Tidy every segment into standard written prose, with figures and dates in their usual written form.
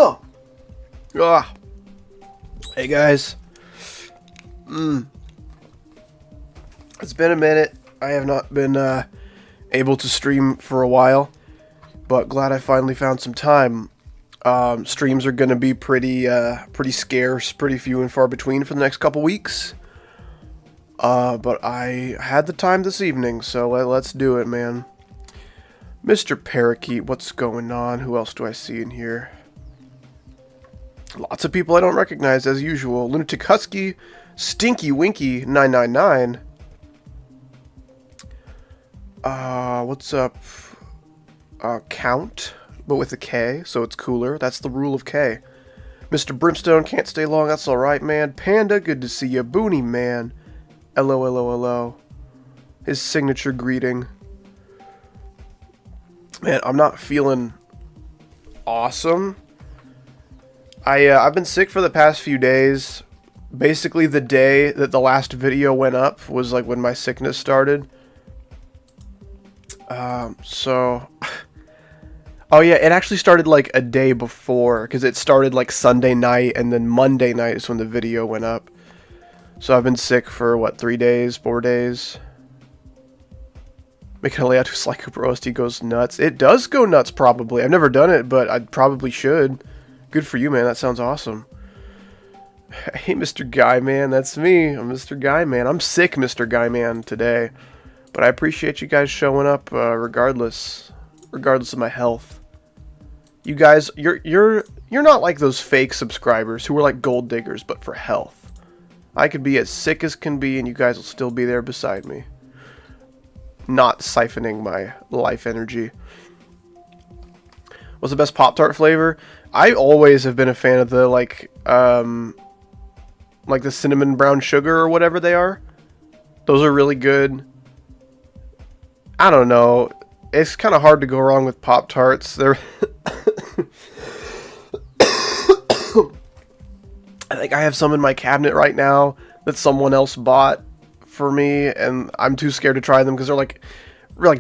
Ah. Hey guys. It's been a minute. I have not been able to stream for a while, but glad I finally found some time. Streams are going to be pretty scarce, pretty few and far between for the next couple weeks. But I had the time this evening, so let's do it, man. Mr. Parakeet, what's going on? Who else do I see in here? Lots of people I don't recognize, as usual. Lunatic Husky, Stinky Winky 999. What's up? Count, but with a K, so it's cooler. That's the rule of K. Mr. Brimstone, can't stay long, that's alright, man. Panda, good to see you. Booney, man. Hello, hello, hello. His signature greeting. Man, I'm not feeling awesome. I've been sick for the past few days. Basically, the day that the last video went up was like when my sickness started. So... Oh yeah, it actually started like a day before, because it started like Sunday night, and then Monday night is when the video went up. So I've been sick for, what, 3 days, 4 days? Making a layout to Sly Cooper OST goes nuts. It does go nuts, probably. I've never done it, but I probably should. Good for you, man. That sounds awesome. Hey, Mr. Guy Man, that's me. I'm Mr. Guy Man. I'm sick, Mr. Guy Man, today. But I appreciate you guys showing up, regardless of my health. You guys, you're not like those fake subscribers who are like gold diggers, but for health. I could be as sick as can be, and you guys will still be there beside me. Not siphoning my life energy. What's the best Pop-Tart flavor? I always have been a fan of the, like the cinnamon brown sugar or whatever they are. Those are really good. I don't know. It's kind of hard to go wrong with Pop-Tarts. They're... I think I have some in my cabinet right now that someone else bought for me, and I'm too scared to try them because they're like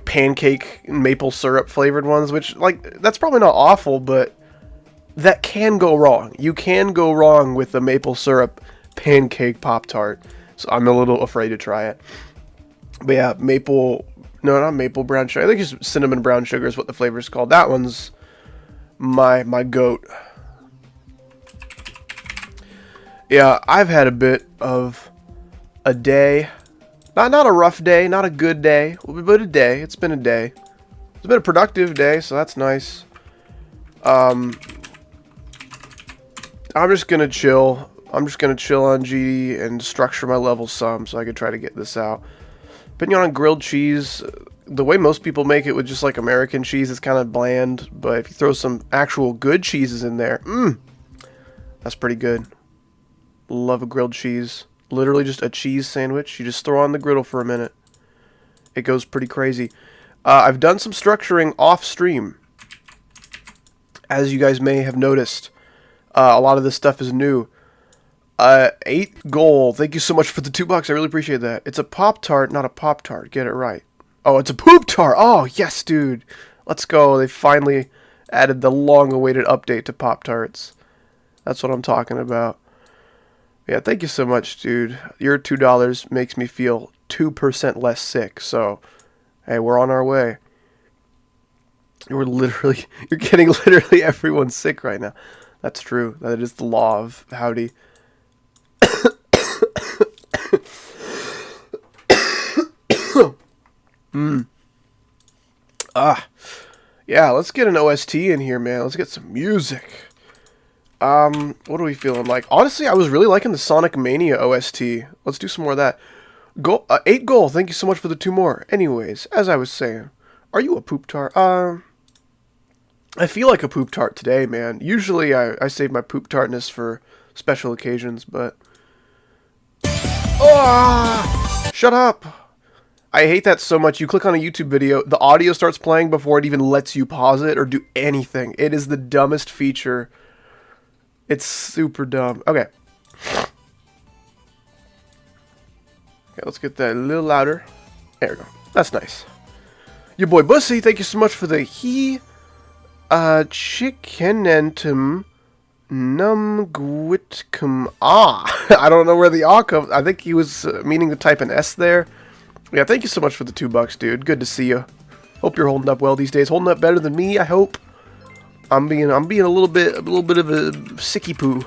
pancake and maple syrup flavored ones, which, like, that's probably not awful, but that can go wrong. You can go wrong with the maple syrup pancake Pop-Tart, so I'm a little afraid to try it. But yeah, no, not maple brown sugar. I think it's cinnamon brown sugar is what the flavor is called. That one's my goat. Yeah, I've had a bit of a day. Not a rough day, not a good day, but a day. It's been a day. It's been a productive day, so that's nice. I'm just gonna chill. I'm just gonna chill on GD and structure my levels some so I can try to get this out. Putting on grilled cheese, the way most people make it with just like American cheese is kind of bland, but if you throw some actual good cheeses in there, that's pretty good. Love a grilled cheese. Literally just a cheese sandwich. You just throw on the griddle for a minute. It goes pretty crazy. I've done some structuring off stream. As you guys may have noticed, a lot of this stuff is new. 8 gold. Thank you so much for the $2. I really appreciate that. It's a Pop-Tart, not a Pop-Tart. Get it right. Oh, it's a Poop-Tart. Oh, yes, dude. Let's go. They finally added the long-awaited update to Pop-Tarts. That's what I'm talking about. Yeah, thank you so much, dude. Your $2 makes me feel 2% less sick, so, hey, we're on our way. You're getting literally everyone sick right now. That's true. That is the law of howdy. Yeah, let's get an OST in here, man. Let's get some music. What are we feeling like? Honestly, I was really liking the Sonic Mania OST. Let's do some more of that. 8 gold. Thank you so much for the 2 more. Anyways, as I was saying, are you a Poop-Tart? I feel like a Poop-Tart today, man. Usually I save my Poop-Tartness for special occasions, but... Oh! Shut up! I hate that so much. You click on a YouTube video, the audio starts playing before it even lets you pause it or do anything. It is the dumbest feature. It's super dumb. Okay. Okay, let's get that a little louder. There we go. That's nice. Your boy Bussy, thank you so much for the chickenentum Numgwitkum. Ah, I don't know where the ah comes. I think he was meaning to type an S there. Yeah, thank you so much for the $2, dude. Good to see you. Hope you're holding up well these days. Holding up better than me, I hope. I'm being a little bit of a sicky poo.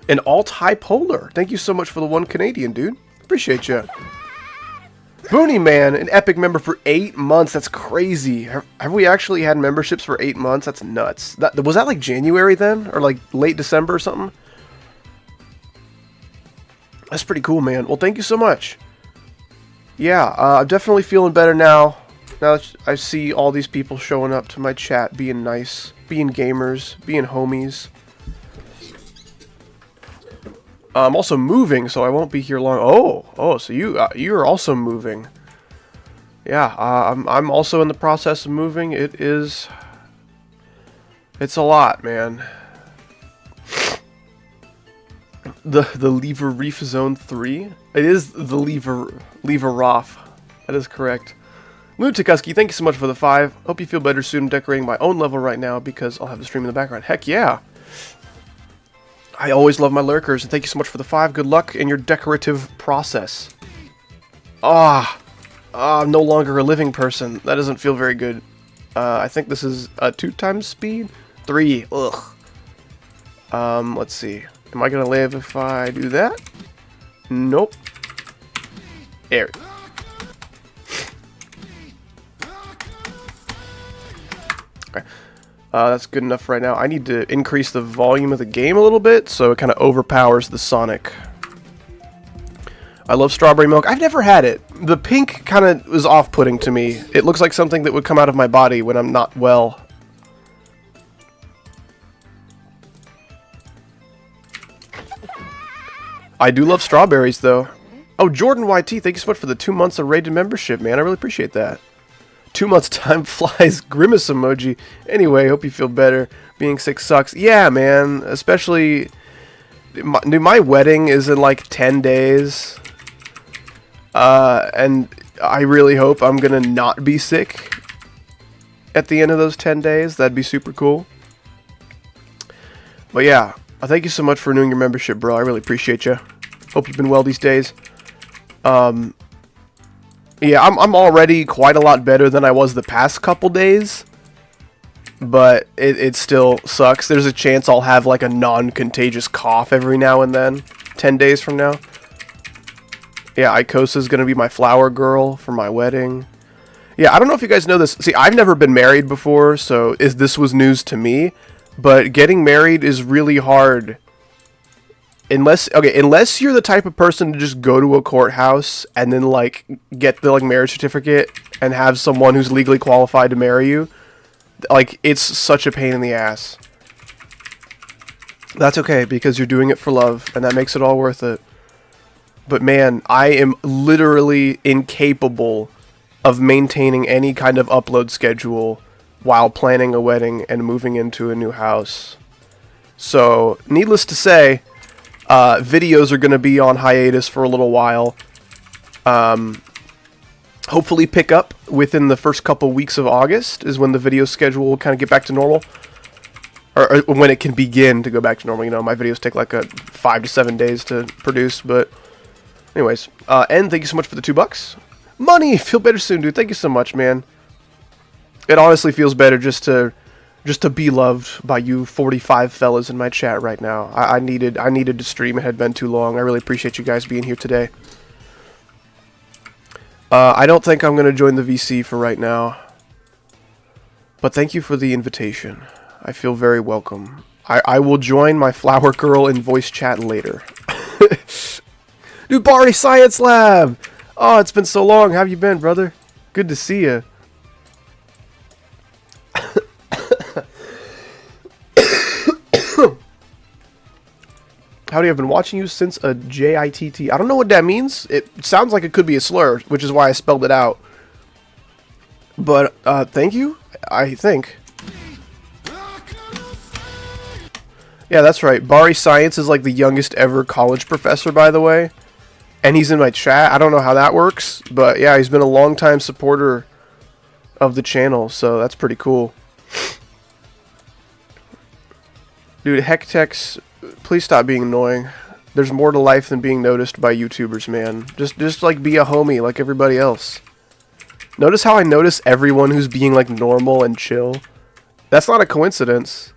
An alt high polar. Thank you so much for the 1 Canadian, dude. Appreciate you. Booney Man, an Epic member for 8 months. That's crazy. Have we actually had memberships for 8 months? That's nuts. Was that like January then? Or like late December or something? That's pretty cool, man. Well, thank you so much. Yeah, I'm definitely feeling better now. Now that I see all these people showing up to my chat, being nice, being gamers, being homies. I'm also moving, so I won't be here long. Oh, so you're also moving. Yeah, I'm also in the process of moving. It's a lot, man. The Lever Reef Zone 3. It is the Lever Roth. That is correct. Lutikuski, thank you so much for the 5. Hope you feel better soon. I'm decorating my own level right now because I'll have the stream in the background. Heck yeah. I always love my lurkers, and thank you so much for the 5. Good luck in your decorative process. I'm no longer a living person. That doesn't feel very good. I think this is a 2 times speed? 3. Ugh. Let's see. Am I gonna live if I do that? Nope. There. Okay. That's good enough right now. I need to increase the volume of the game a little bit so it kind of overpowers the Sonic. I love strawberry milk. I've never had it. The pink kind of is off-putting to me. It looks like something that would come out of my body when I'm not well. I do love strawberries, though. Oh, Jordan YT, thank you so much for the 2 months of rated membership, man. I really appreciate that. 2 months time flies. Grimace emoji. Anyway, hope you feel better. Being sick sucks. Yeah, man. Especially, my wedding is in like 10 days. And I really hope I'm gonna not be sick at the end of those 10 days. That'd be super cool. But yeah, thank you so much for renewing your membership, bro. I really appreciate you. Hope you've been well these days. Yeah, I'm already quite a lot better than I was the past couple days, but it still sucks. There's a chance I'll have like a non-contagious cough every now and then, 10 days from now. Yeah, Icosa's gonna be my flower girl for my wedding. Yeah, I don't know if you guys know this. See, I've never been married before, so this was news to me, but getting married is really hard. Unless you're the type of person to just go to a courthouse and then, like, get the, like, marriage certificate and have someone who's legally qualified to marry you. Like, it's such a pain in the ass. That's okay, because you're doing it for love, and that makes it all worth it. But, man, I am literally incapable of maintaining any kind of upload schedule while planning a wedding and moving into a new house. So, needless to say, videos are going to be on hiatus for a little while. Hopefully pick up within the first couple weeks of August is when the video schedule will kind of get back to normal. Or when it can begin to go back to normal. You know, my videos take like 5 to 7 days to produce. But anyways, and thank you so much for the $2. Money, feel better soon, dude. Thank you so much, man. It honestly feels better just to be loved by you 45 fellas in my chat right now. I needed to stream. It had been too long. I really appreciate you guys being here today. I don't think I'm going to join the VC for right now. But thank you for the invitation. I feel very welcome. I will join my flower girl in voice chat later. Dude, Bari Science Lab! Oh, it's been so long. How have you been, brother? Good to see you. Howdy, I've been watching you since a JITT. I don't know what that means. It sounds like it could be a slur, which is why I spelled it out. But, thank you, I think. Yeah, that's right. Bari Science is like the youngest ever college professor, by the way. And he's in my chat. I don't know how that works. But, yeah, he's been a long-time supporter of the channel, so that's pretty cool. Dude, Hectex, please stop being annoying. There's more to life than being noticed by YouTubers, man. Just like be a homie like everybody else. Notice how I notice everyone who's being like normal and chill. That's not a coincidence.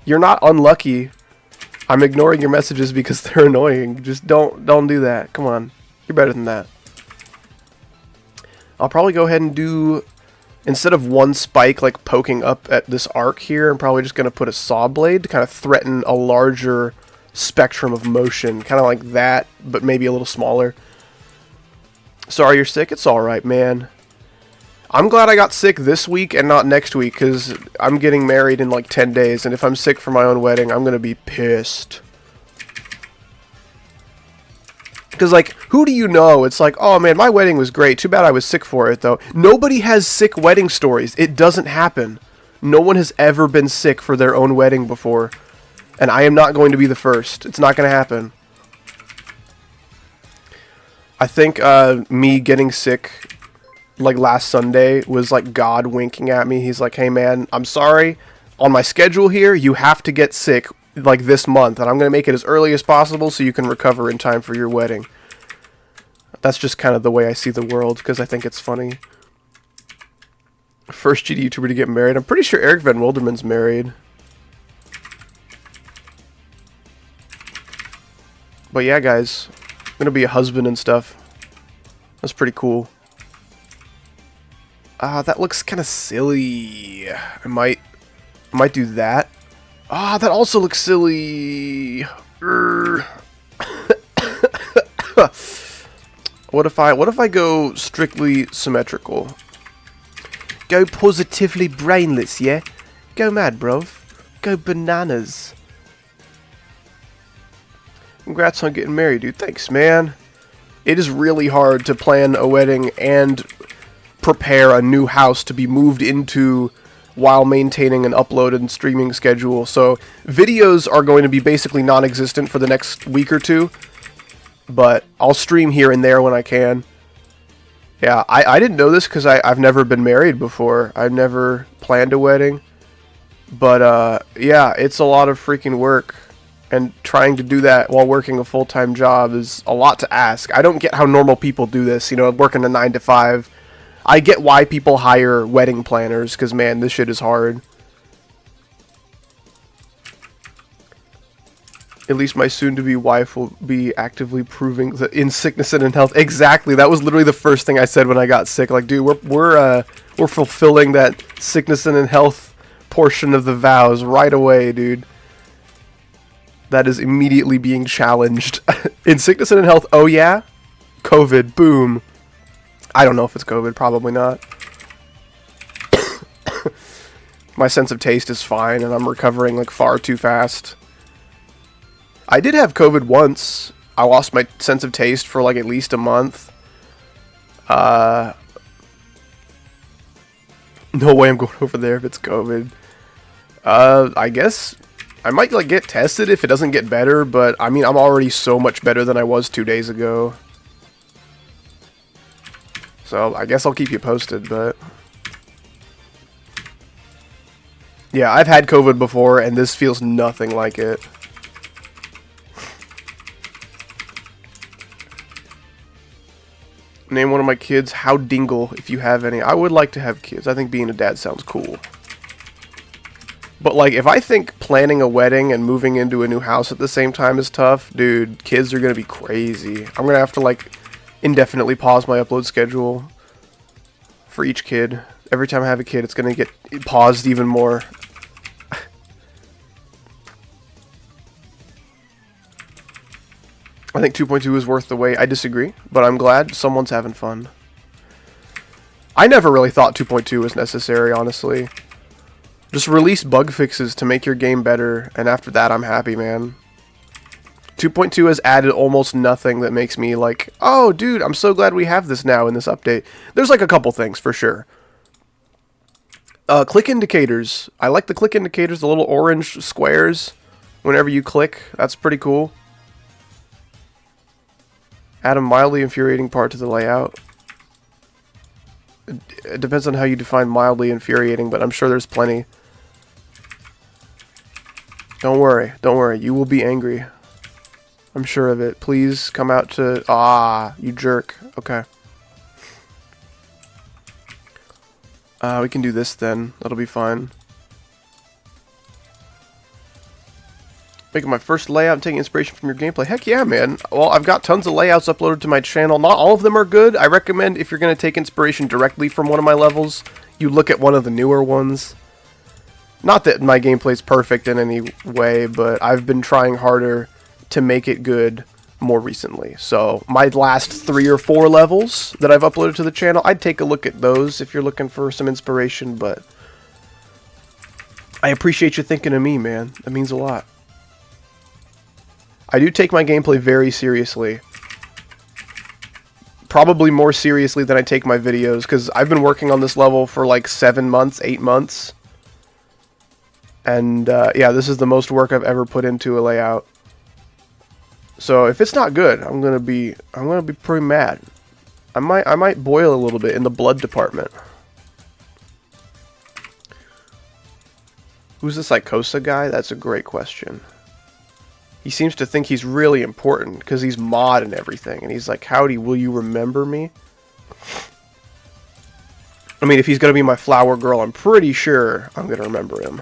You're not unlucky. I'm ignoring your messages because they're annoying. Just don't do that. Come on. You're better than that. I'll probably go ahead and do, instead of one spike like poking up at this arc here, I'm probably just going to put a saw blade to kind of threaten a larger spectrum of motion. Kind of like that, but maybe a little smaller. Sorry you're sick. It's alright, man. I'm glad I got sick this week and not next week, because I'm getting married in like 10 days, and if I'm sick for my own wedding, I'm going to be pissed. Because, like, who do you know? It's like, oh man, my wedding was great. Too bad I was sick for it, though. Nobody has sick wedding stories. It doesn't happen. No one has ever been sick for their own wedding before. And I am not going to be the first. It's not going to happen. I think me getting sick, like, last Sunday was, like, God winking at me. He's like, hey, man, I'm sorry. On my schedule here, you have to get sick, like, this month. And I'm going to make it as early as possible so you can recover in time for your wedding. That's just kind of the way I see the world, because I think it's funny. First GD YouTuber to get married. I'm pretty sure Eric Van Wilderman's married. But yeah, guys. I'm going to be a husband and stuff. That's pretty cool. That looks kind of silly. I might do that. That also looks silly. What if I go strictly symmetrical? Go positively brainless, yeah? Go mad, bruv. Go bananas. Congrats on getting married, dude. Thanks, man. It is really hard to plan a wedding and prepare a new house to be moved into while maintaining an upload and streaming schedule. So videos are going to be basically non-existent for the next week or two, but I'll stream here and there when I can. Yeah, I didn't know this because I've never been married before. I've never planned a wedding, but yeah, it's a lot of freaking work, and trying to do that while working a full-time job is a lot to ask. I don't get how normal people do this, you know, working a 9 to 5. I get why people hire wedding planners, because, man, this shit is hard. At least my soon-to-be wife will be actively proving that in sickness and in health. Exactly, that was literally the first thing I said when I got sick. Like, dude, we're fulfilling that sickness and in health portion of the vows right away, dude. That is immediately being challenged. In sickness and in health, oh yeah? COVID, boom. I don't know if it's COVID, probably not. My sense of taste is fine, and I'm recovering like far too fast. I did have COVID once. I lost my sense of taste for like at least a month. No way I'm going over there if it's COVID. I guess I might like get tested if it doesn't get better, but I mean, I'm already so much better than I was 2 days ago. So I guess I'll keep you posted, but yeah, I've had COVID before and this feels nothing like it. Name one of my kids How Dingle if you have any. I would like to have kids. I think being a dad sounds cool. But like, if I think planning a wedding and moving into a new house at the same time is tough, dude, kids are gonna be crazy. I'm gonna have to like indefinitely pause my upload schedule for each kid. Every time I have a kid, it's gonna get paused even more. I think 2.2 is worth the wait. I disagree, but I'm glad someone's having fun. I never really thought 2.2 was necessary, honestly. Just release bug fixes to make your game better, and after that, I'm happy, man. 2.2 has added almost nothing that makes me like, oh, dude, I'm so glad we have this now in this update. There's like a couple things, for sure. Click indicators. I like the click indicators, the little orange squares whenever you click. That's pretty cool. Add a mildly infuriating part to the layout. It depends on how you define mildly infuriating, but I'm sure there's plenty. Don't worry. Don't worry. You will be angry. I'm sure of it. Please come out to... Ah, you jerk. Okay. We can do this then. That'll be fine. Making my first layout and taking inspiration from your gameplay. Heck yeah, man. Well, I've got tons of layouts uploaded to my channel. Not all of them are good. I recommend if you're going to take inspiration directly from one of my levels, you look at one of the newer ones. Not that my gameplay's perfect in any way, but I've been trying harder to make it good more recently. So my last 3 or 4 levels that I've uploaded to the channel, I'd take a look at those if you're looking for some inspiration, but I appreciate you thinking of me, man. That means a lot. I do take my gameplay very seriously. Probably more seriously than I take my videos, because I've been working on this level for like 7 months, 8 months. And yeah, this is the most work I've ever put into a layout. So if it's not good, I'm gonna be pretty mad. I might boil a little bit in the blood department. Who's the Psychosa guy? That's a great question. He seems to think he's really important because he's mod and everything. And he's like, howdy, will you remember me? I mean, if he's going to be my flower girl, I'm pretty sure I'm going to remember him.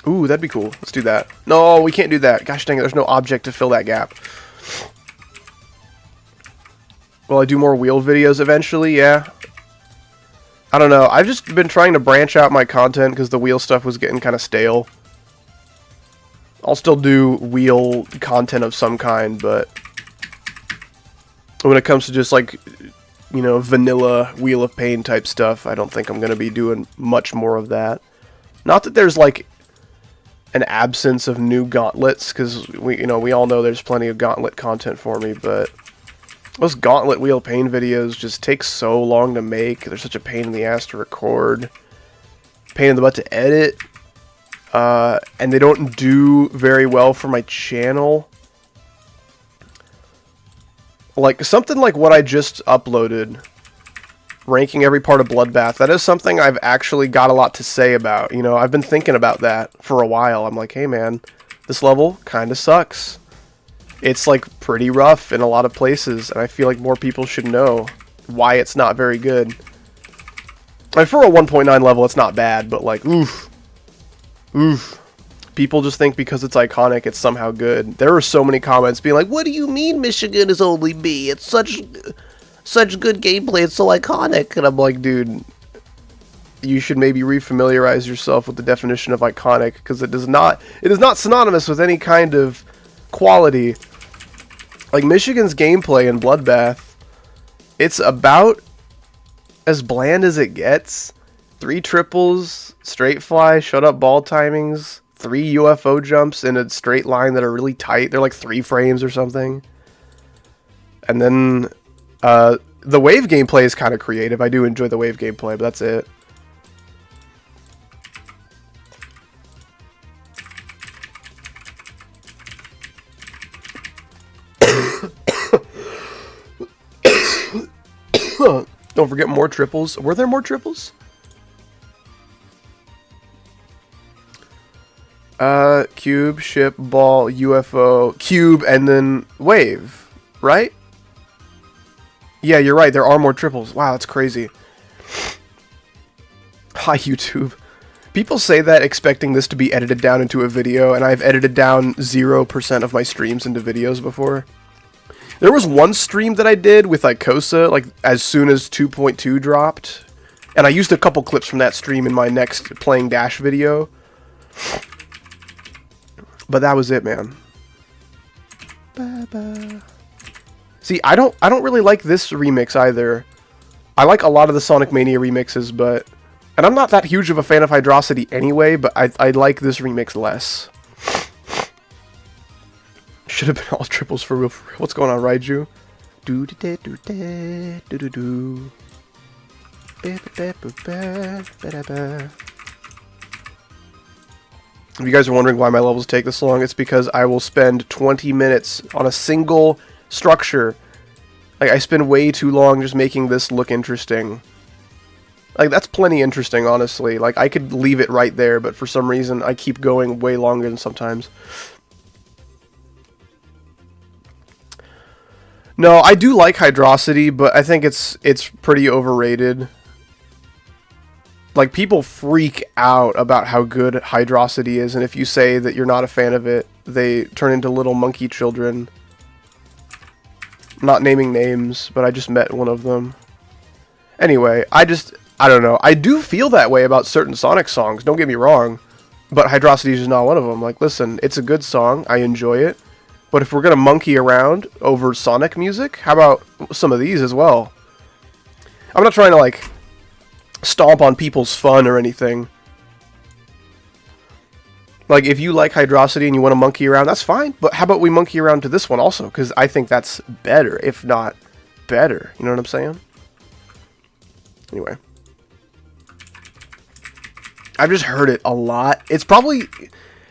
Ooh, that'd be cool. Let's do that. No, we can't do that. Gosh dang it, there's no object to fill that gap. Will I do more wheel videos eventually? Yeah. I don't know. I've just been trying to branch out my content because the wheel stuff was getting kind of stale. I'll still do wheel content of some kind, but when it comes to just like, you know, vanilla Wheel of Pain type stuff, I don't think I'm going to be doing much more of that. Not that there's like an absence of new gauntlets, because we all know there's plenty of gauntlet content for me, but those Gauntlet Wheel of Pain videos just take so long to make. They're such a pain in the ass to record. Pain in the butt to edit. And they don't do very well for my channel. Like, something like what I just uploaded, ranking every part of Bloodbath, that is something I've actually got a lot to say about. You know, I've been thinking about that for a while. I'm like, hey man, this level kind of sucks. It's like pretty rough in a lot of places, and I feel like more people should know why it's not very good. Like, for a 1.9 level, it's not bad, but like, oof. People just think because it's iconic, it's somehow good. There were so many comments being like, what do you mean Michigan is only B? It's such good gameplay, it's so iconic. And I'm like, dude, you should maybe refamiliarize yourself with the definition of iconic, because it is not synonymous with any kind of quality. Like, Michigan's gameplay in Bloodbath, it's about as bland as it gets. 3 triples, straight fly, shut up ball timings, 3 UFO jumps in a straight line that are really tight. They're like 3 frames or something. And then the wave gameplay is kind of creative. I do enjoy the wave gameplay, but that's it. Don't forget more triples. Were there more triples? Cube, ship, ball, UFO, cube, and then wave, right? Yeah, you're right. There are more triples. Wow, that's crazy. Hi, YouTube. People say that expecting this to be edited down into a video, and I've edited down 0% of my streams into videos before. There was one stream that I did with like Kosa, like as soon as 2.2 dropped, and I used a couple clips from that stream in my next playing Dash video. But that was it, man. See, I don't really like this remix either. I like a lot of the Sonic Mania remixes, but, and I'm not that huge of a fan of Hydrosity anyway, but I like this remix less. Should have been all triples for real, for real. What's going on, Raiju? Do do do do do do do. If you guys are wondering why my levels take this long, it's because I will spend 20 minutes on a single structure Like, I spend way too long just making this look interesting. Like, that's plenty interesting, honestly. Like, I could leave it right there, but for some reason, I keep going way longer than sometimes. No, I do like Hydrosity, but I think it's pretty overrated. Like, people freak out about how good Hydrosity is, and if you say that you're not a fan of it, they turn into little monkey children. Not naming names, but I just met one of them. Anyway, I don't know. I do feel that way about certain Sonic songs, don't get me wrong. But Hydrosity is just not one of them. Like, listen, it's a good song, I enjoy it. But if we're gonna monkey around over Sonic music, how about some of these as well? I'm not trying to, like, stomp on people's fun or anything. Like, if you like Hydrosity and you want to monkey around, that's fine. But how about we monkey around to this one also? Because I think that's better, if not better. You know what I'm saying? Anyway. I've just heard it a lot. It's probably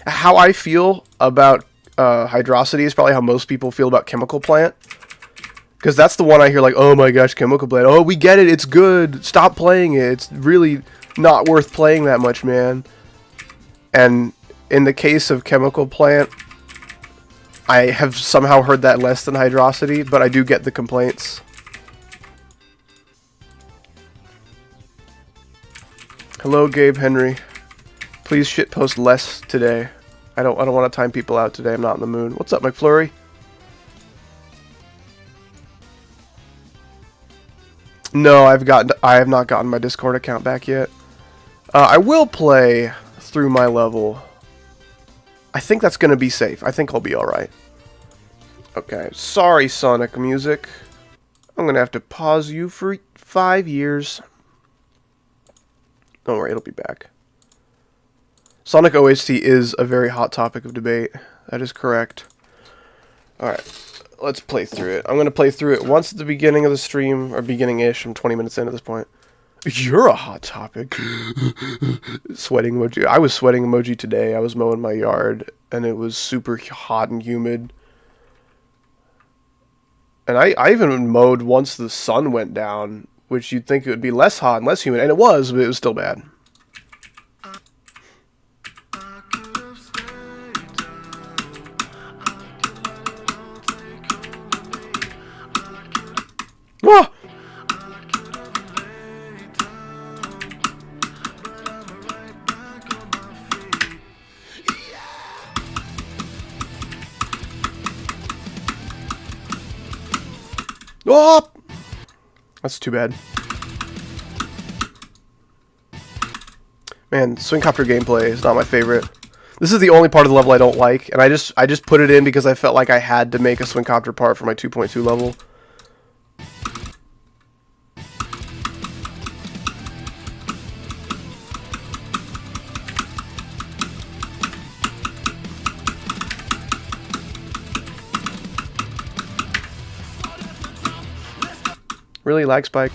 how I feel about Hydrosity is probably how most people feel about Chemical Plant. Because that's the one I hear like, oh my gosh, Chemical Plant. Oh, we get it. It's good. Stop playing it. It's really not worth playing that much, man. And in the case of Chemical Plant, I have somehow heard that less than Hydrosity, but I do get the complaints. Hello, Gabe Henry. Please shitpost less today. I don't want to time people out today. I'm not in the mood. What's up, McFlurry? No, I have not gotten my Discord account back yet. I will play through my level. I think that's going to be safe. I think I'll be alright. Okay, sorry Sonic music. I'm going to have to pause you for 5 years. Don't worry, it'll be back. Sonic OST is a very hot topic of debate. That is correct. Alright, let's play through it. I'm going to play through it once at the beginning of the stream, or beginning-ish. I'm 20 minutes in at this point. You're a hot topic. Sweating emoji. I was sweating emoji today. I was mowing my yard, and it was super hot and humid. And I even mowed once the sun went down, which you'd think it would be less hot and less humid, and it was, but it was still bad. Ah! Oh! That's too bad. Man, Swingcopter gameplay is not my favorite. This is the only part of the level I don't like, and I just put it in because I felt like I had to make a Swingcopter part for my 2.2 level. Really lag spike.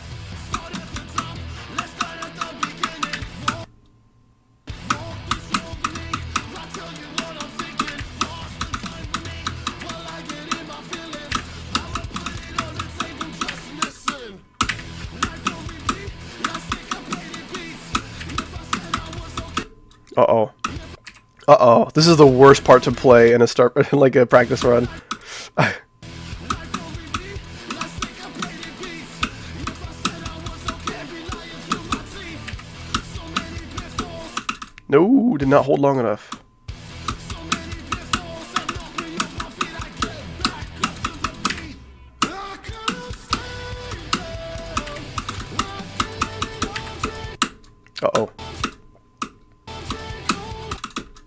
Uh-oh. Uh-oh. This is the worst part to play in a like a practice run. No, did not hold long enough. Uh-oh.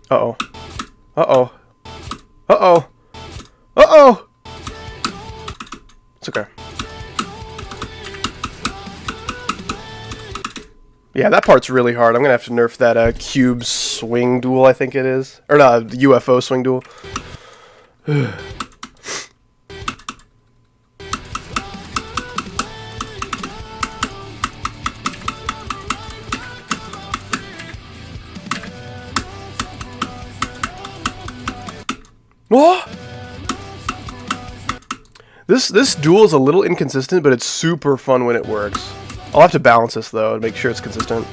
Uh-oh. Uh-oh. Uh-oh. Uh-oh! It's okay. Yeah, that part's really hard. I'm gonna have to nerf that cube swing duel, I think it is. Or not, the UFO swing duel. What? This duel is a little inconsistent, but it's super fun when it works. I'll have to balance this though to make sure it's consistent.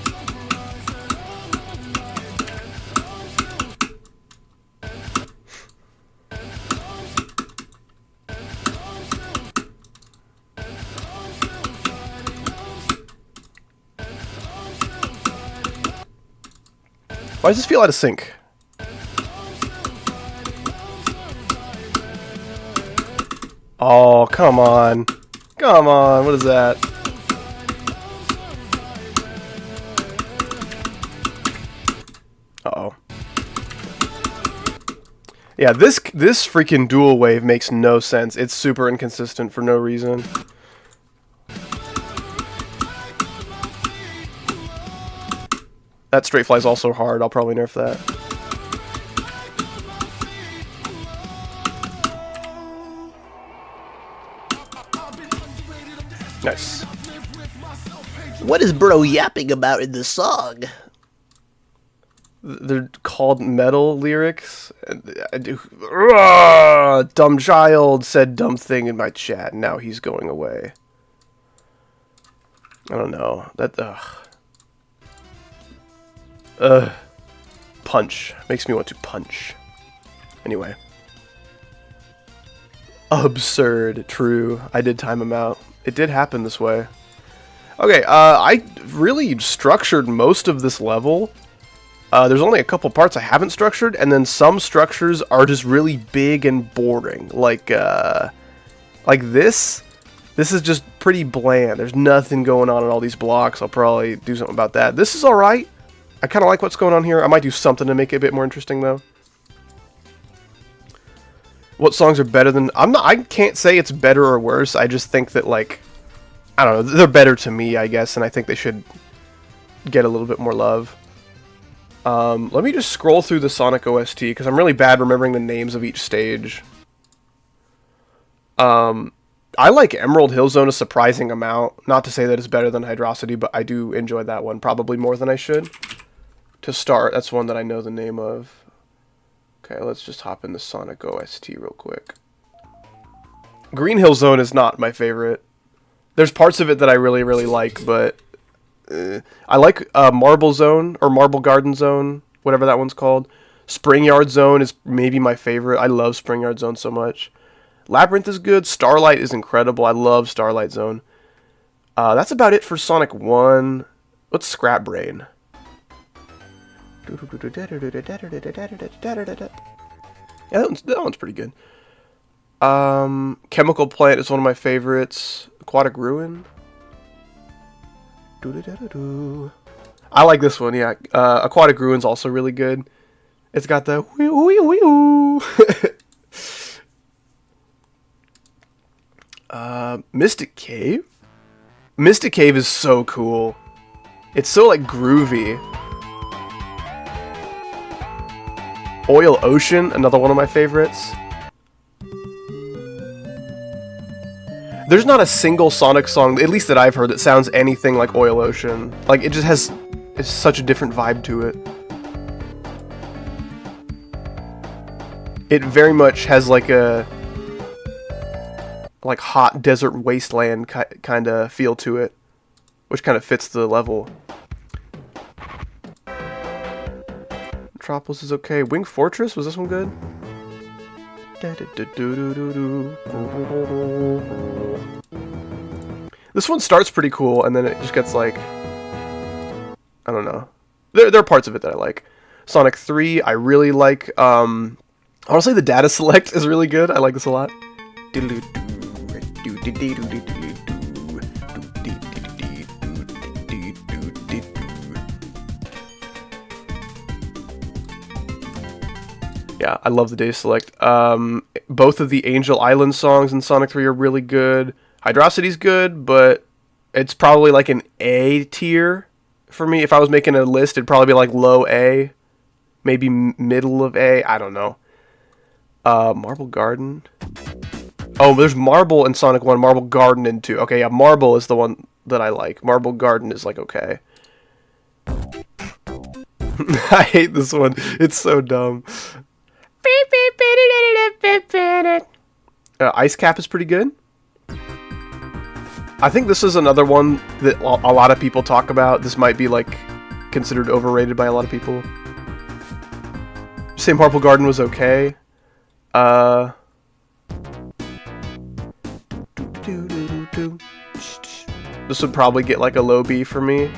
Why does this feel out of sync? Oh, come on. Come on, what is that? Uh-oh. Yeah, this freaking dual wave makes no sense. It's super inconsistent for no reason. That straight fly is also hard. I'll probably nerf that. Nice. What is bro yapping about in the song? They're called metal lyrics. Dumb child said dumb thing in my chat. Now he's going away. I don't know. Punch. Makes me want to punch. Anyway. Absurd. True. I did time him out. It did happen this way. Okay, I really structured most of this level. There's only a couple parts I haven't structured, and then some structures are just really big and boring. Like this. This is just pretty bland. There's nothing going on in all these blocks. I'll probably do something about that. This is alright. I kind of like what's going on here. I might do something to make it a bit more interesting, though. What songs are better than... I can't say it's better or worse. I just think that, like... I don't know. They're better to me, I guess, and I think they should get a little bit more love. Let me just scroll through the Sonic OST, because I'm really bad remembering the names of each stage. I like Emerald Hill Zone a surprising amount. Not to say that it's better than Hydrosity, but I do enjoy that one probably more than I should. To start, that's one that I know the name of. Okay, let's just hop in the Sonic OST real quick. Green Hill Zone is not my favorite. There's parts of it that I really, really like, but... I like Marble Zone, or Marble Garden Zone, whatever that one's called. Spring Yard Zone is maybe my favorite. I love Spring Yard Zone so much. Labyrinth is good. Starlight is incredible. I love Starlight Zone. That's about it for Sonic 1. Let's Scrap Brain. Yeah, that one's pretty good. Chemical Plant is one of my favorites. Aquatic Ruin. I like this one, yeah. Aquatic Ruin's also really good. It's got the Mystic Cave? Mystic Cave is so cool. It's so, like, groovy. Oil Ocean, another one of my favorites. There's not a single Sonic song, at least that I've heard, that sounds anything like Oil Ocean. Like, it just has... It's such a different vibe to it. It very much has, like, a... like, hot desert wasteland kind of feel to it. Which kind of fits the level. Metropolis is okay. Wing Fortress, was this one good? This one starts pretty cool, and then it just gets like... I don't know. There are parts of it that I like. Sonic 3, I really like. Honestly, the data select is really good. I like this a lot. Yeah, I love the data select. Both of the Angel Island songs in Sonic 3 are really good. Hydrosity's good, but it's probably like an A tier for me. If I was making a list, it'd probably be like low A. Maybe middle of A. I don't know. Marble Garden. Oh, there's Marble in Sonic 1, Marble Garden in 2. Okay, yeah, Marble is the one that I like. Marble Garden is like okay. I hate this one. It's so dumb. Ice Cap is pretty good. I think this is another one that a lot of people talk about. This might be like considered overrated by a lot of people. Say Marble Garden was okay. This would probably get like a low B for me.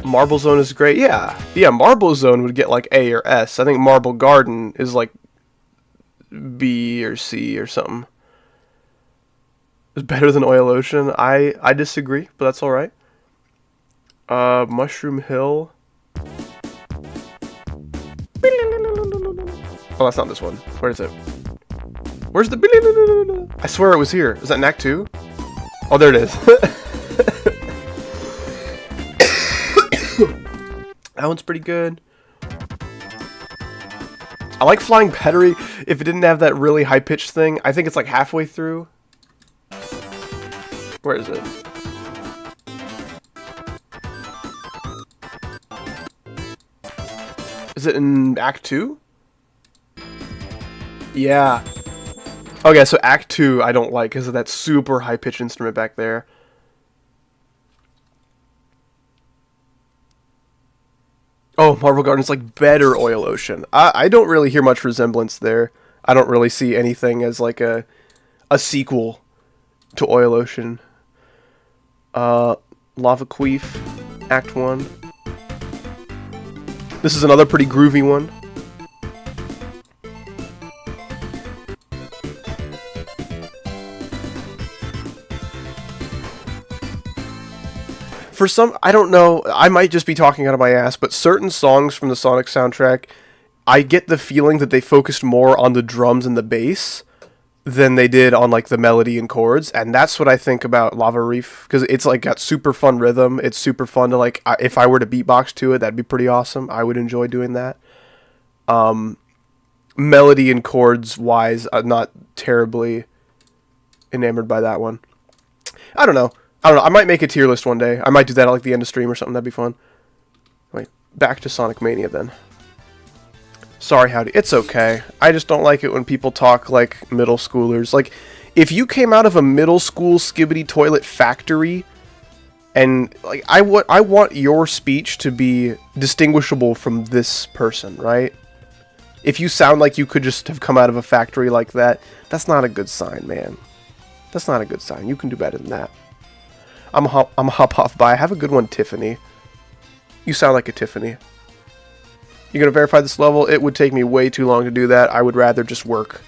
Marble Zone is great. Yeah, Marble Zone would get like A or S. I think Marble Garden is like B or C or something. It's better than Oil Ocean. I disagree, but that's alright. Mushroom Hill. Oh, that's not this one. Where is it? Where's the... I swear it was here. Is that in Act 2? Oh, there it is. That one's pretty good. I like Flying Pettery. If it didn't have that really high-pitched thing, I think it's like halfway through. Where is it? Is it in Act 2? Yeah. Okay, so Act 2 I don't like because of that super high-pitched instrument back there. Oh, Marble Garden's like better Oil Ocean. I don't really hear much resemblance there. I don't really see anything as like a sequel to Oil Ocean. Lava Queef, Act 1. This is another pretty groovy one. For some, I don't know, I might just be talking out of my ass, but certain songs from the Sonic soundtrack, I get the feeling that they focused more on the drums and the bass than they did on like the melody and chords, and that's what I think about Lava Reef, because it's like got super fun rhythm. It's super fun to like, if I were to beatbox to it, that'd be pretty awesome. I would enjoy doing that. Melody and chords wise, I'm not terribly enamored by that one. I don't know. I might make a tier list one day. I might do that at like the end of stream or something. That'd be fun. Wait, back to Sonic Mania then. Sorry, Howdy. It's okay. I just don't like it when people talk like middle schoolers. Like, if you came out of a middle school skibbity toilet factory, and like I want your speech to be distinguishable from this person, right? If you sound like you could just have come out of a factory like that, that's not a good sign, man. That's not a good sign. You can do better than that. I'm a hop off by. Have a good one, Tiffany. You sound like a Tiffany. You're going to verify this level? It would take me way too long to do that. I would rather just work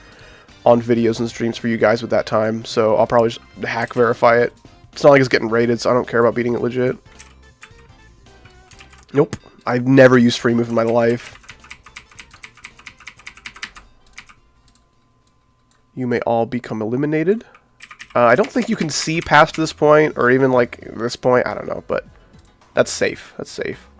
on videos and streams for you guys with that time. So I'll probably just hack verify it. It's not like it's getting rated, so I don't care about beating it legit. Nope. I've never used free move in my life. You may all become eliminated. I don't think you can see past this point, or even like this point. I don't know, but that's safe. That's safe.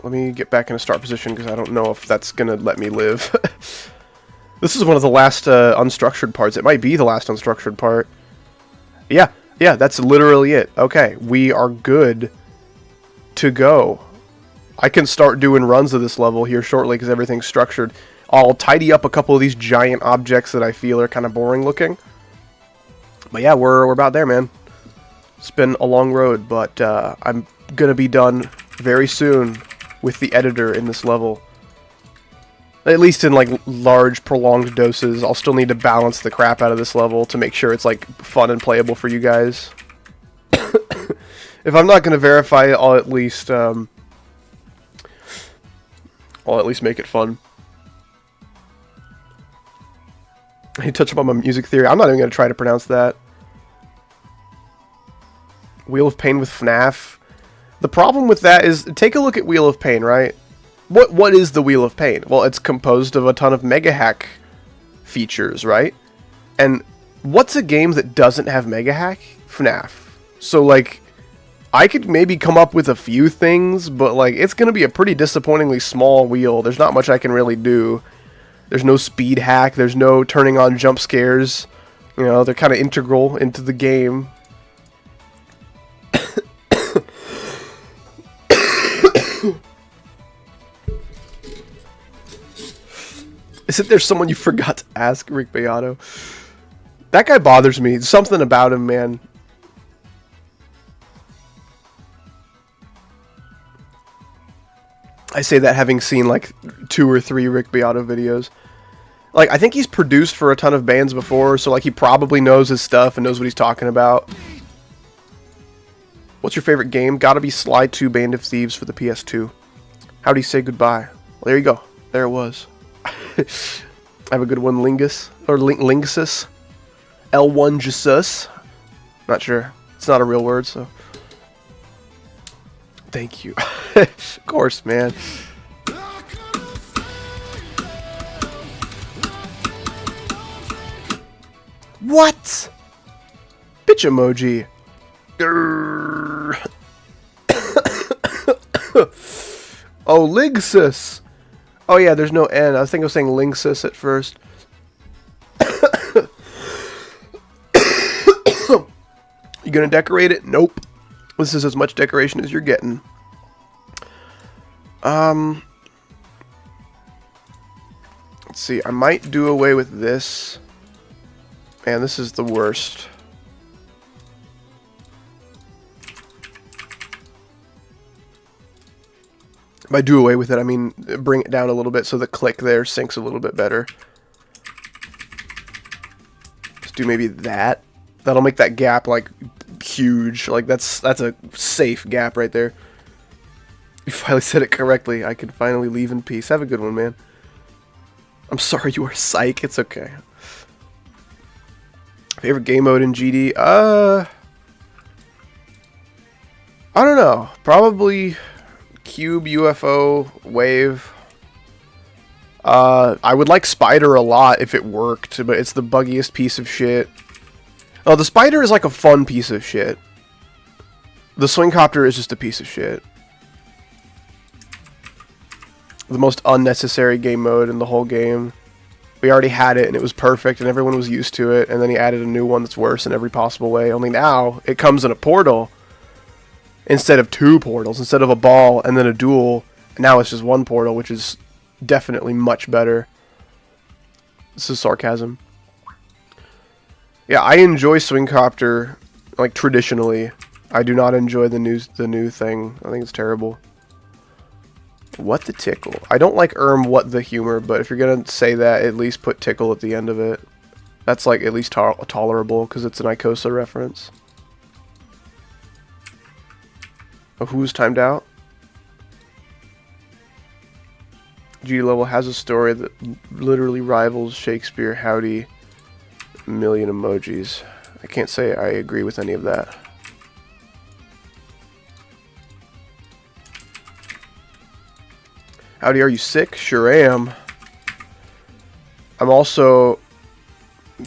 Let me get back in a start position because I don't know if that's gonna let me live. This is one of the last unstructured parts. It might be the last unstructured part. Yeah, that's literally it. Okay, we are good to go. I can start doing runs of this level here shortly because everything's structured. I'll tidy up a couple of these giant objects that I feel are kind of boring looking. But yeah, we're about there, man. It's been a long road, but I'm gonna be done very soon with the editor in this level. At least in like large prolonged doses. I'll still need to balance the crap out of this level to make sure it's like fun and playable for you guys. If I'm not going to verify it, I'll at least make it fun. I touch up on my music theory. I'm not even going to try to pronounce that. Wheel of Pain with FNAF. The problem with that is, take a look at Wheel of Pain, right? What is the Wheel of Pain? Well, it's composed of a ton of Megahack features, right? And what's a game that doesn't have Megahack? FNAF. So, like, I could maybe come up with a few things, but, like, it's going to be a pretty disappointingly small wheel. There's not much I can really do. There's no speed hack. There's no turning on jump scares. You know, they're kind of integral into the game. Isn't there someone you forgot to ask, Rick Beato? That guy bothers me. Something about him, man. I say that having seen like 2 or 3 Rick Beato videos. Like, I think he's produced for a ton of bands before, so like he probably knows his stuff and knows what he's talking about. What's your favorite game? Gotta be Sly 2 Band of Thieves for the PS2. How do you say goodbye? Well, there you go. There it was. I have a good one, Lingus. Or Lingusus. L1 Jesus. Not sure. It's not a real word, so. Thank you. Of course, man. What? Bitch emoji. Oh, Lingusus. Oh yeah, there's no N. I think I was saying Lingusus at first. You gonna decorate it? Nope. This is as much decoration as you're getting. Let's see. I might do away with this. Man, this is the worst. By do away with it, I mean bring it down a little bit so the click there syncs a little bit better. Let's do maybe that. That'll make that gap like huge. Like that's a safe gap right there. You finally said it correctly. I can finally leave in peace. Have a good one, man. I'm sorry you are psych. It's okay. Favorite game mode in GD? I don't know. Probably Cube, UFO, Wave. I would like Spider a lot if it worked, but it's the buggiest piece of shit. Oh, the Spider is like a fun piece of shit. The Swingcopter is just a piece of shit. The most unnecessary game mode in the whole game. We already had it and it was perfect and everyone was used to it, and then he added a new one that's worse in every possible way. Only now it comes in a portal instead of 2 portals, instead of a ball and then a duel. And now it's just 1 portal, which is definitely much better. This is sarcasm. Yeah, I enjoy Swingcopter like traditionally. I do not enjoy the new thing. I think it's terrible. What the tickle? I don't like what the humor, but if you're gonna say that, at least put tickle at the end of it. That's like at least tolerable because it's an Icosa reference. Oh, who's timed out? G level has a story that literally rivals Shakespeare. Howdy, million emojis. I can't say I agree with any of that. Howdy, are you sick? Sure am. I'm also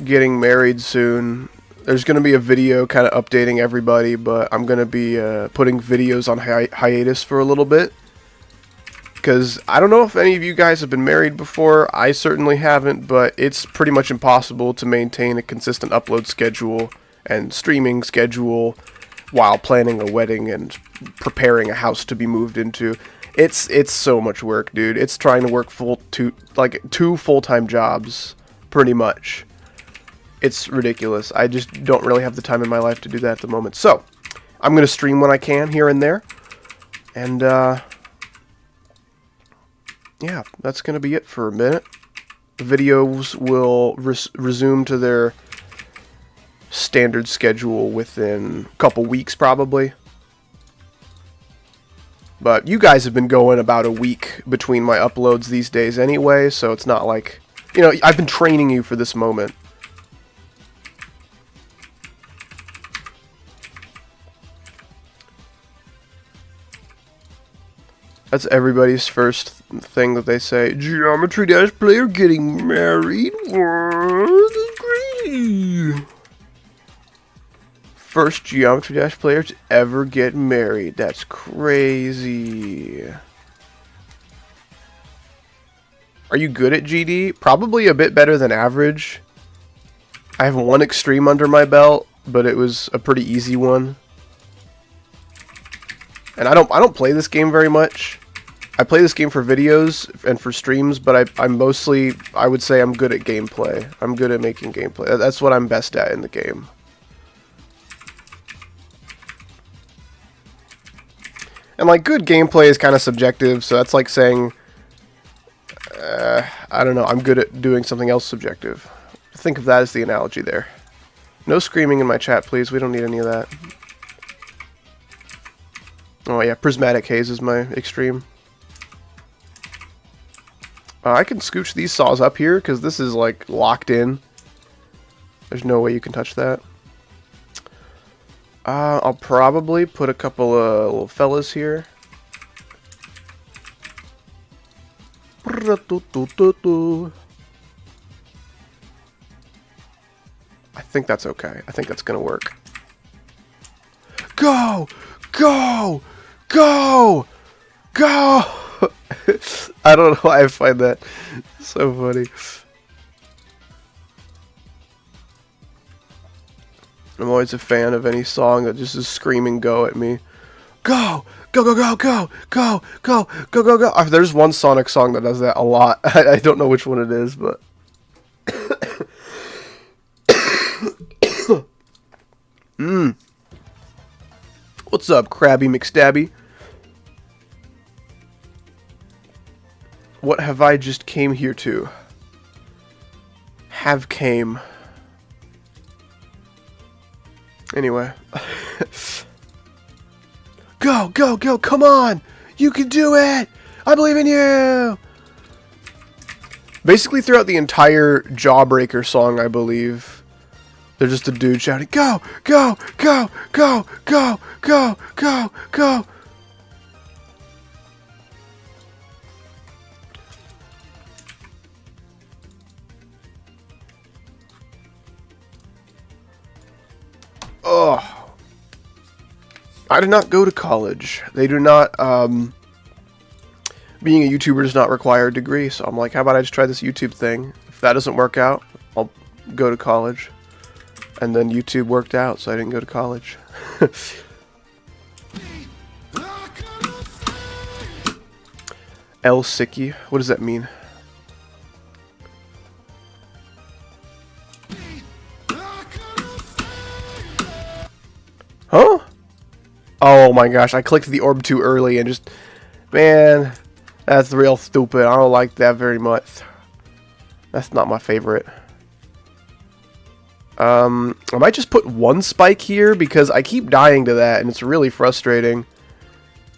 getting married soon. There's going to be a video kind of updating everybody, but I'm going to be putting videos on hiatus for a little bit. Because I don't know if any of you guys have been married before. I certainly haven't, but it's pretty much impossible to maintain a consistent upload schedule and streaming schedule while planning a wedding and preparing a house to be moved into. It's so much work, dude. It's trying to work 2 full-time jobs, pretty much. It's ridiculous. I just don't really have the time in my life to do that at the moment. So, I'm going to stream when I can, here and there. And, yeah, that's going to be it for a minute. The videos will resume to their standard schedule within a couple weeks, probably. But you guys have been going about a week between my uploads these days anyway, so it's not like, you know, I've been training you for this moment. That's everybody's first thing that they say. Geometry Dash player getting married. First Geometry Dash player to ever get married. That's crazy. Are you good at GD? Probably a bit better than average. I have one extreme under my belt, but it was a pretty easy one. And I don't play this game very much. I play this game for videos and for streams, but I'm mostly, I would say I'm good at gameplay. I'm good at making gameplay. That's what I'm best at in the game. And like, good gameplay is kind of subjective, so that's like saying, I don't know, I'm good at doing something else subjective. Think of that as the analogy there. No screaming in my chat, please. We don't need any of that. Oh yeah, Prismatic Haze is my extreme. I can scooch these saws up here, because this is like locked in. There's no way you can touch that. I'll probably put a couple of little fellas here. I think that's okay. I think that's gonna work. Go! Go! Go! Go! I don't know why I find that so funny. I'm always a fan of any song that just is screaming go at me. Go! Go, go, go, go, go, go, go, go, go. There's one Sonic song that does that a lot. I don't know which one it is, but... What's up, Krabby McStabby? What have I just came here to? Have came. Anyway. Go, go, go, come on! You can do it! I believe in you! Basically throughout the entire Jawbreaker song, I believe, there's just a dude shouting, go, go, go, go, go, go, go, go. Oh. I did not go to college. They do not, being a YouTuber does not require a degree, so I'm like, how about I just try this YouTube thing? If that doesn't work out, I'll go to college. And then YouTube worked out, so I didn't go to college. El Sicky? What does that mean? Huh? Oh my gosh, I clicked the orb too early and just... Man, that's real stupid. I don't like that very much. That's not my favorite. I might just put one spike here because I keep dying to that and it's really frustrating.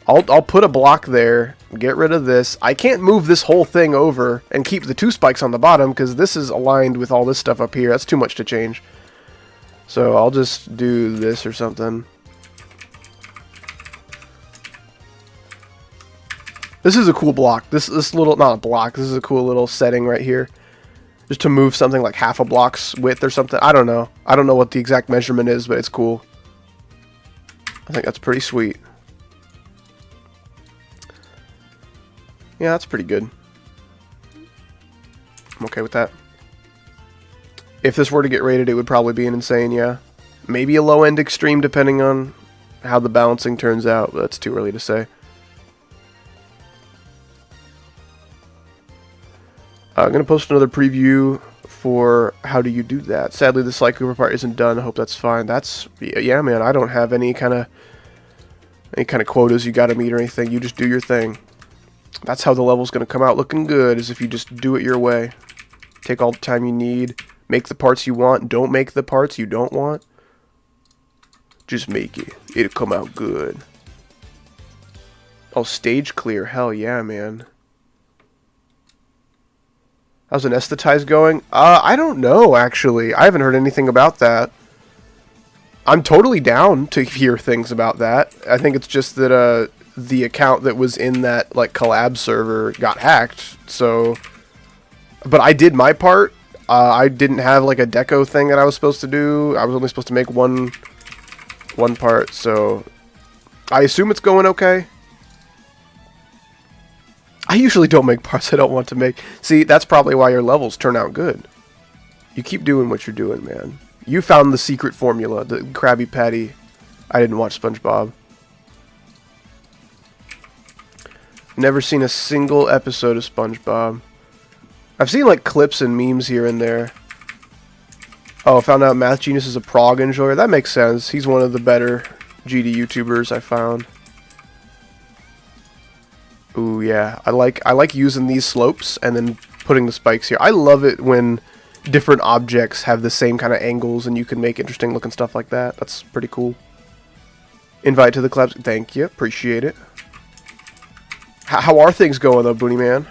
I'll put a block there, get rid of this. I can't move this whole thing over and keep the two spikes on the bottom because this is aligned with all this stuff up here. That's too much to change. So I'll just do this or something. This is a cool block. This little, not a block, this is a cool little setting right here. Just to move something like half a block's width or something. I don't know. I don't know what the exact measurement is, but it's cool. I think that's pretty sweet. Yeah, that's pretty good. I'm okay with that. If this were to get rated, it would probably be an insane, yeah. Maybe a low-end extreme, depending on how the balancing turns out, but that's too early to say. I'm going to post another preview for how do you do that. Sadly, the Sly Cooper part isn't done. I hope that's fine. That's, yeah, man, I don't have any kind of quotas you got to meet or anything. You just do your thing. That's how the level's going to come out looking good, is if you just do it your way. Take all the time you need. Make the parts you want. Don't make the parts you don't want. Just make it. It'll come out good. Oh, stage clear. Hell yeah, man. How's anesthetize going? I don't know, actually. I haven't heard anything about that. I'm totally down to hear things about that. I think it's just that the account that was in that like collab server got hacked. So, but I did my part. I didn't have like a deco thing that I was supposed to do. I was only supposed to make one one part, so I assume it's going okay. I usually don't make parts I don't want to make. See, that's probably why your levels turn out good. You keep doing what you're doing, man. You found the secret formula, the Krabby Patty. I didn't watch SpongeBob. Never seen a single episode of SpongeBob. I've seen like clips and memes here and there. Oh, found out Math Genius is a prog enjoyer. That makes sense. He's one of the better GD YouTubers I found. Ooh, yeah. I like using these slopes and then putting the spikes here. I love it when different objects have the same kind of angles and you can make interesting looking stuff like that. That's pretty cool. Invite to the clubs. Thank you. Appreciate it. How are things going though, Booney Man?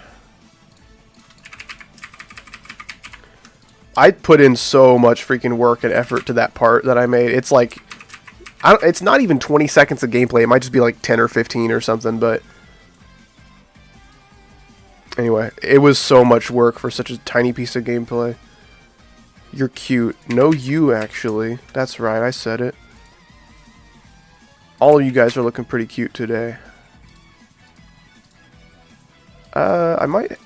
I put in so much freaking work and effort to that part that I made. It's like, it's not even 20 seconds of gameplay. It might just be like 10 or 15 or something, but anyway, it was so much work for such a tiny piece of gameplay. You're cute. No, you actually. That's right, I said it. All of you guys are looking pretty cute today. I might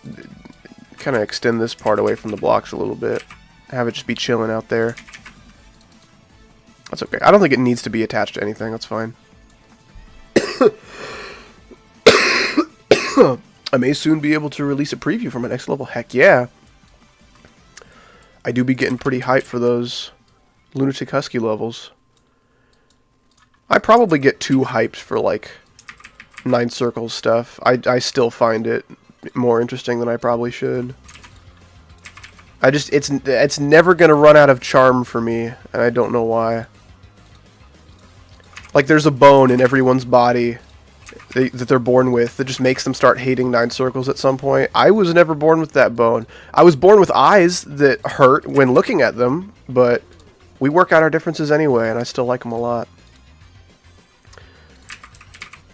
kind of extend this part away from the blocks a little bit. Have it just be chilling out there. That's okay. I don't think it needs to be attached to anything. That's fine. I may soon be able to release a preview for my next level. Heck yeah. I do be getting pretty hyped for those Lunatic Husky levels. I probably get too hyped for like 9 Circles stuff. I still find it more interesting than I probably should. It's never gonna run out of charm for me, and I don't know why. Like there's a bone in everyone's body that they're born with that just makes them start hating 9 Circles at some point. I was never born with that bone. I was born with eyes that hurt when looking at them, but we work out our differences anyway, and I still like them a lot.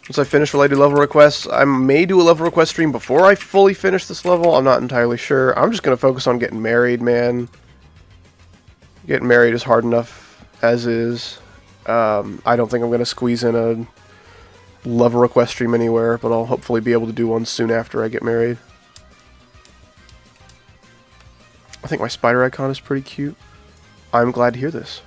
Once I finish related level requests, I may do a level request stream before I fully finish this level. I'm not entirely sure. I'm just going to focus on getting married, man. Getting married is hard enough as is. I don't think I'm going to squeeze in a level request stream anywhere, but I'll hopefully be able to do one soon after I get married. I think my spider icon is pretty cute. I'm glad to hear this.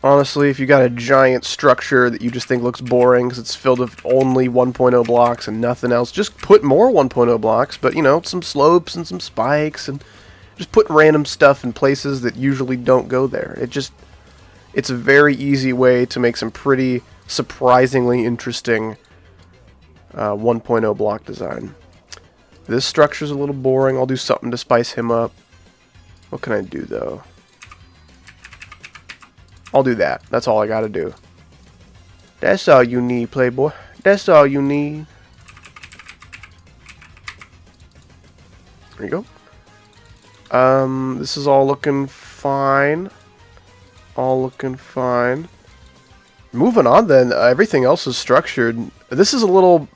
Honestly, if you got a giant structure that you just think looks boring because it's filled with only 1.0 blocks and nothing else, just put more 1.0 blocks, but, you know, some slopes and some spikes, and just put random stuff in places that usually don't go there. It's a very easy way to make some pretty surprisingly interesting 1.0 block design. This structure's a little boring. I'll do something to spice him up. What can I do, though? I'll do that. That's all I gotta do. That's all you need, Playboy. That's all you need. There you go. This is all looking fine. All looking fine. Moving on then, everything else is structured. This is a little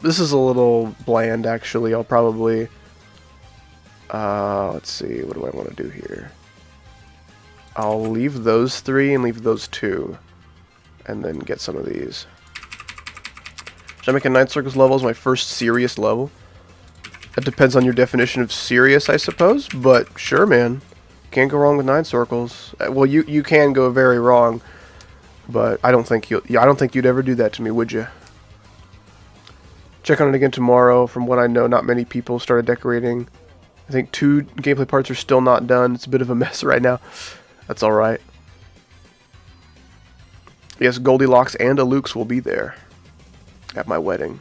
bland actually. I'll probably let's see, what do I want to do here? I'll leave those 3 and leave those 2, and then get some of these. Should I make a 9 Circles level as my first serious level? That depends on your definition of serious, I suppose, but sure, man. Can't go wrong with 9 Circles. Well, you can go very wrong, but I don't think you'd ever do that to me, would you? Check on it again tomorrow. From what I know, not many people started decorating. I think 2 gameplay parts are still not done. It's a bit of a mess right now. That's alright. Yes, Goldilocks and Alux will be there at my wedding.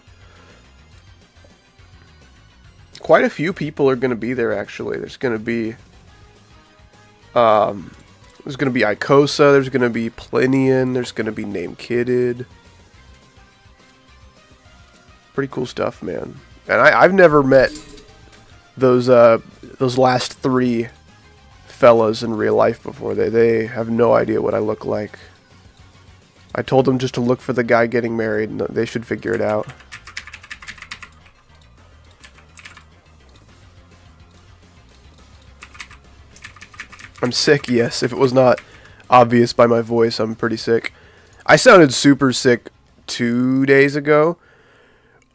Quite a few people are going to be there, actually. There's going to be Icosa, there's going to be Plinian, there's going to be Name Kidded. Pretty cool stuff, man. And I've never met those last 3 fellas in real life before. They have no idea what I look like. I told them just to look for the guy getting married, and they should figure it out. I'm sick, yes. If it was not obvious by my voice, I'm pretty sick. I sounded super sick 2 days ago.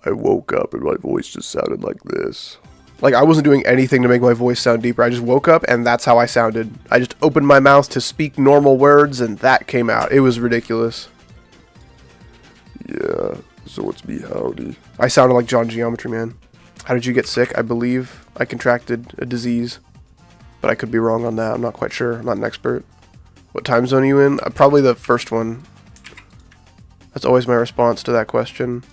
I woke up and my voice just sounded like this. Like, I wasn't doing anything to make my voice sound deeper. I just woke up and that's how I sounded. I just opened my mouth to speak normal words and that came out. It was ridiculous. Yeah, so it's me, howdy. I sounded like John Geometry Man. How did you get sick? I believe I contracted a disease. But I could be wrong on that. I'm not quite sure. I'm not an expert. What time zone are you in? Probably the first one. That's always my response to that question.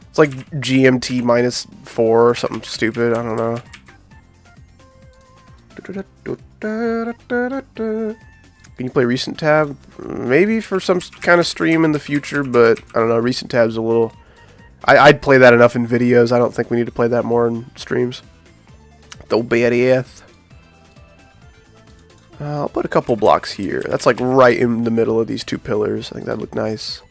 It's like GMT -4 or something stupid. I don't know. Can you play recent tab? Maybe for some kind of stream in the future, but I don't know. Recent tab's a little... I'd play that enough in videos. I don't think we need to play that more in streams. Though BDF. I'll put a couple blocks here. That's like right in the middle of these two pillars. I think that'd look nice.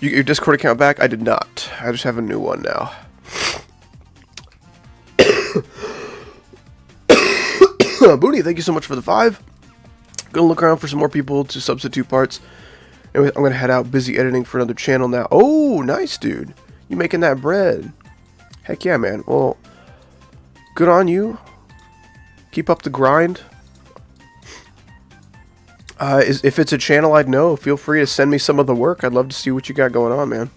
You get your Discord account back? I did not. I just have a new one now. Booty, thank you so much for the 5. Gonna look around for some more people to substitute parts. Anyway, I'm gonna head out, busy editing for another channel now. Oh, nice, dude. You making that bread. Heck yeah, man. Well, good on you. Keep up the grind. If it's a channel I'd know, feel free to send me some of the work. I'd love to see what you got going on, man.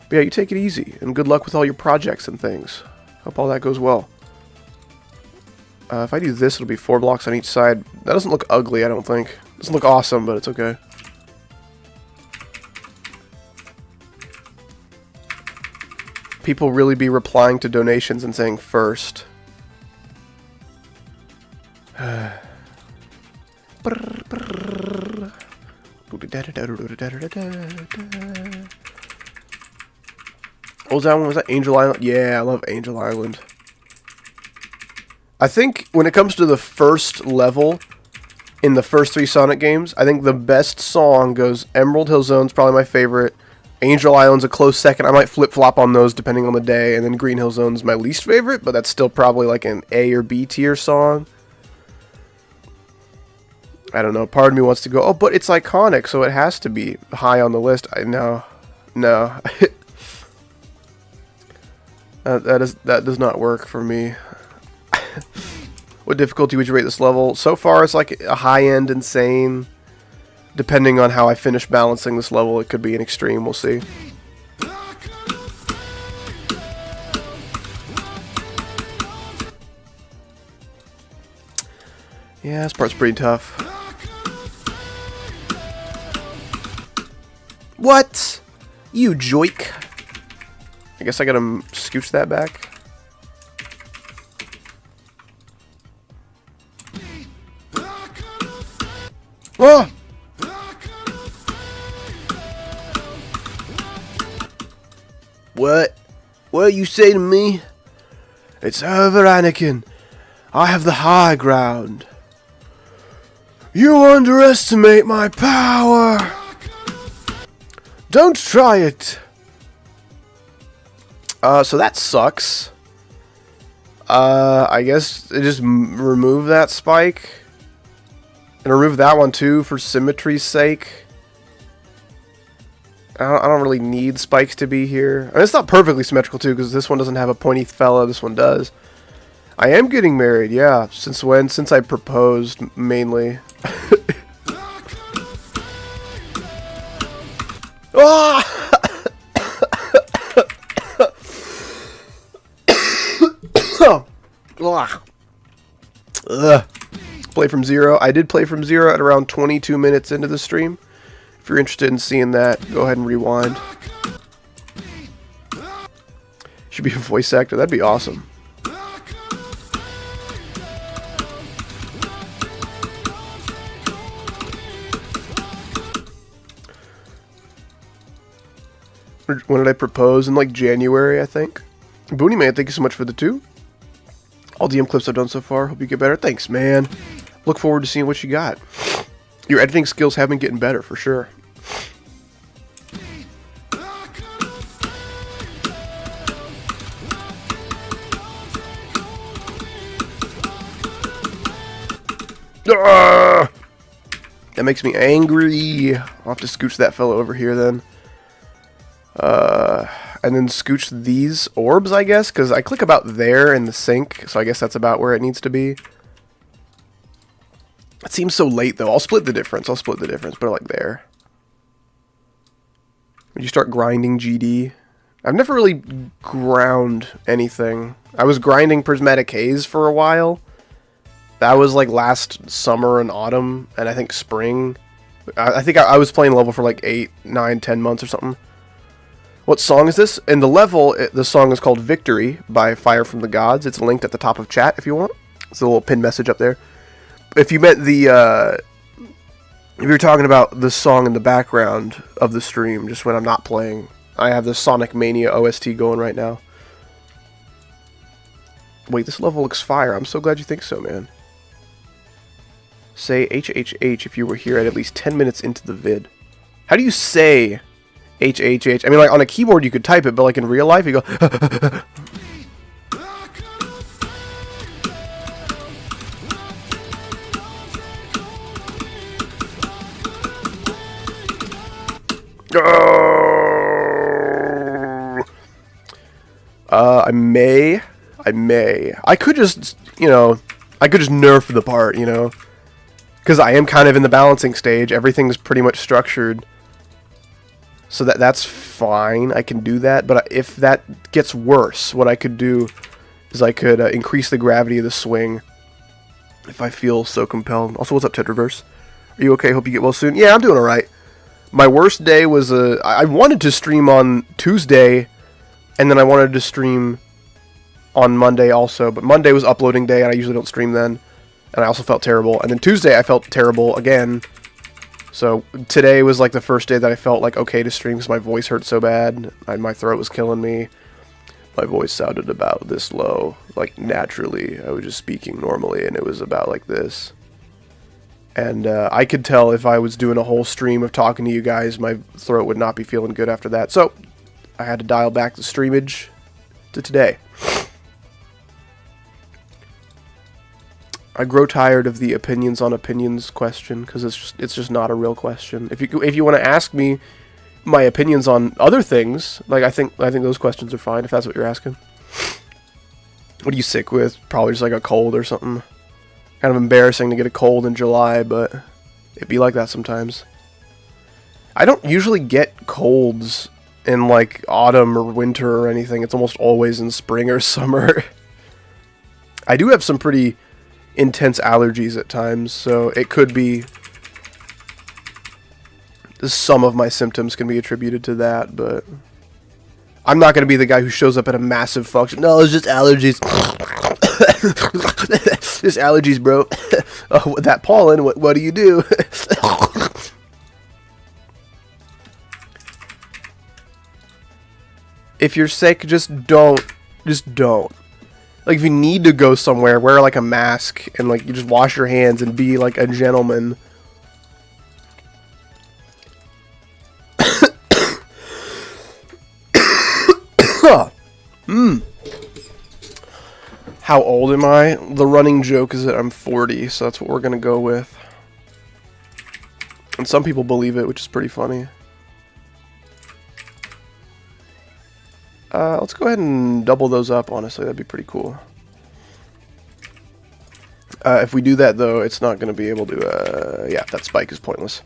But yeah, you take it easy, and good luck with all your projects and things. Hope all that goes well. If I do this, it'll be 4 blocks on each side. That doesn't look ugly, I don't think. It doesn't look awesome, but it's okay. People really be replying to donations and saying first. What was that one? Was that Angel Island? Yeah, I love Angel Island. I think when it comes to the first level in the first 3 Sonic games, I think the best song goes Emerald Hill Zone's probably my favorite. Angel Island's a close second. I might flip-flop on those depending on the day. And then Green Hill Zone's my least favorite, but that's still probably like an A or B tier song. I don't know. Part of me wants to go, oh, but it's iconic, so it has to be high on the list. No. That does not work for me. What difficulty would you rate this level? So far, it's like a high-end insane. Depending on how I finish balancing this level, it could be an extreme. We'll see. Yeah, this part's pretty tough. What? You joik. I guess I gotta scooch that back. Oh! What? What you say to me? It's over, Anakin. I have the high ground. You underestimate my power. Don't try it. So that sucks. I guess just remove that spike. And remove that one too for symmetry's sake. I don't really need spikes to be here. I mean, it's not perfectly symmetrical too, because this one doesn't have a pointy fella, this one does. I am getting married, yeah. Since when? Since I proposed, mainly. Ah! Ugh. Play from 0. I did play from 0 at around 22 minutes into the stream. If you're interested in seeing that, go ahead and rewind. Should be a voice actor. That'd be awesome. When did I propose? In like January, I think. Booney Man, thank you so much for the 2. All DM clips I've done so far. Hope you get better. Thanks, man. Look forward to seeing what you got. Your editing skills have been getting better, for sure. Ah! That makes me angry. I'll have to scooch that fellow over here then. And then scooch these orbs, I guess, because I click about there in the sink, so I guess that's about where it needs to be. It seems so late, though. I'll split the difference. Put it like there. When you start grinding GD, I've never really ground anything. I was grinding Prismatic Haze for a while. That was like last summer and autumn, and I think spring. I think I was playing level for like 8, 9, 10 months or something. What song is this? In the level, the song is called Victory by Fire from the Gods. It's linked at the top of chat if you want. It's a little pinned message up there. If you meant the, if you're talking about the song in the background of the stream, just when I'm not playing, I have the Sonic Mania OST going right now. Wait, this level looks fire. I'm so glad you think so, man. Say HHH if you were here at least 10 minutes into the vid. How do you say HHH? I mean, like, on a keyboard you could type it, but like in real life you go... I may. I could just, you know, I could just nerf the part, you know. Because I am kind of in the balancing stage. Everything's pretty much structured. So that's fine. I can do that. But if that gets worse, what I could do is I could increase the gravity of the swing. If I feel so compelled. Also, what's up, Tetraverse? Are you okay? Hope you get well soon. Yeah, I'm doing alright. My worst day was, I wanted to stream on Tuesday. And then I wanted to stream on Monday also. But Monday was uploading day, and I usually don't stream then. And I also felt terrible. And then Tuesday I felt terrible again. So today was like the first day that I felt like okay to stream because my voice hurt so bad. My throat was killing me. My voice sounded about this low. Like naturally. I was just speaking normally and it was about like this. And I could tell if I was doing a whole stream of talking to you guys, my throat would not be feeling good after that. So I had to dial back the streamage to today. I grow tired of the opinions on opinions question because it's just not a real question. If you want to ask me my opinions on other things, like I think those questions are fine if that's what you're asking. What are you sick with? Probably just like a cold or something. Kind of embarrassing to get a cold in July, but it'd be like that sometimes. I don't usually get colds in like autumn or winter or anything. It's almost always in spring or summer. I do have some pretty intense allergies at times, so it could be some of my symptoms can be attributed to that, but I'm not going to be the guy who shows up at a massive function. No, it's just allergies. Just allergies, bro. Oh, that pollen, what do you do? If you're sick, just don't. Like, if you need to go somewhere, wear, like, a mask, and, like, you just wash your hands and be, like, a gentleman. How old am I? The running joke is that I'm 40, so that's what we're gonna go with. And some people believe it, which is pretty funny. Let's go ahead and double those up, honestly. That'd be pretty cool. If we do that, though, it's not going to be able to... yeah, that spike is pointless.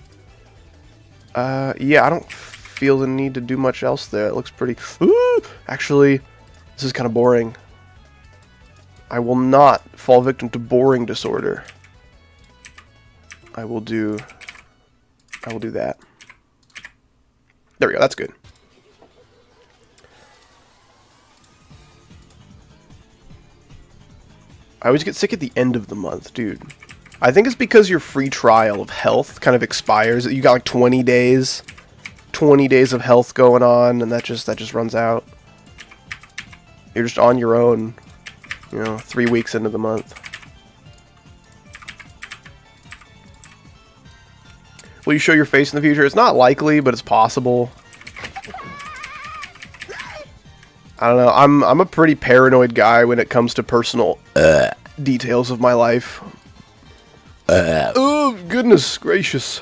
Yeah, I don't feel the need to do much else there. It looks pretty... Ooh! Actually, this is kind of boring. I will not fall victim to boring disorder. I will do that. There we go, that's good. I always get sick at the end of the month, dude. I think it's because your free trial of health kind of expires. You got like 20 days 20 days of health going on, and that just runs out. You're just on your own, you know, 3 weeks into the month. Will you show your face in the future? It's not likely, but it's possible. I don't know. I'm a pretty paranoid guy when it comes to personal details of my life. Oh, goodness gracious.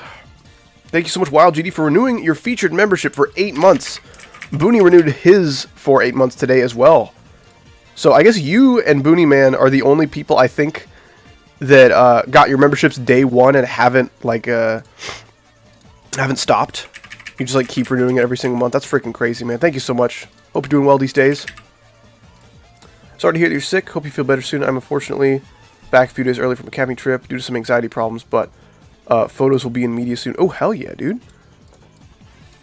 Thank you so much, Wild GD, for renewing your featured membership for 8 months. Booney renewed his for 8 months today as well. So I guess you and Booney Man are the only people, I think, that got your memberships day one and haven't, like, haven't stopped. You just, like, keep renewing it every single month. That's freaking crazy, man. Thank you so much. Hope you're doing well these days. Sorry to hear that you're sick. Hope you feel better soon. I'm unfortunately back a few days early from a camping trip due to some anxiety problems, but photos will be in media soon. Oh, hell yeah, dude.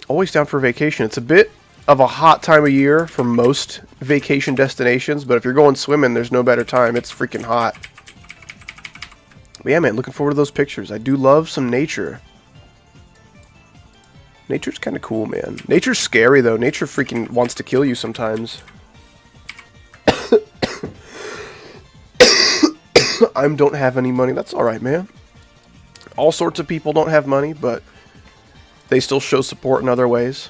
Always down for a vacation. It's a bit of a hot time of year for most vacation destinations, but if you're going swimming, there's no better time. It's freaking hot. But yeah, man, looking forward to those pictures. I do love some nature. Nature's kind of cool, man. Nature's scary, though. Nature freaking wants to kill you sometimes. I don't have any money. That's alright, man. All sorts of people don't have money, but they still show support in other ways.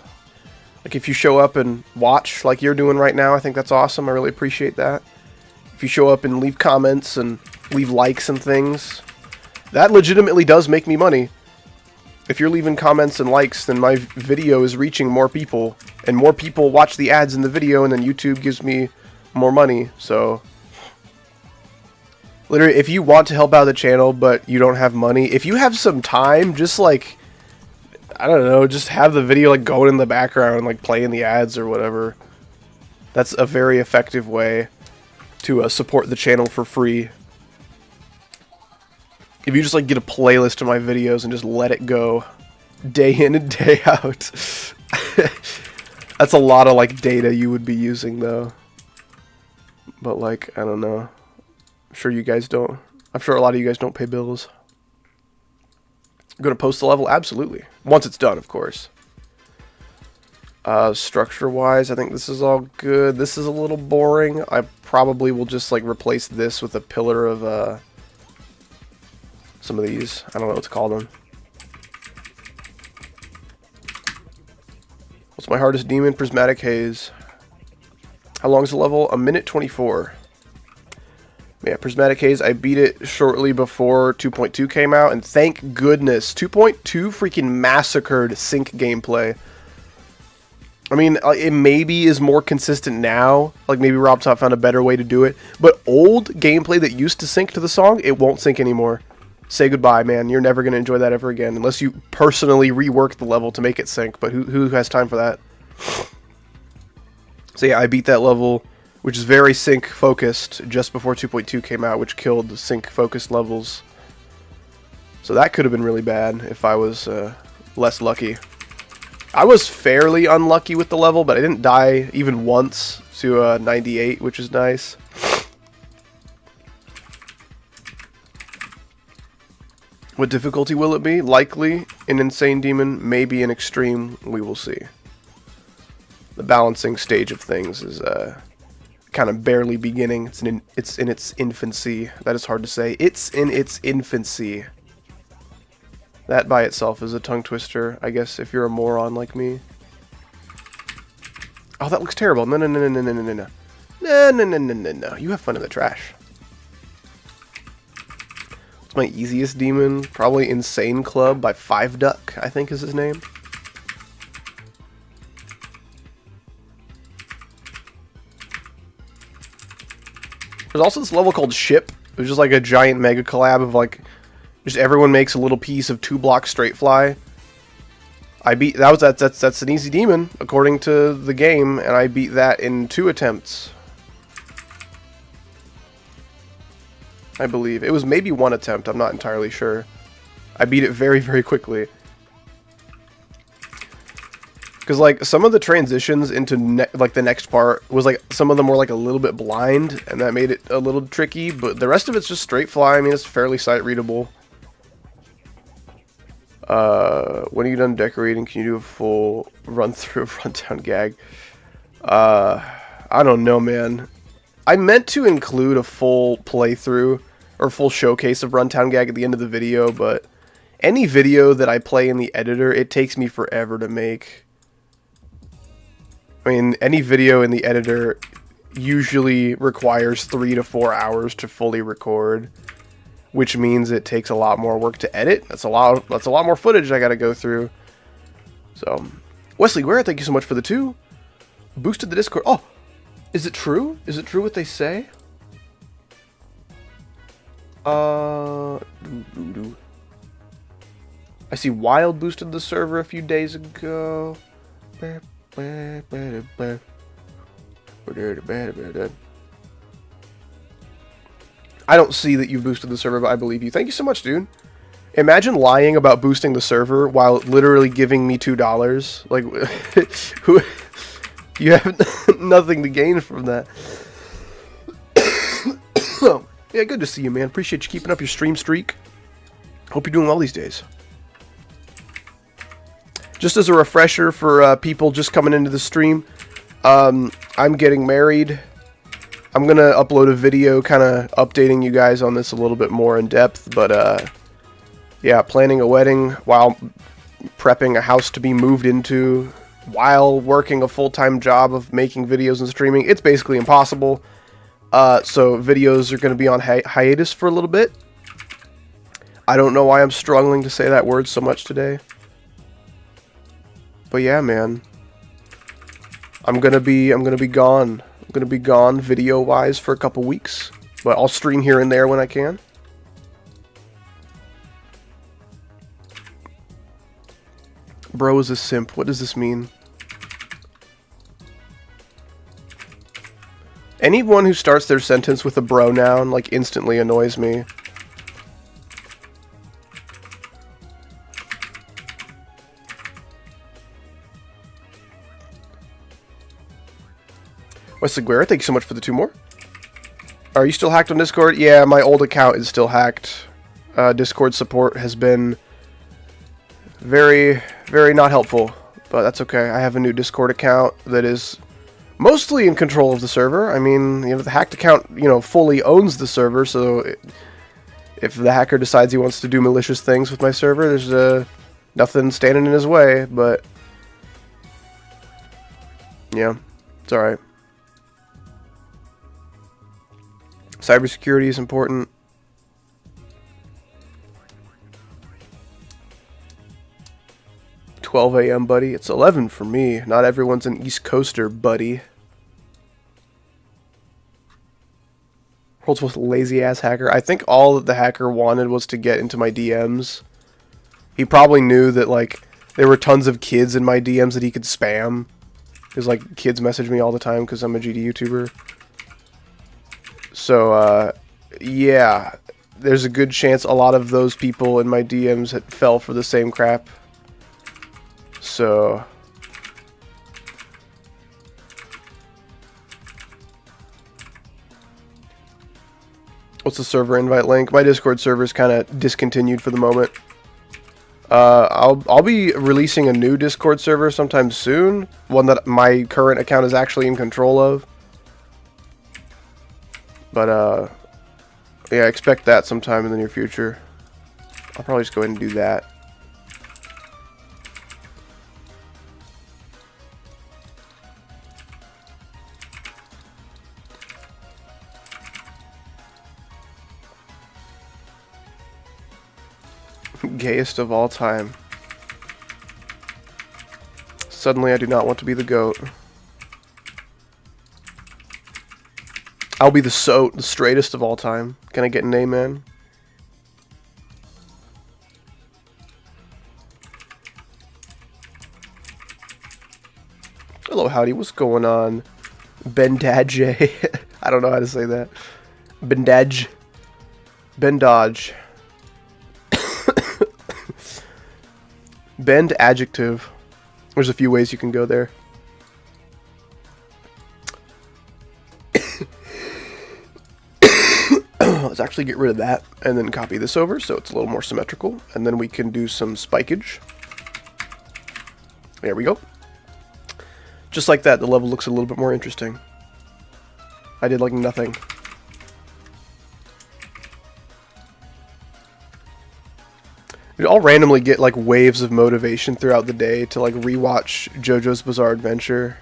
Like, if you show up and watch like you're doing right now, I think that's awesome. I really appreciate that. If you show up and leave comments and leave likes and things, that legitimately does make me money. If you're leaving comments and likes, then my video is reaching more people, and more people watch the ads in the video, and then YouTube gives me more money. So literally, if you want to help out the channel but you don't have money, if you have some time, just like, I don't know, just have the video like going in the background and like playing the ads or whatever. That's a very effective way to support the channel for free. If you just like get a playlist of my videos and just let it go day in and day out. That's a lot of like data you would be using though. But like, I don't know. I'm sure you guys don't. I'm sure a lot of you guys don't pay bills. Going to post the level? Absolutely. Once it's done, of course. Structure-wise, I think this is all good. This is a little boring. I probably will just like replace this with a pillar of some of these. I don't know what to call them. What's my hardest demon? Prismatic Haze. How long is the level? 1:24. Yeah, Prismatic Haze, I beat it shortly before 2.2 came out, and thank goodness, 2.2 freaking massacred sync gameplay. I mean, it maybe is more consistent now, like maybe Robtop found a better way to do it, but old gameplay that used to sync to the song, it won't sync anymore. Say goodbye, man. You're never going to enjoy that ever again, unless you personally rework the level to make it sync, but who has time for that? So yeah, I beat that level, which is very sync focused, just before 2.2 came out, which killed the sync focused levels. So that could have been really bad if I was less lucky. I was fairly unlucky with the level, but I didn't die even once to 98, which is nice. What difficulty will it be? Likely an insane demon, maybe an extreme, we will see. The balancing stage of things is kind of barely beginning. It's in its infancy. That is hard to say. It's in its infancy. That by itself is a tongue twister, I guess, if you're a moron like me. Oh, that looks terrible. No, no, no, no, no, no, no, no. No, no, no, no, no, no. You have fun in the trash. What's my easiest demon? Probably Insane Club by 5Duck, I think is his name. There's also this level called Ship. It was just like a giant mega collab of like, just everyone makes a little piece of 2-block straight fly. I beat that's an easy demon according to the game, and I beat that in 2 attempts. I believe it was maybe 1 attempt. I'm not entirely sure. I beat it very, very quickly. Because, like, some of the transitions into, like, the next part was, like, some of them were, like, a little bit blind, and that made it a little tricky, but the rest of it's just straight fly. I mean, it's fairly sight-readable. When are you done decorating? Can you do a full run through of Rundown Gag? I don't know, man. I meant to include a full playthrough or full showcase of Rundown Gag at the end of the video, but any video that I play in the editor, it takes me forever to make. I mean, any video in the editor usually requires 3 to 4 hours to fully record, which means it takes a lot more work to edit. That's a lot more footage I gotta go through. So, Wesley Ware, thank you so much for the 2. Boosted the Discord. Oh, is it true? Is it true what they say? I see Wild boosted the server a few days ago. I don't see that you've boosted the server, but I believe you. Thank you so much, dude. Imagine lying about boosting the server while literally giving me $2. Like, who? You have nothing to gain from that. Yeah, good to see you, man. Appreciate you keeping up your stream streak. Hope you're doing well these days. Just as a refresher for people just coming into the stream, I'm getting married. I'm going to upload a video kind of updating you guys on this a little bit more in depth. But, yeah, planning a wedding while prepping a house to be moved into, while working a full-time job of making videos and streaming. It's basically impossible. So videos are going to be on hiatus for a little bit. I don't know why I'm struggling to say that word so much today. But yeah, man. I'm gonna be gone. I'm gonna be gone video-wise for a couple weeks. But I'll stream here and there when I can. Bro is a simp. What does this mean? Anyone who starts their sentence with a bro noun, like, instantly annoys me. Wesley Guerra, thank you so much for the 2 more. Are you still hacked on Discord? Yeah, my old account is still hacked. Discord support has been very, very not helpful. But that's okay. I have a new Discord account that is mostly in control of the server. I mean, you know, the hacked account, you know, fully owns the server, so if the hacker decides he wants to do malicious things with my server, there's nothing standing in his way, but yeah, it's alright. Cybersecurity is important. $12 a.m., buddy. It's 11 for me. Not everyone's an East Coaster, buddy. World's most lazy-ass hacker. I think all that the hacker wanted was to get into my DMs. He probably knew that, like, there were tons of kids in my DMs that he could spam. Because, like, kids message me all the time because I'm a GD YouTuber. So, yeah, there's a good chance a lot of those people in my DMs had fell for the same crap. So, what's the server invite link? My Discord server is kind of discontinued for the moment. I'll be releasing a new Discord server sometime soon, one that my current account is actually in control of. But, yeah, expect that sometime in the near future. I'll probably just go ahead and do that. Gayest of all time. Suddenly I do not want to be the goat. I'll be the straightest of all time. Can I get an amen? Hello, howdy. What's going on? Bendage. I don't know how to say that. Bendage. Bendage. Bend adjective. There's a few ways you can go there. is actually get rid of that and then copy this over so it's a little more symmetrical. And then we can do some spikeage. There we go. Just like that, the level looks a little bit more interesting. I did like nothing. I'll randomly get like waves of motivation throughout the day to like rewatch JoJo's Bizarre Adventure.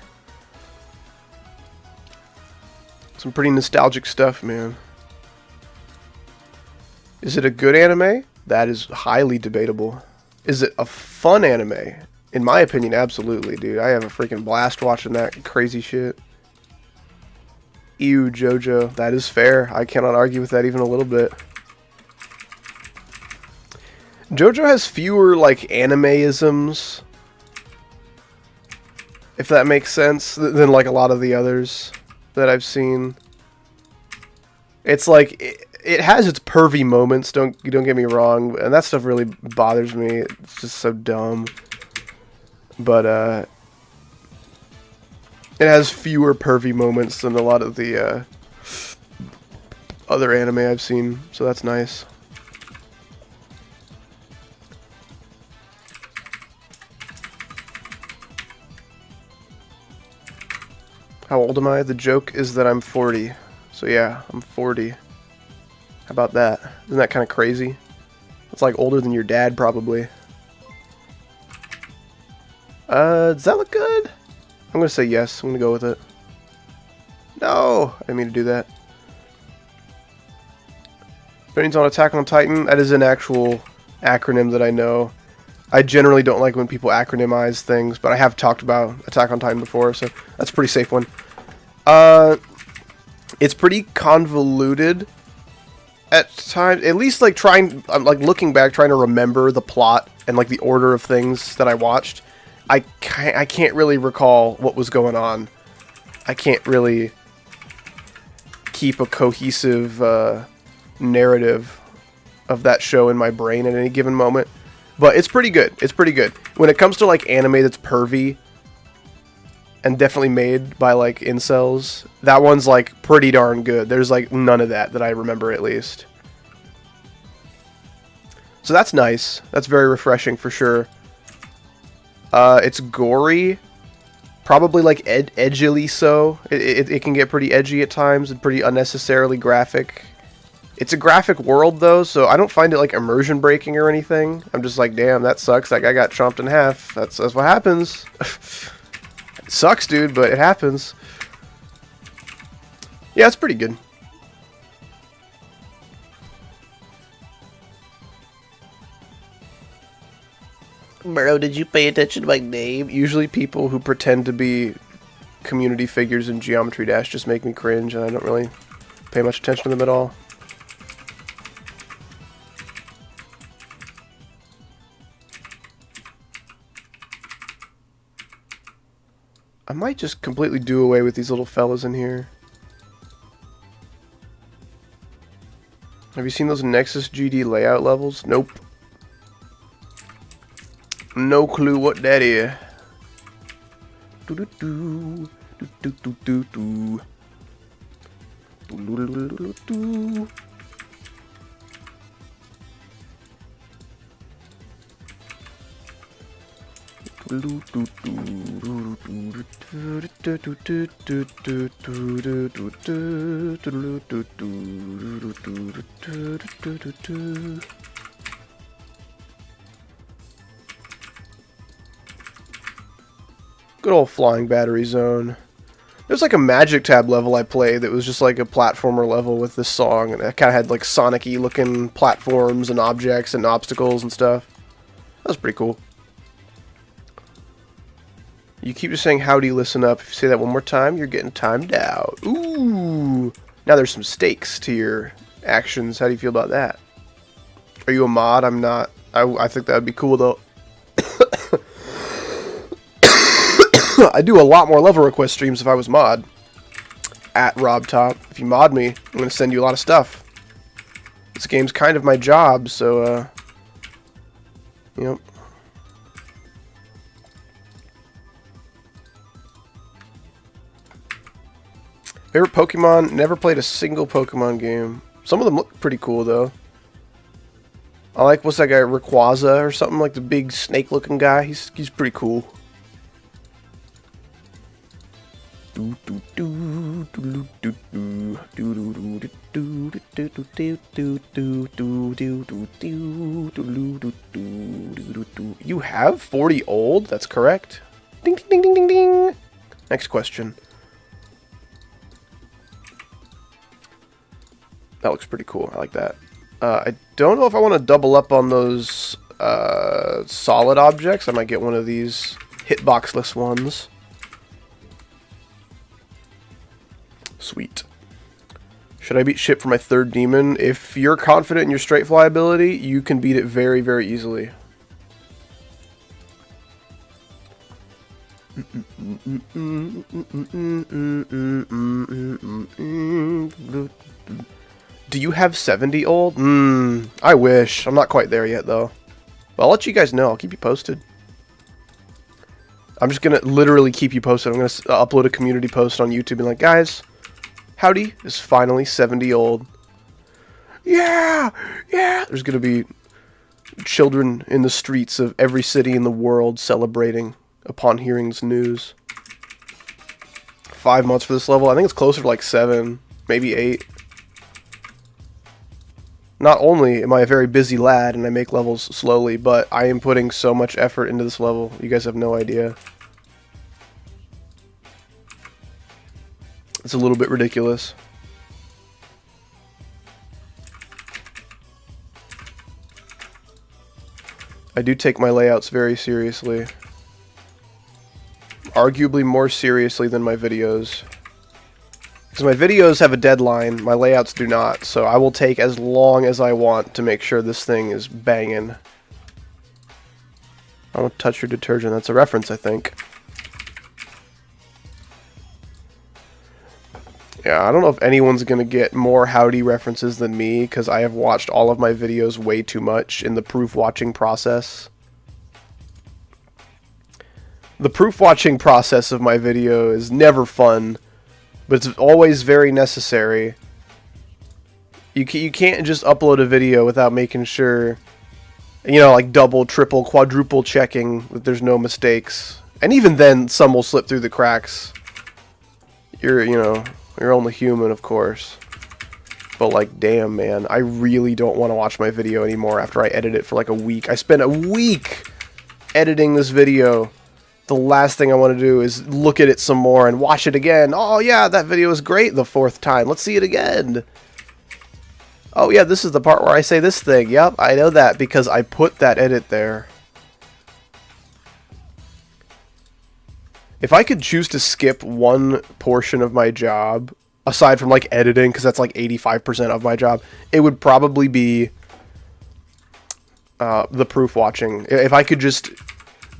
Some pretty nostalgic stuff, man. Is it a good anime? That is highly debatable. Is it a fun anime? In my opinion, absolutely, dude. I have a freaking blast watching that crazy shit. Ew, JoJo. That is fair. I cannot argue with that even a little bit. JoJo has fewer, like, anime-isms, if that makes sense, than, like, a lot of the others that I've seen. It's like, it has its pervy moments, don't get me wrong, and that stuff really bothers me. It's just so dumb. But, it has fewer pervy moments than a lot of the, other anime I've seen, so that's nice. How old am I? The joke is that I'm 40. So yeah, I'm 40. How about that? Isn't that kind of crazy? It's like older than your dad, probably. Does that look good? I'm gonna say yes. I'm gonna go with it. No! I didn't mean to do that. Opinions on Attack on Titan? That is an actual acronym that I know. I generally don't like when people acronymize things, but I have talked about Attack on Titan before, so that's a pretty safe one. It's pretty convoluted at times. At least, like, I'm like looking back, trying to remember the plot and like the order of things that I watched. I can't really recall what was going on. I can't really keep a cohesive narrative of that show in my brain at any given moment. But it's pretty good. It's pretty good. When it comes to, like, anime that's pervy and definitely made by, like, incels, that one's, like, pretty darn good. There's, like, none of that I remember, at least. So that's nice. That's very refreshing for sure. It's gory. Probably, like, edgily so. It can get pretty edgy at times and pretty unnecessarily graphic. It's a graphic world, though, so I don't find it, like, immersion breaking or anything. I'm just like, damn, that sucks. That guy got chomped in half. That's what happens. It sucks, dude, but it happens. Yeah, it's pretty good. Bro, did you pay attention to my name? Usually people who pretend to be community figures in Geometry Dash just make me cringe, and I don't really pay much attention to them at all. I might just completely do away with these little fellas in here. Have you seen those Nexus GD layout levels? Nope. No clue what that is. Good old Flying Battery Zone. There's like a Magic Tab level I played that was just like a platformer level with this song, and it kind of had like Sonic-y looking platforms and objects and obstacles and stuff. That was pretty cool. You keep just saying howdy, listen up. If you say that one more time, you're getting timed out. Ooh! Now there's some stakes to your actions. How do you feel about that? Are you a mod? I'm not. I think that would be cool though. I do a lot more level request streams if I was mod. At Robtop. If you mod me, I'm going to send you a lot of stuff. This game's kind of my job, so, yep. Favorite Pokemon? Never played a single Pokemon game. Some of them look pretty cool, though. I like, what's that guy, Rayquaza or something, like the big snake-looking guy. He's pretty cool. You have 40 old? That's correct. Ding, ding, ding, ding, ding, ding. Next question. That looks pretty cool. I like that. I don't know if I want to double up on those solid objects. I might get one of these hitboxless ones. Sweet. Should I beat ship for my third demon? If you're confident in your straight fly ability, you can beat it very, very easily. Do you have 70 old? I wish. I'm not quite there yet, though. Well, I'll let you guys know. I'll keep you posted. I'm just going to literally keep you posted. I'm going to upload a community post on YouTube and like, guys, Howdy is finally 70 old. Yeah! Yeah! There's going to be children in the streets of every city in the world celebrating upon hearing this news. 5 months for this level. I think it's closer to like 7, maybe 8. Not only am I a very busy lad and I make levels slowly, but I am putting so much effort into this level. You guys have no idea. It's a little bit ridiculous. I do take my layouts very seriously. Arguably more seriously than my videos. Because my videos have a deadline, my layouts do not, so I will take as long as I want to make sure this thing is banging. I don't touch your detergent, that's a reference, I think. Yeah, I don't know if anyone's going to get more Howdy references than me, because I have watched all of my videos way too much in the proof watching process. The proof watching process of my video is never fun, but it's always very necessary. You can't just upload a video without making sure, you know, like double, triple, quadruple checking that there's no mistakes. And even then, some will slip through the cracks. You're only human, of course. But like, damn, man, I really don't want to watch my video anymore after I edit it for like a week. I spent a week editing this video. The last thing I want to do is look at it some more and watch it again. Oh yeah, that video was great the 4th time. Let's see it again. Oh yeah, this is the part where I say this thing. Yep, I know that because I put that edit there. If I could choose to skip one portion of my job, aside from like editing, because that's like 85% of my job, it would probably be the proof watching. If I could just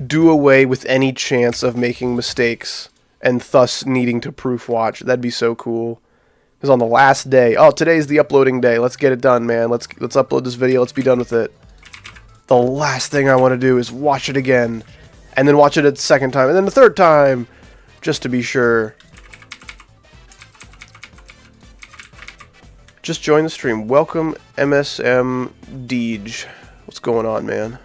do away with any chance of making mistakes and thus needing to proof watch, that'd be so cool. Because on the last day, oh, today's the uploading day, let's get it done, man, let's upload this video, let's be done with it. The last thing I want to do is watch it again, and then watch it a second time, and then the third time, just to be sure. Just join the stream. Welcome, MSM Deej. What's going on, man?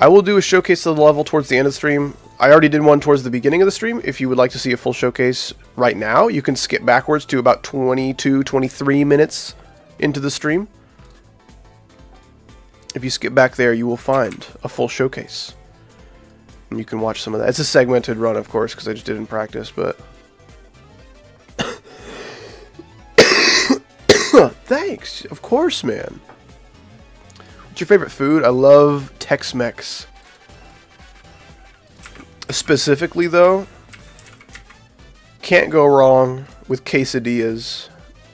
I will do a showcase of the level towards the end of the stream. I already did one towards the beginning of the stream. If you would like to see a full showcase right now, you can skip backwards to about 22, 23 minutes into the stream. If you skip back there, you will find a full showcase. And you can watch some of that. It's a segmented run, of course, because I just did it in practice, but... Thanks! Of course, man. What's your favorite food? I love Tex-Mex. Specifically, though, can't go wrong with quesadillas.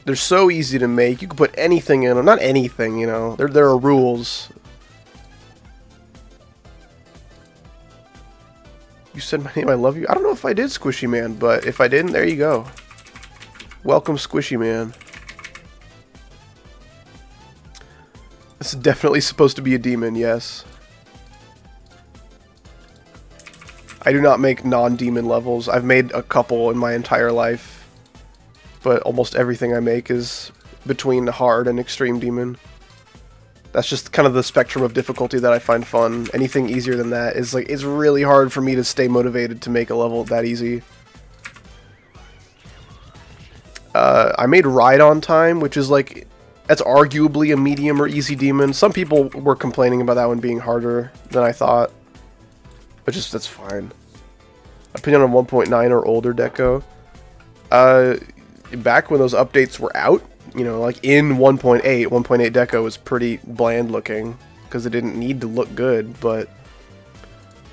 They're so easy to make. You can put anything in them. Not anything, you know. There are rules. You said my name, I love you. I don't know if I did, Squishy Man, but if I didn't, there you go. Welcome, Squishy Man. This is definitely supposed to be a demon, yes. I do not make non-demon levels. I've made a couple in my entire life, but almost everything I make is between hard and extreme demon. That's just kind of the spectrum of difficulty that I find fun. Anything easier than that is like, it's really hard for me to stay motivated to make a level that easy. I made Ride on Time, which is like, that's arguably a medium or easy demon. Some people were complaining about that one being harder than I thought, but just, that's fine. Opinion on 1.9 or older deco. Back when those updates were out, you know, like in 1.8 deco was pretty bland looking because it didn't need to look good, but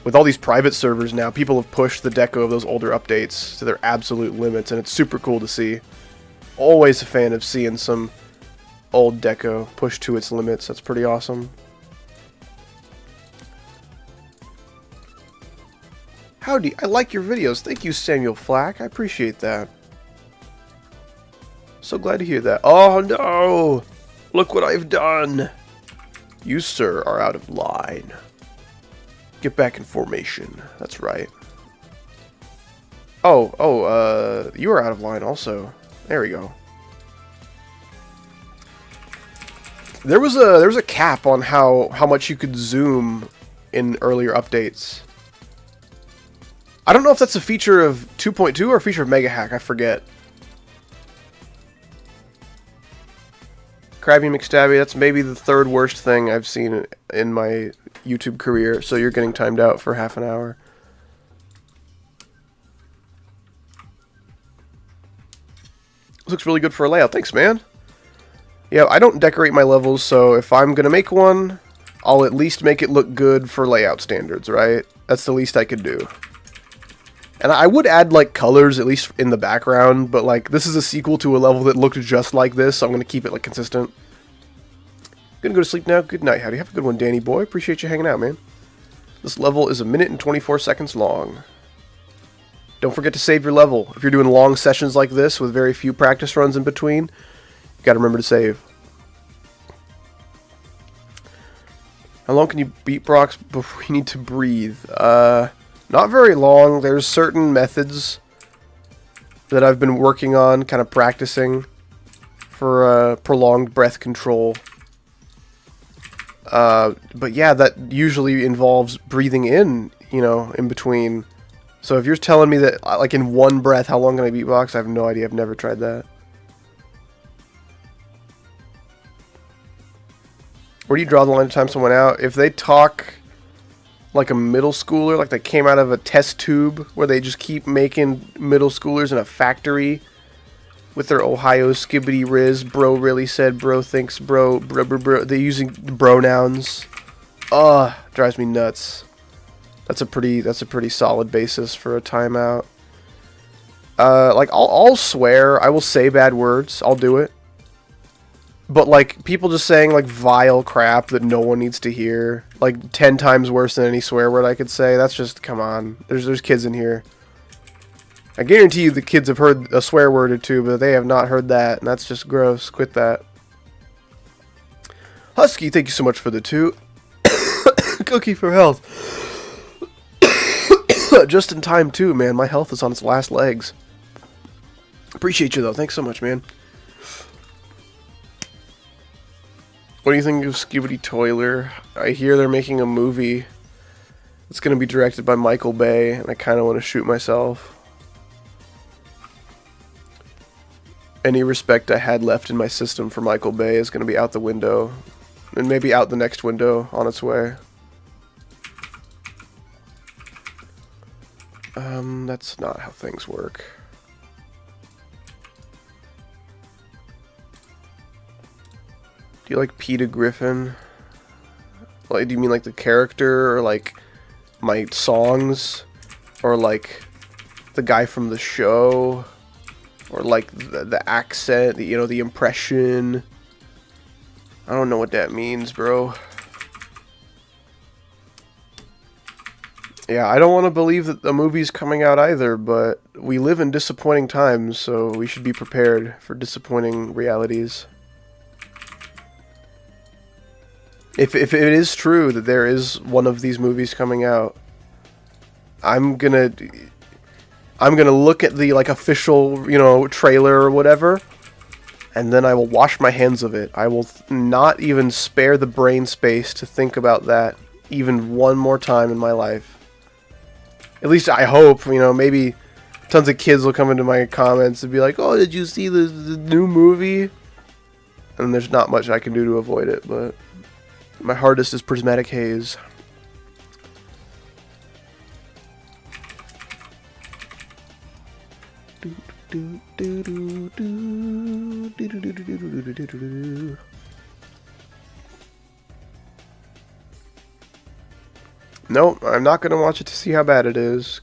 with all these private servers now, people have pushed the deco of those older updates to their absolute limits, and it's super cool to see. Always a fan of seeing some old deco pushed to its limits. That's pretty awesome. Howdy, I like your videos. Thank you, Samuel Flack. I appreciate that. So glad to hear that. Oh no! Look what I've done! You, sir, are out of line. Get back in formation. That's right. Oh, you are out of line also. There we go. There was a cap on how much you could zoom in earlier updates. I don't know if that's a feature of 2.2 or a feature of Megahack, I forget. Krabby McStabby, that's maybe the third worst thing I've seen in my YouTube career, so you're getting timed out for half an hour. This looks really good for a layout. Thanks, man. Yeah, I don't decorate my levels, so if I'm going to make one, I'll at least make it look good for layout standards, right? That's the least I could do. And I would add, like, colors, at least in the background, but, like, this is a sequel to a level that looked just like this, so I'm going to keep it, like, consistent. Gonna go to sleep now. Good night, Howdy. Have a good one, Danny boy. Appreciate you hanging out, man. This level is 1 minute and 24 seconds long. Don't forget to save your level. If you're doing long sessions like this with very few practice runs in between, you gotta remember to save. How long can you beatbox before you need to breathe? Not very long. There's certain methods that I've been working on, kind of practicing for prolonged breath control. But yeah, that usually involves breathing in, you know, in between. So if you're telling me that, like, in one breath, how long can I beatbox? I have no idea. I've never tried that. Where do you draw the line to time someone out? If they talk like a middle schooler, like they came out of a test tube where they just keep making middle schoolers in a factory with their Ohio skibbity riz, bro really said, bro thinks, bro, they're using pronouns. Ugh, drives me nuts. That's a pretty solid basis for a timeout. Like, I'll swear, I will say bad words, I'll do it. But, like, people just saying, like, vile crap that no one needs to hear, like, 10 times worse than any swear word I could say, that's just, come on. There's kids in here. I guarantee you the kids have heard a swear word or two, but they have not heard that, and that's just gross. Quit that. Husky, thank you so much for the 2. Cookie for health. Just in time, too, man. My health is on its last legs. Appreciate you, though. Thanks so much, man. What do you think of Skibbity Toiler? I hear they're making a movie. It's going to be directed by Michael Bay, and I kind of want to shoot myself. Any respect I had left in my system for Michael Bay is going to be out the window. And maybe out the next window on its way. That's not how things work. Do you like Peter Griffin? Like, do you mean like the character, or like my songs, or like the guy from the show, or like the accent, you know, the impression? I don't know what that means, bro. Yeah, I don't want to believe that the movie's coming out either, but we live in disappointing times, so we should be prepared for disappointing realities. If it is true that there is one of these movies coming out, I'm gonna look at the, like, official, you know, trailer or whatever, and then I will wash my hands of it. I will not even spare the brain space to think about that even one more time in my life. At least I hope, you know, maybe tons of kids will come into my comments and be like, oh, did you see the new movie? And there's not much I can do to avoid it, but my hardest is Prismatic Haze. Nope, I'm not going to watch it to see how bad it is.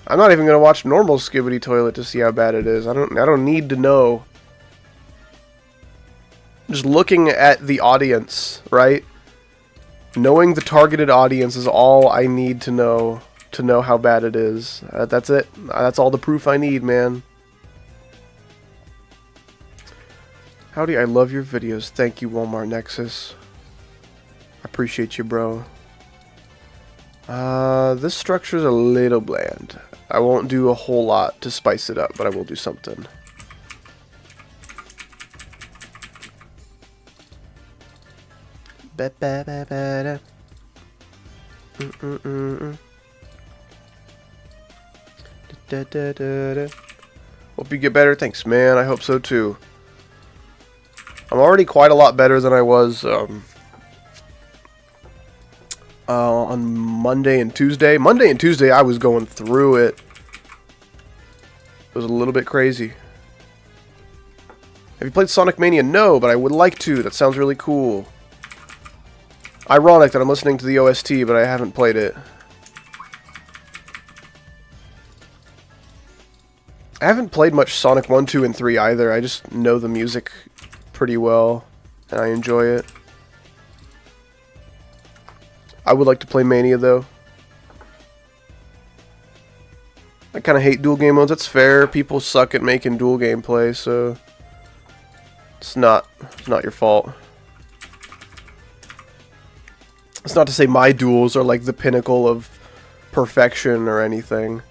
I'm not even going to watch normal Skibbity Toilet to see how bad it is. I don't need to know. Just looking at the audience, right? Knowing the targeted audience is all I need to know how bad it is. That's it. That's all the proof I need, man. Howdy, I love your videos. Thank you, Walmart Nexus. I appreciate you, bro. This structure's a little bland. I won't do a whole lot to spice it up, but I will do something. Hope you get better. Thanks, man. I hope so too. I'm already quite a lot better than I was on Monday and Tuesday. Monday and Tuesday, I was going through it. It was a little bit crazy. Have you played Sonic Mania? No, but I would like to. That sounds really cool. Ironic that I'm listening to the OST, but I haven't played it. I haven't played much Sonic 1, 2, and 3 either. I just know the music pretty well, and I enjoy it. I would like to play Mania, though. I kind of hate dual game modes. That's fair. People suck at making dual gameplay, so it's not your fault. It's not to say my duels are like the pinnacle of perfection or anything.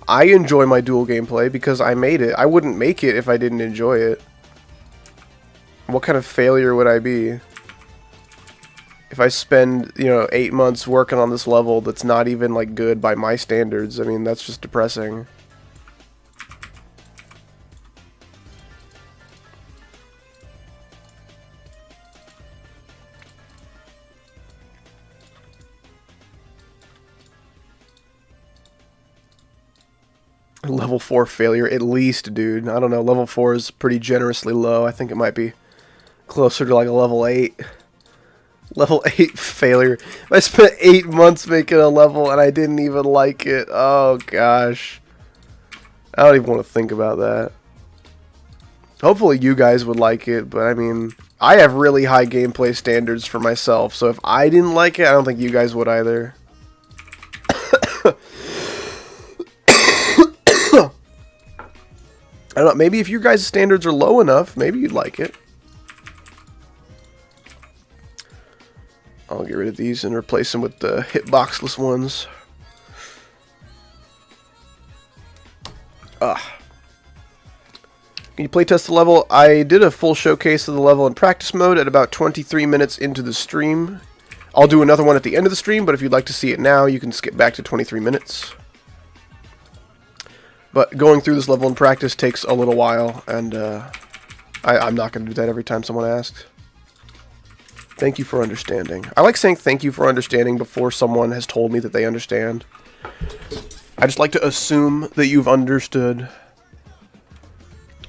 I enjoy my dual gameplay because I made it. I wouldn't make it if I didn't enjoy it. What kind of failure would I be if I spend, 8 months working on this level that's not even like good by my standards? I mean, that's just depressing. Level 4 failure, at least, dude. I don't know, level 4 is pretty generously low. I think it might be closer to like a level 8. Level 8 failure. I spent 8 months making a level and I didn't even like it. Oh, gosh. I don't even want to think about that. Hopefully you guys would like it, but I mean, I have really high gameplay standards for myself, so if I didn't like it, I don't think you guys would either. I don't know, maybe if your guys' standards are low enough, maybe you'd like it. I'll get rid of these and replace them with the hitboxless ones. Can you playtest the level? I did a full showcase of the level in practice mode at about 23 minutes into the stream. I'll do another one at the end of the stream, but if you'd like to see it now, you can skip back to 23 minutes. But going through this level in practice takes a little while, and I'm not going to do that every time someone asks. Thank you for understanding. I like saying thank you for understanding before someone has told me that they understand. I just like to assume that you've understood.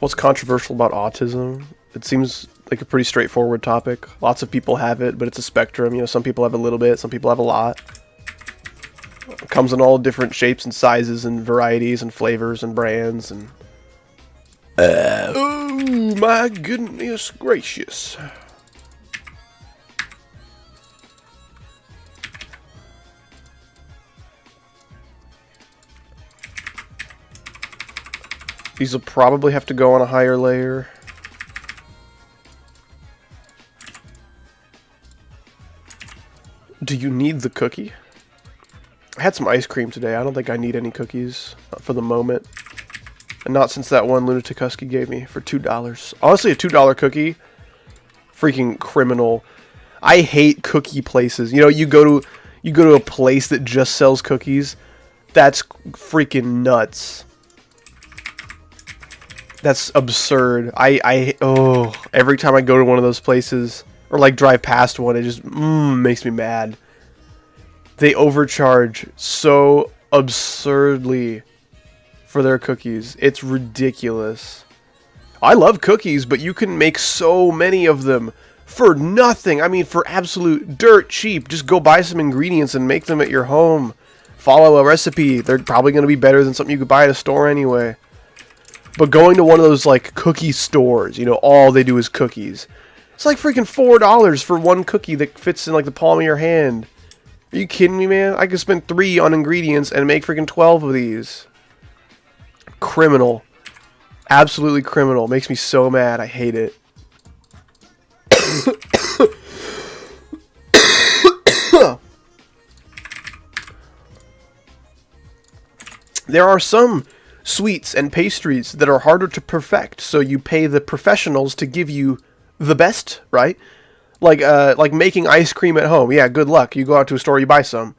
What's controversial about autism? It seems like a pretty straightforward topic. Lots of people have it, but it's a spectrum. Some people have a little bit, some people have a lot. It comes in all different shapes and sizes and varieties and flavors and brands and... oh my goodness gracious. These will probably have to go on a higher layer. Do you need the cookie? I had some ice cream today. I don't think I need any cookies for the moment. And not since that one Lunatic Husky gave me for $2. Honestly, a $2 cookie, freaking criminal. I hate cookie places. You know, you go to a place that just sells cookies. That's freaking nuts. That's absurd. Every time I go to one of those places or like drive past one, it just makes me mad. They overcharge so absurdly for their cookies. It's ridiculous. I love cookies, but you can make so many of them for nothing. I mean, for absolute dirt cheap. Just go buy some ingredients and make them at your home. Follow a recipe. They're probably going to be better than something you could buy at a store anyway. But going to one of those, like, cookie stores, you know, all they do is cookies. It's like freaking $4 for one cookie that fits in, like, the palm of your hand. Are you kidding me, man? I could spend 3 on ingredients and make freaking 12 of these. Criminal. Absolutely criminal. Makes me so mad. I hate it. There are some sweets and pastries that are harder to perfect, so you pay the professionals to give you the best, right? Like making ice cream at home. Yeah, good luck. You go out to a store, you buy some.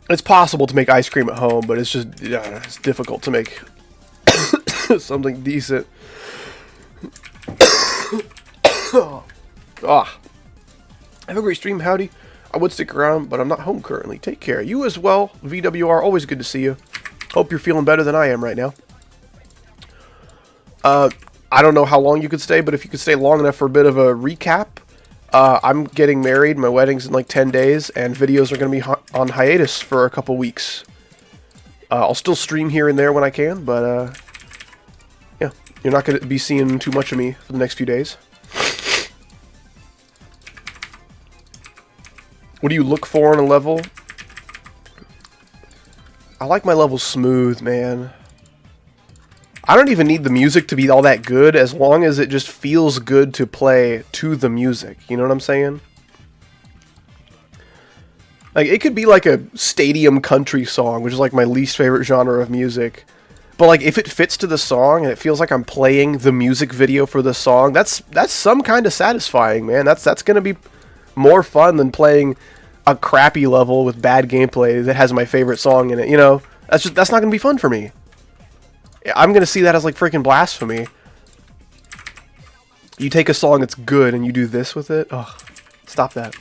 It's possible to make ice cream at home, but it's just it's difficult to make something decent. Have a great stream, howdy. I would stick around, but I'm not home currently. Take care. You as well, VWR. Always good to see you. Hope you're feeling better than I am right now. I don't know how long you could stay, but if you could stay long enough for a bit of a recap, I'm getting married. My wedding's in like 10 days, and videos are going to be on hiatus for a couple weeks. I'll still stream here and there when I can, but yeah, you're not going to be seeing too much of me for the next few days. What do you look for in a level? I like my levels smooth, man. I don't even need the music to be all that good, as long as it just feels good to play to the music. You know what I'm saying? Like, it could be like a stadium country song, which is like my least favorite genre of music. But like, if it fits to the song and it feels like I'm playing the music video for the song, that's some kind of satisfying, man. That's gonna be more fun than playing a crappy level with bad gameplay that has my favorite song in it. You know, that's not gonna be fun for me. I'm gonna see that as like freaking blasphemy. You take a song that's good and you do this with it. Ugh, stop that.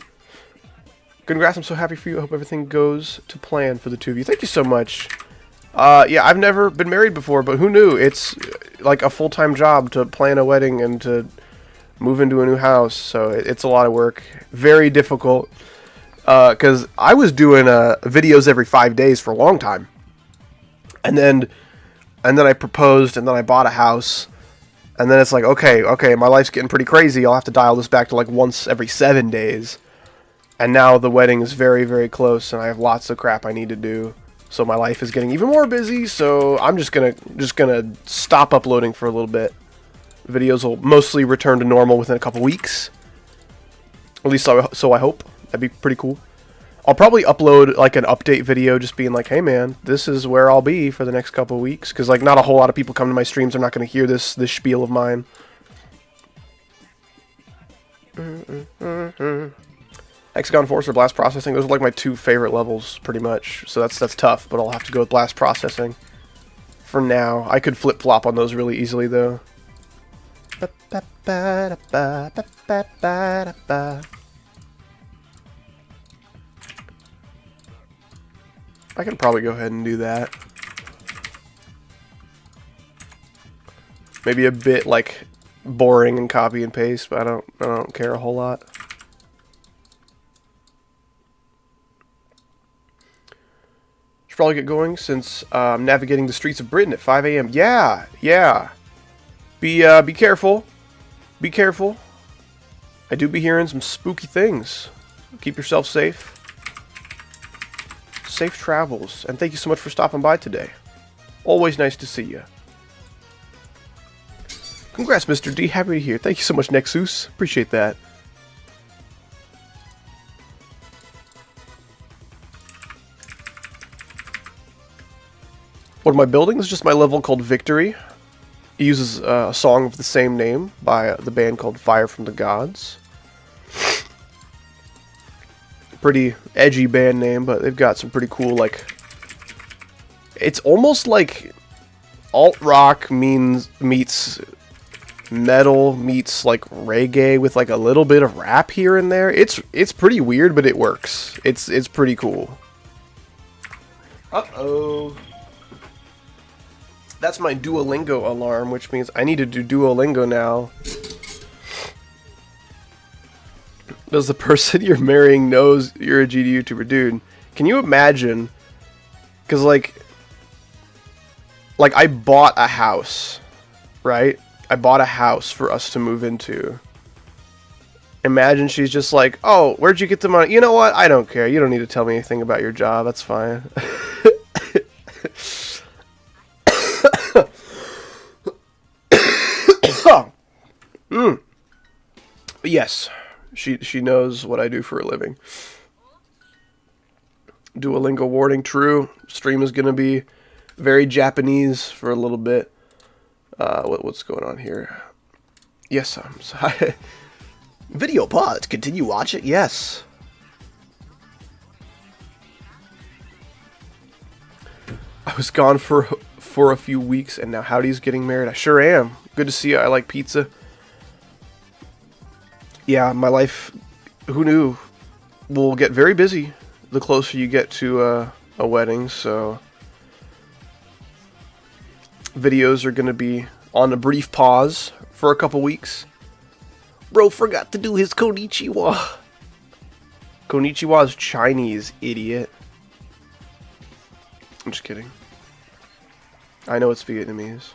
Congrats, I'm so happy for you. I hope everything goes to plan for the two of you. Thank you so much. Yeah, I've never been married before, but who knew? It's like a full-time job to plan a wedding and to move into a new house, so it's a lot of work. Very difficult, because I was doing videos every 5 days for a long time. And then I proposed, and then I bought a house, and then it's like, okay, my life's getting pretty crazy. I'll have to dial this back to like once every 7 days. And now the wedding is very, very close, and I have lots of crap I need to do. So my life is getting even more busy, so I'm just gonna stop uploading for a little bit. Videos will mostly return to normal within a couple weeks. At least so I hope. That'd be pretty cool. I'll probably upload like an update video just being like, hey man, this is where I'll be for the next couple of weeks. Because like not a whole lot of people come to my streams. They're not going to hear this spiel of mine. Hexagon Force or Blast Processing, those are like my two favorite levels pretty much. So that's tough, but I'll have to go with Blast Processing for now. I could flip-flop on those really easily though. I can probably go ahead and do that. Maybe a bit like boring and copy and paste, but I don't care a whole lot. Should probably get going since I'm navigating the streets of Britain at 5 a.m. Yeah. Be careful. Be careful. I do be hearing some spooky things. Keep yourself safe. Safe travels. And thank you so much for stopping by today. Always nice to see you. Congrats, Mr. D. Happy to hear. Thank you so much, Nexus. Appreciate that. One of my buildings is just my level called Victory. It uses a song of the same name by the band called Fire from the Gods. Pretty edgy band name, but they've got some pretty cool, like... It's almost like alt-rock meets metal meets, like, reggae with, like, a little bit of rap here and there. It's pretty weird, but it works. It's pretty cool. Uh-oh. That's my Duolingo alarm, which means I need to do Duolingo now. Does the person you're marrying knows you're a GD YouTuber? Dude, can you imagine? Because, like, I bought a house, right? I bought a house for us to move into. Imagine she's just like, oh, where'd you get the money? You know what? I don't care. You don't need to tell me anything about your job. That's fine. But yes, she knows what I do for a living. Duolingo warning, true. Stream is going to be very Japanese for a little bit. What's going on here? Yes, I'm sorry. Video pause. Continue watching. Yes. I was gone for a few weeks, and now Howdy's getting married. I sure am. Good to see you. I like pizza. Yeah, my life, who knew, will get very busy the closer you get to a wedding, so videos are going to be on a brief pause for a couple weeks. Bro forgot to do his konnichiwa. Konnichiwa is Chinese, idiot. I'm just kidding. I know it's Vietnamese.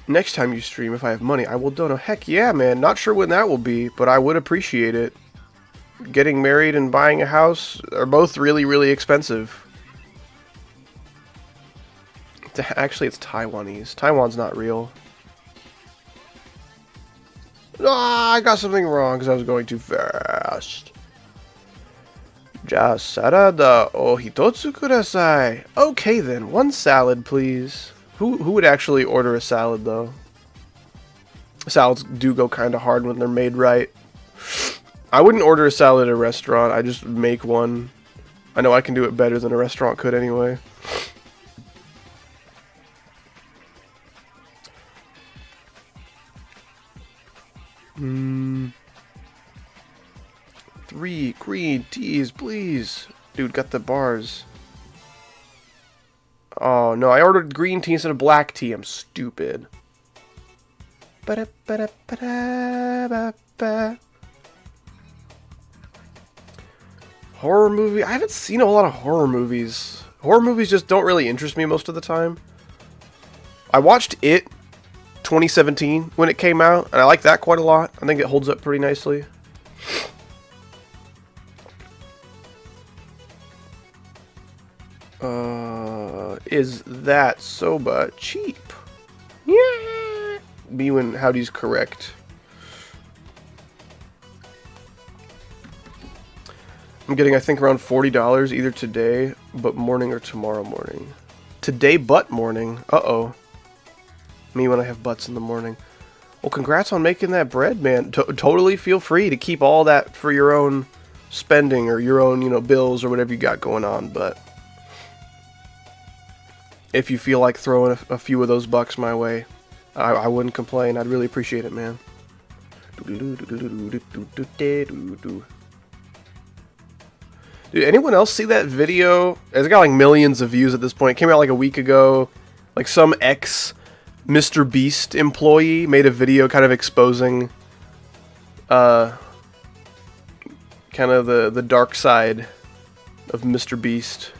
Next time you stream, if I have money, I will donate. Heck yeah, man. Not sure when that will be, but I would appreciate it. Getting married and buying a house are both really, really expensive. Actually, it's Taiwanese. Taiwan's not real. Ah, I got something wrong because I was going too fast. Ja sarada o hitotsu kudasai. Okay then, one salad, please. Who would actually order a salad, though? Salads do go kind of hard when they're made right. I wouldn't order a salad at a restaurant. I just make one. I know I can do it better than a restaurant could anyway. Three green teas, please. Dude, got the bars. Oh, no, I ordered green tea instead of black tea. I'm stupid. Horror movie? I haven't seen a lot of horror movies. Horror movies just don't really interest me most of the time. I watched It 2017 when it came out, and I like that quite a lot. I think it holds up pretty nicely. Is that soba cheap? Yeah. Me when Howdy's correct. I'm getting, I think, around $40 either today, but morning, or tomorrow morning. Today, but morning. Uh-oh. Me when I have butts in the morning. Well, congrats on making that bread, man. Totally feel free to keep all that for your own spending or your own, bills or whatever you got going on, but if you feel like throwing a few of those bucks my way, I wouldn't complain. I'd really appreciate it, man. Dude, anyone else see that video? It's got like millions of views at this point. It came out like a week ago. Like some ex-Mr. Beast employee made a video kind of exposing kind of the dark side of Mr. Beast.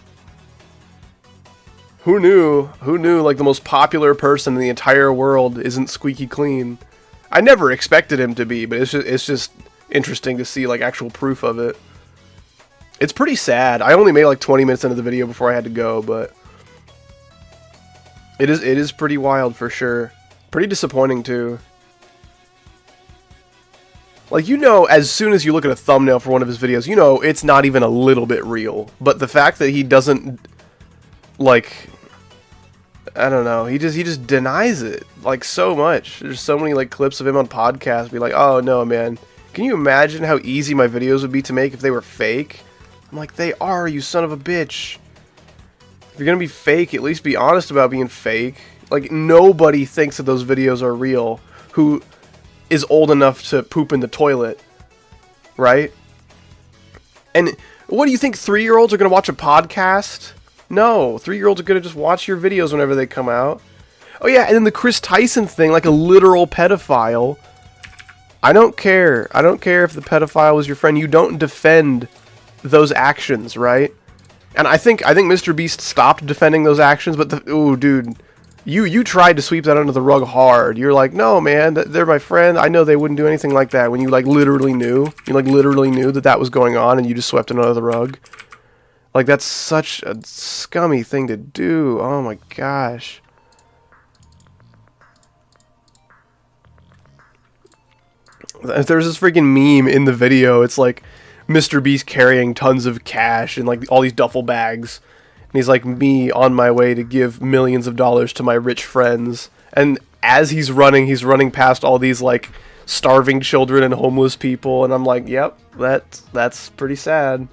Who knew? Who knew, like, the most popular person in the entire world isn't squeaky clean? I never expected him to be, but it's just interesting to see, like, actual proof of it. It's pretty sad. I only made, like, 20 minutes into the video before I had to go, but it is pretty wild for sure. Pretty disappointing, too. Like, you know, as soon as you look at a thumbnail for one of his videos, you know it's not even a little bit real. But the fact that he doesn't, like, I don't know, he just denies it, like, so much. There's so many, like, clips of him on podcasts be like, oh, no, man. Can you imagine how easy my videos would be to make if they were fake? I'm like, they are, you son of a bitch. If you're gonna be fake, at least be honest about being fake. Like, nobody thinks that those videos are real who is old enough to poop in the toilet, right? And what do you think, 3-year-olds are going to watch a podcast? No, 3-year-olds are going to just watch your videos whenever they come out. Oh yeah, and then the Chris Tyson thing, like a literal pedophile. I don't care. I don't care if the pedophile was your friend. You don't defend those actions, right? And I think Mr. Beast stopped defending those actions, but ooh, dude, you tried to sweep that under the rug hard. You're like, no, man, they're my friend. I know they wouldn't do anything like that. When you like literally knew, that was going on, and you just swept it under the rug. Like, that's such a scummy thing to do. Oh my gosh. There's this freaking meme in the video. It's like Mr. Beast carrying tons of cash and like all these duffel bags. And he's like, me on my way to give millions of dollars to my rich friends. And as he's running past all these like starving children and homeless people. And I'm like, yep, that's pretty sad.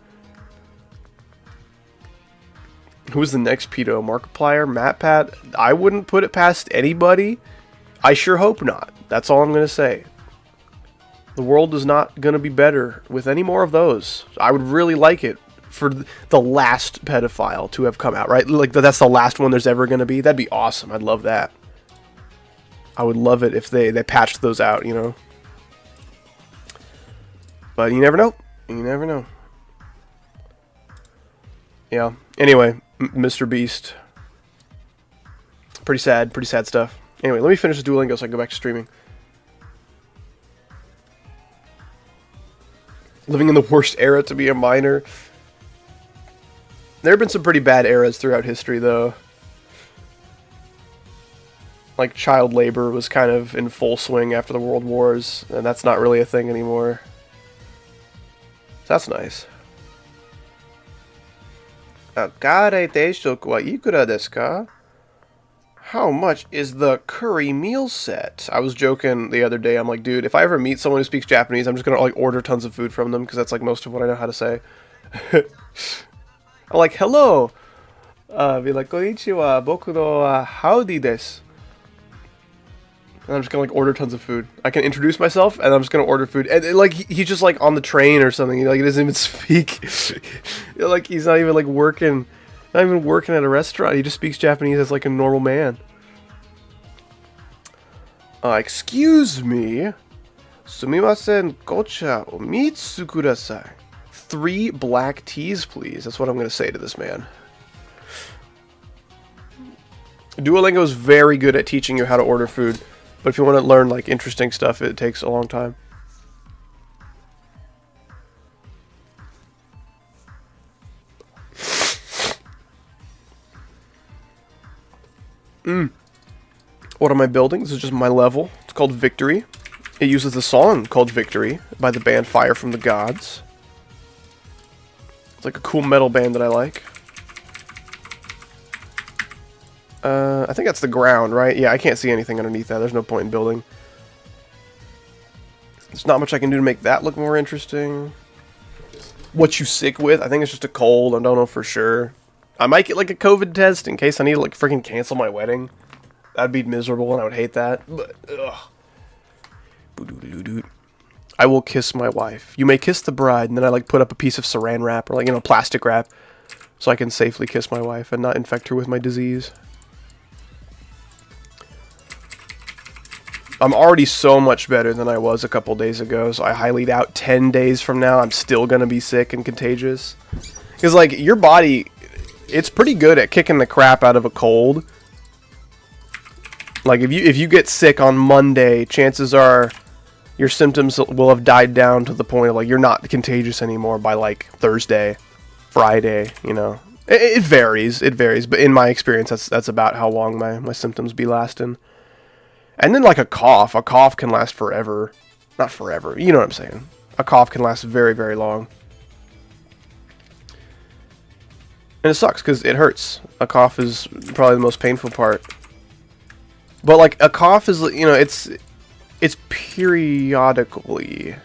Who's the next pedo? Markiplier? MatPat? I wouldn't put it past anybody. I sure hope not. That's all I'm going to say. The world is not going to be better with any more of those. I would really like it for the last pedophile to have come out, right? Like, that's the last one there's ever going to be. That'd be awesome. I'd love that. I would love it if they patched those out, you know? But you never know. You never know. Yeah. Anyway, Mr. Beast. Pretty sad stuff. Anyway, let me finish this Duolingo so I can go back to streaming. Living in the worst era to be a minor. There have been some pretty bad eras throughout history, though. Like, child labor was kind of in full swing after the World Wars, and that's not really a thing anymore. So that's nice. Akare teishoku wa ikura desu ka? How much is the curry meal set? I was joking the other day. I'm like, dude, if I ever meet someone who speaks Japanese, I'm just gonna like order tons of food from them because that's like most of what I know how to say. I'm like, hello. Be like, konnichiwa, boku no howdy desu. And I'm just gonna like order tons of food. I can introduce myself, and I'm just gonna order food. And like he's just like on the train or something. Like he doesn't even speak. Like he's not even like working. Not even working at a restaurant. He just speaks Japanese as like a normal man. Excuse me. Sumimasen, gocha o mitsu kudasai. 3 black teas, please. That's what I'm going to say to this man. Duolingo is very good at teaching you how to order food. But if you want to learn like interesting stuff, it takes a long time. What am I building? This is just my level. It's called Victory. It uses the song called Victory by the band Fire from the Gods. It's like a cool metal band that I like. I think that's the ground, right? Yeah, I can't see anything underneath that. There's no point in building. There's not much I can do to make that look more interesting. What you sick with? I think it's just a cold. I don't know for sure. I might get like a COVID test in case I need to like freaking cancel my wedding. That'd be miserable and I would hate that. But, ugh. I will kiss my wife. You may kiss the bride, and then I like put up a piece of saran wrap or like, you know, plastic wrap so I can safely kiss my wife and not infect her with my disease. I'm already so much better than I was a couple days ago, so I highly doubt 10 days from now I'm still gonna be sick and contagious. Because like your body, it's pretty good at kicking the crap out of a cold. Like if you get sick on Monday, chances are your symptoms will have died down to the point of like you're not contagious anymore by like Thursday, Friday, you know. It varies, but in my experience that's about how long my symptoms be lasting. And then like a cough can last forever. Not forever. You know what I'm saying. A cough can last very, very long. And it sucks because it hurts. A cough is probably the most painful part. But like a cough is, you know, it's periodically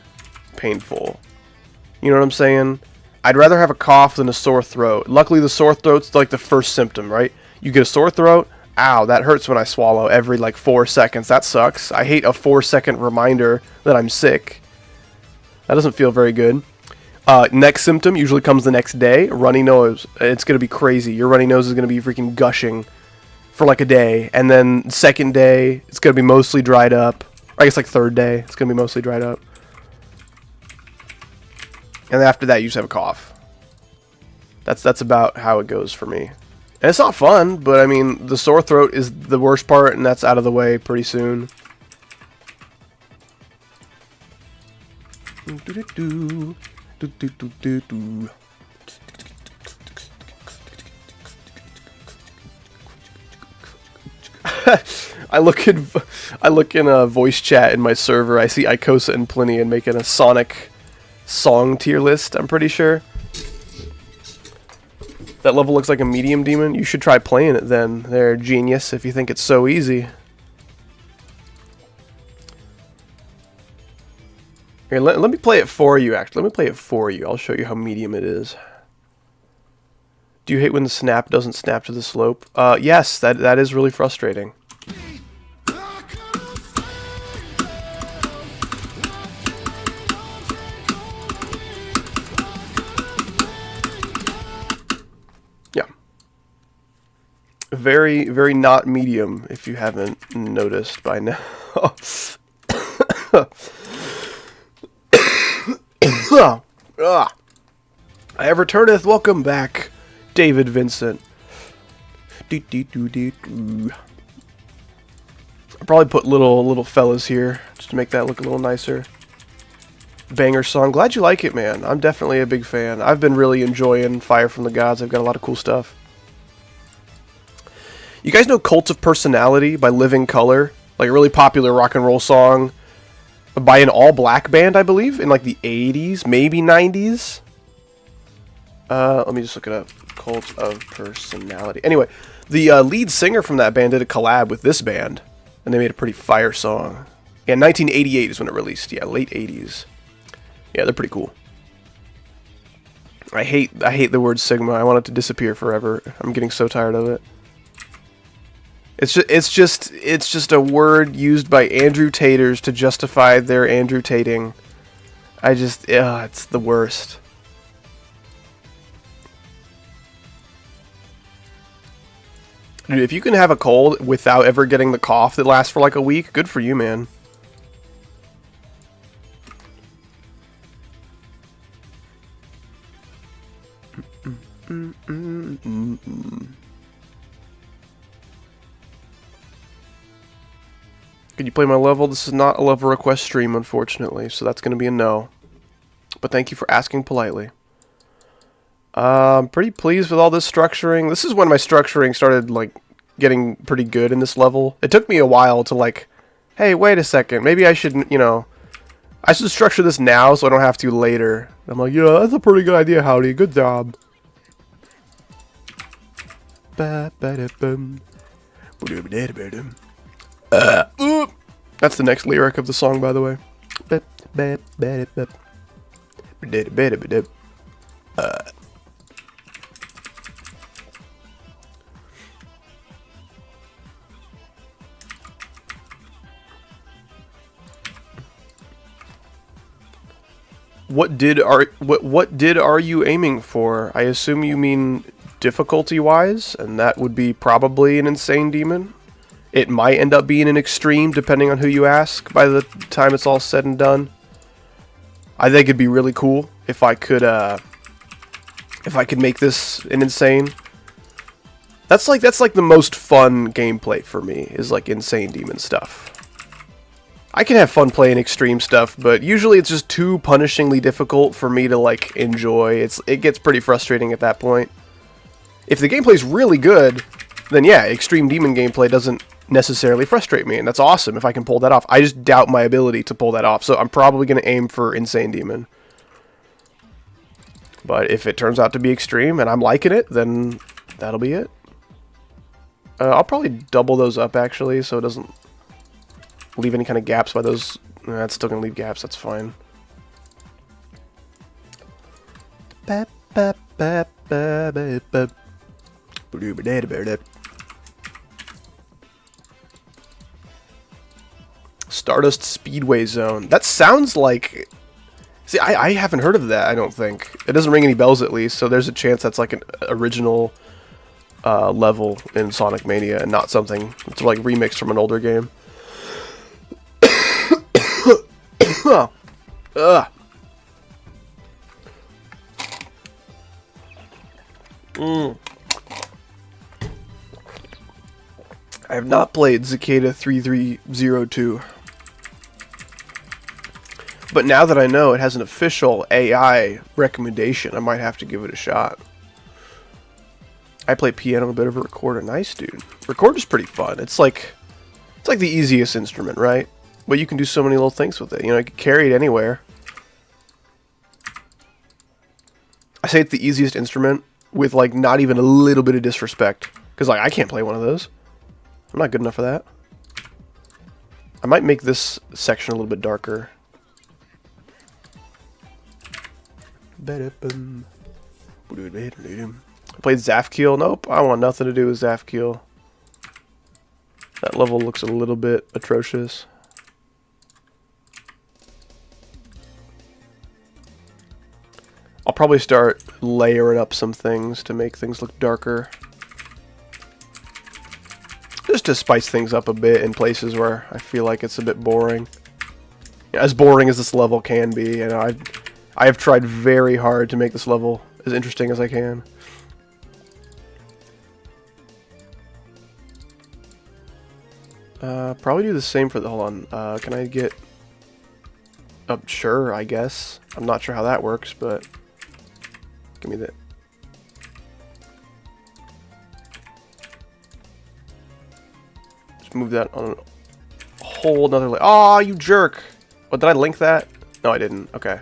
painful. You know what I'm saying? I'd rather have a cough than a sore throat. Luckily the sore throat's like the first symptom, right? You get a sore throat, ow, that hurts when I swallow every like 4 seconds. That sucks. I hate a 4-second reminder that I'm sick. That doesn't feel very good. Next symptom usually comes the next day. Runny nose. It's going to be crazy. Your runny nose is going to be freaking gushing for like a day. And then second day, it's going to be mostly dried up. Or I guess like third day, it's going to be mostly dried up. And after that, you just have a cough. That's about how it goes for me. And it's not fun, but I mean, the sore throat is the worst part, and that's out of the way pretty soon. I look in a voice chat in my server. I see Icosa and Plinian making a Sonic song tier list. I'm pretty sure that level looks like a medium demon. You should try playing it then. They're genius if you think it's so easy. Here, let me play it for you, actually. Let me play it for you. I'll show you how medium it is. Do you hate when the snap doesn't snap to the slope? Yes, that is really frustrating. Yeah. Very, very not medium, if you haven't noticed by now. I returneth. Welcome back, David Vincent. I'll probably put little fellas here just to make that look a little nicer. Banger song. Glad you like it, man. I'm definitely a big fan. I've been really enjoying Fire from the Gods. I've got a lot of cool stuff. You guys know Cult of Personality by Living Colour? Like a really popular rock and roll song by an all-black band, I believe, in like the 80s, maybe 90s. Let me just look it up. Cult of Personality. Anyway, the lead singer from that band did a collab with this band, and they made a pretty fire song. Yeah, 1988 is when it released. Yeah, late 80s. Yeah, they're pretty cool. I hate the word Sigma. I want it to disappear forever. I'm getting so tired of it. It's just a word used by Andrew Taters to justify their Andrew Tating. It's the worst. Dude, if you can have a cold without ever getting the cough that lasts for like a week, good for you, man. Can you play my level? This is not a level request stream, unfortunately, so that's going to be a no. But thank you for asking politely. I'm pretty pleased with all this structuring. This is when my structuring started, like, getting pretty good in this level. It took me a while to, like, hey, wait a second, maybe I should, you know, I should structure this now so I don't have to later. I'm like, yeah, that's a pretty good idea, Howdy. Good job. That's the next lyric of the song, by the way. What did are you aiming for? I assume you mean difficulty-wise, and that would be probably an insane demon. It might end up being an extreme, depending on who you ask, by the time it's all said and done. I think it'd be really cool if I could make this an insane. That's like the most fun gameplay for me, is like insane demon stuff. I can have fun playing extreme stuff, but usually it's just too punishingly difficult for me to like enjoy. It gets pretty frustrating at that point. If the gameplay's really good, then yeah, extreme demon gameplay doesn't necessarily frustrate me, and that's awesome if I can pull that off. I just doubt my ability to pull that off, so I'm probably going to aim for Insane Demon. But if it turns out to be extreme and I'm liking it, then that'll be it. I'll probably double those up, actually, so it doesn't leave any kind of gaps by those. It's still going to leave gaps, that's fine. Stardust Speedway Zone. That sounds like... See, I haven't heard of that, I don't think. It doesn't ring any bells, at least, so there's a chance that's like an original level in Sonic Mania and not something that's like remixed from an older game. I have not played Cicada 3302. But now that I know it has an official AI recommendation, I might have to give it a shot. I play piano, a bit of a recorder. Nice, dude. Recorder's pretty fun. It's like the easiest instrument, right? But you can do so many little things with it. You know, you can carry it anywhere. I say it's the easiest instrument with like not even a little bit of disrespect, because like I can't play one of those. I'm not good enough for that. I might make this section a little bit darker. I played Zafkiel. Nope, I want nothing to do with Zafkiel. That level looks a little bit atrocious. I'll probably start layering up some things to make things look darker. Just to spice things up a bit in places where I feel like it's a bit boring. As boring as this level can be, you know, I have tried very hard to make this level as interesting as I can. Probably do the same for the... Hold on. Can I get... sure, I guess. I'm not sure how that works, but... Give me that. Just move that on a whole nother... Oh, you jerk! What, did I link that? No, I didn't. Okay.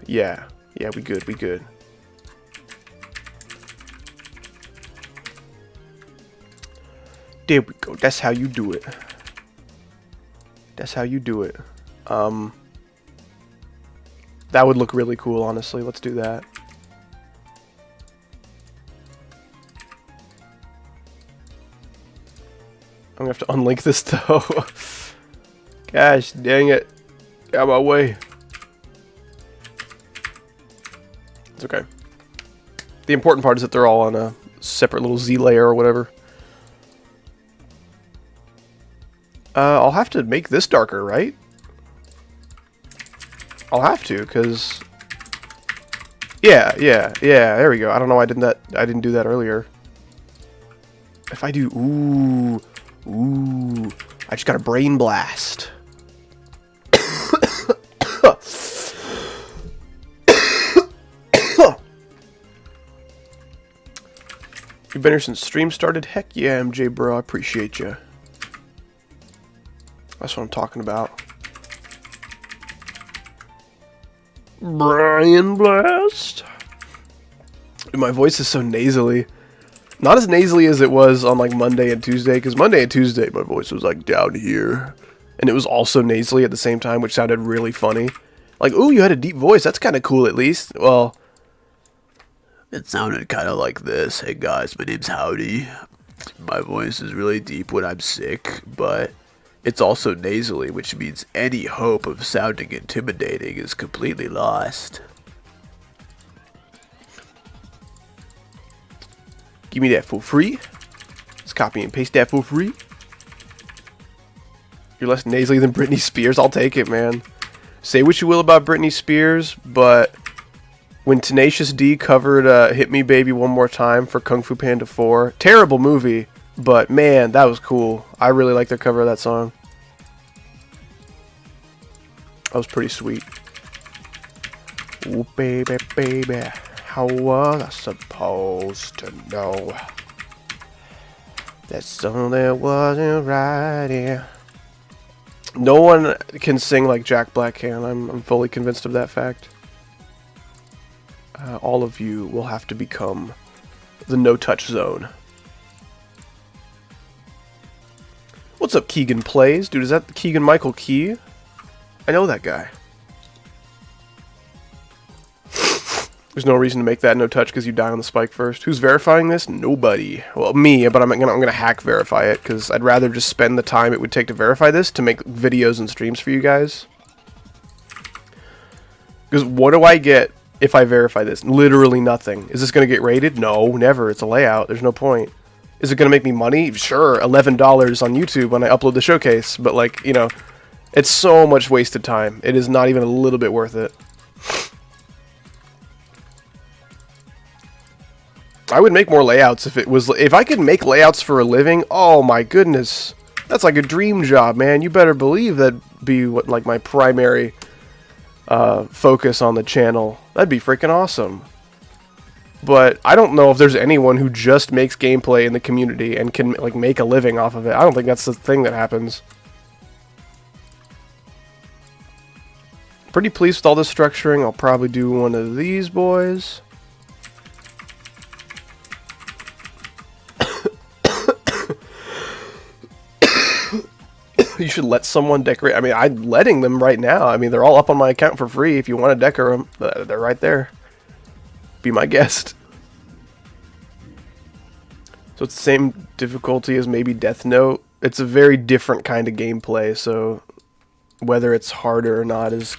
Yeah. Yeah, we good, we good. There we go. That's how you do it. That's how you do it. That would look really cool, honestly. Let's do that. I'm gonna have to unlink this, though. Gosh, dang it. Get out of my way. It's okay. The important part is that they're all on a separate little Z layer or whatever. I'll have to make this darker, right? I'll have to, because... Yeah, there we go. I don't know why I didn't do that earlier. If I do... Ooh, I just got a brain blast. You've been here since stream started? Heck yeah, MJ bro, I appreciate you. That's what I'm talking about. Brian Blast. Dude, my voice is so nasally. Not as nasally as it was on like Monday and Tuesday, because Monday and Tuesday my voice was like down here. And it was also nasally at the same time, which sounded really funny. Like, ooh, you had a deep voice. That's kind of cool, at least. Well, it sounded kind of like this. Hey guys, my name's Howdy. My voice is really deep when I'm sick, but it's also nasally, which means any hope of sounding intimidating is completely lost. Give me that for free. Let's copy and paste that for free. You're less nasally than Britney Spears. I'll take it, man. Say what you will about Britney Spears, but when Tenacious D covered Hit Me Baby One More Time for Kung Fu Panda 4, terrible movie, but man, that was cool. I really like their cover of that song. That was pretty sweet. Ooh, baby, baby, how was I supposed to know? That song that wasn't right, yeah. No one can sing like Jack Black can. I'm fully convinced of that fact. All of you will have to become the no-touch zone. What's up, Keegan Plays? Dude, is that Keegan Michael Key? I know that guy. There's no reason to make that no touch because you die on the spike first. Who's verifying this? Nobody. Well, me, but I'm gonna hack verify it because I'd rather just spend the time it would take to verify this to make videos and streams for you guys. Because what do I get if I verify this? Literally nothing. Is this gonna get rated? No, never. It's a layout. There's no point. Is it gonna make me money? Sure, $11 on YouTube when I upload the showcase. But like, you know, it's so much wasted time. It is not even a little bit worth it. I would make more layouts if I could make layouts for a living. Oh my goodness, that's like a dream job, man. You better believe that'd be what like my primary focus on the channel. That'd be freaking awesome. But I don't know if there's anyone who just makes gameplay in the community and can like make a living off of it. I don't think that's the thing that happens. Pretty pleased with all this structuring. I'll probably do one of these boys. You should let someone decorate. I mean, I'm letting them right now. I mean, they're all up on my account for free. If you want to decorate them, they're right there. Be my guest. So it's the same difficulty as maybe Death Note. It's a very different kind of gameplay, so whether it's harder or not is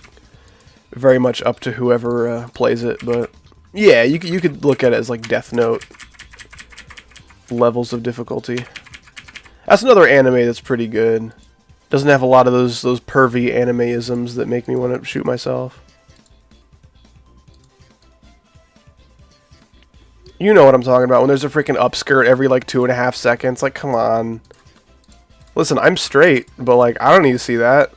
very much up to whoever plays it. But yeah, you could look at it as like Death Note levels of difficulty. That's another anime that's pretty good. Doesn't have a lot of those pervy anime-isms that make me want to shoot myself. You know what I'm talking about, when there's a freaking upskirt every like 2.5 seconds. Like, come on. Listen, I'm straight, but like, I don't need to see that.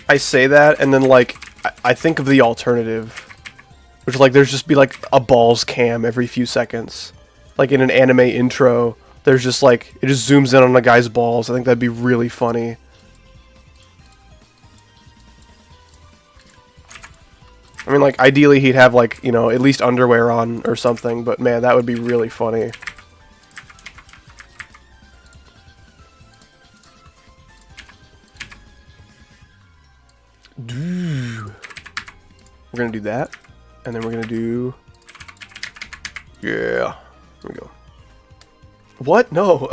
I say that, and then like, I think of the alternative, which like there's just be like a balls cam every few seconds, like in an anime intro. There's just like it just zooms in on a guy's balls. I think that'd be really funny. I mean, like ideally he'd have like, you know, at least underwear on or something. But man, that would be really funny. We're gonna do that, and then we're gonna do, yeah, here we go. What? No.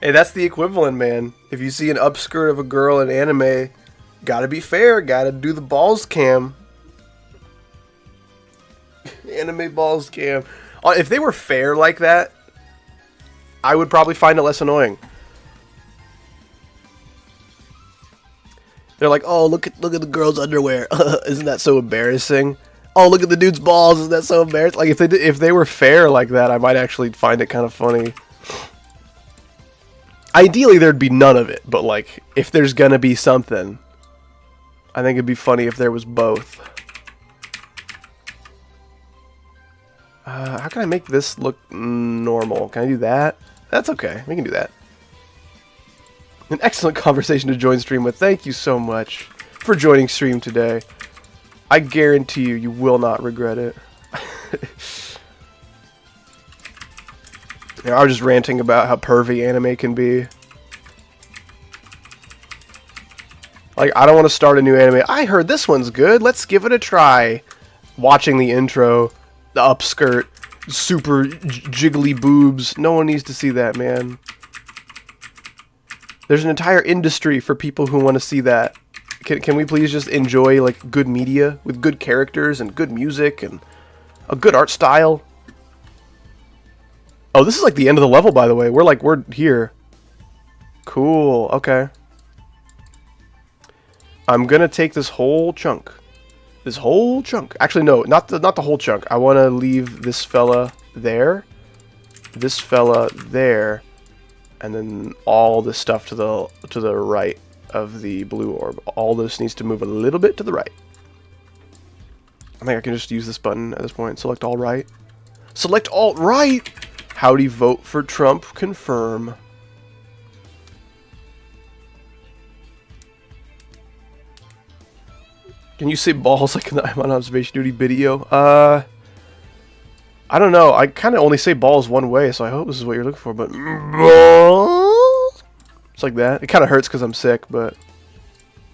Hey, that's the equivalent, man. If you see an upskirt of a girl in anime, gotta be fair, gotta do the balls cam. Anime balls cam. If they were fair like that, I would probably find it less annoying. They're like, oh, look at the girl's underwear. Isn't that so embarrassing? Oh, look at the dude's balls. Isn't that so embarrassing? Like, if they were fair like that, I might actually find it kind of funny. Ideally, there'd be none of it. But, like, if there's gonna be something, I think it'd be funny if there was both. How can I make this look normal? Can I do that? That's okay. We can do that. An excellent conversation to join stream with. Thank you so much for joining stream today. I guarantee you will not regret it. Yeah, I was just ranting about how pervy anime can be. Like, I don't want to start a new anime. I heard this one's good. Let's give it a try. Watching the intro, the upskirt, super jiggly boobs. No one needs to see that, man. There's an entire industry for people who want to see that. Can we please just enjoy like good media with good characters and good music and a good art style? Oh, this is like the end of the level, by the way. We're here. Cool. Okay. I'm gonna take this whole chunk. This whole chunk. Actually, no, not the whole chunk. I want to leave this fella there. This fella there. And then all this stuff to the right of the blue orb. All this needs to move a little bit to the right. I think I can just use this button at this point. Select all right. Select alt right! Howdy, vote for Trump, confirm. Can you say balls like in the I'm on observation duty video? I don't know. I kind of only say balls one way, so I hope this is what you're looking for, but balls? It's like that. It kind of hurts because I'm sick, but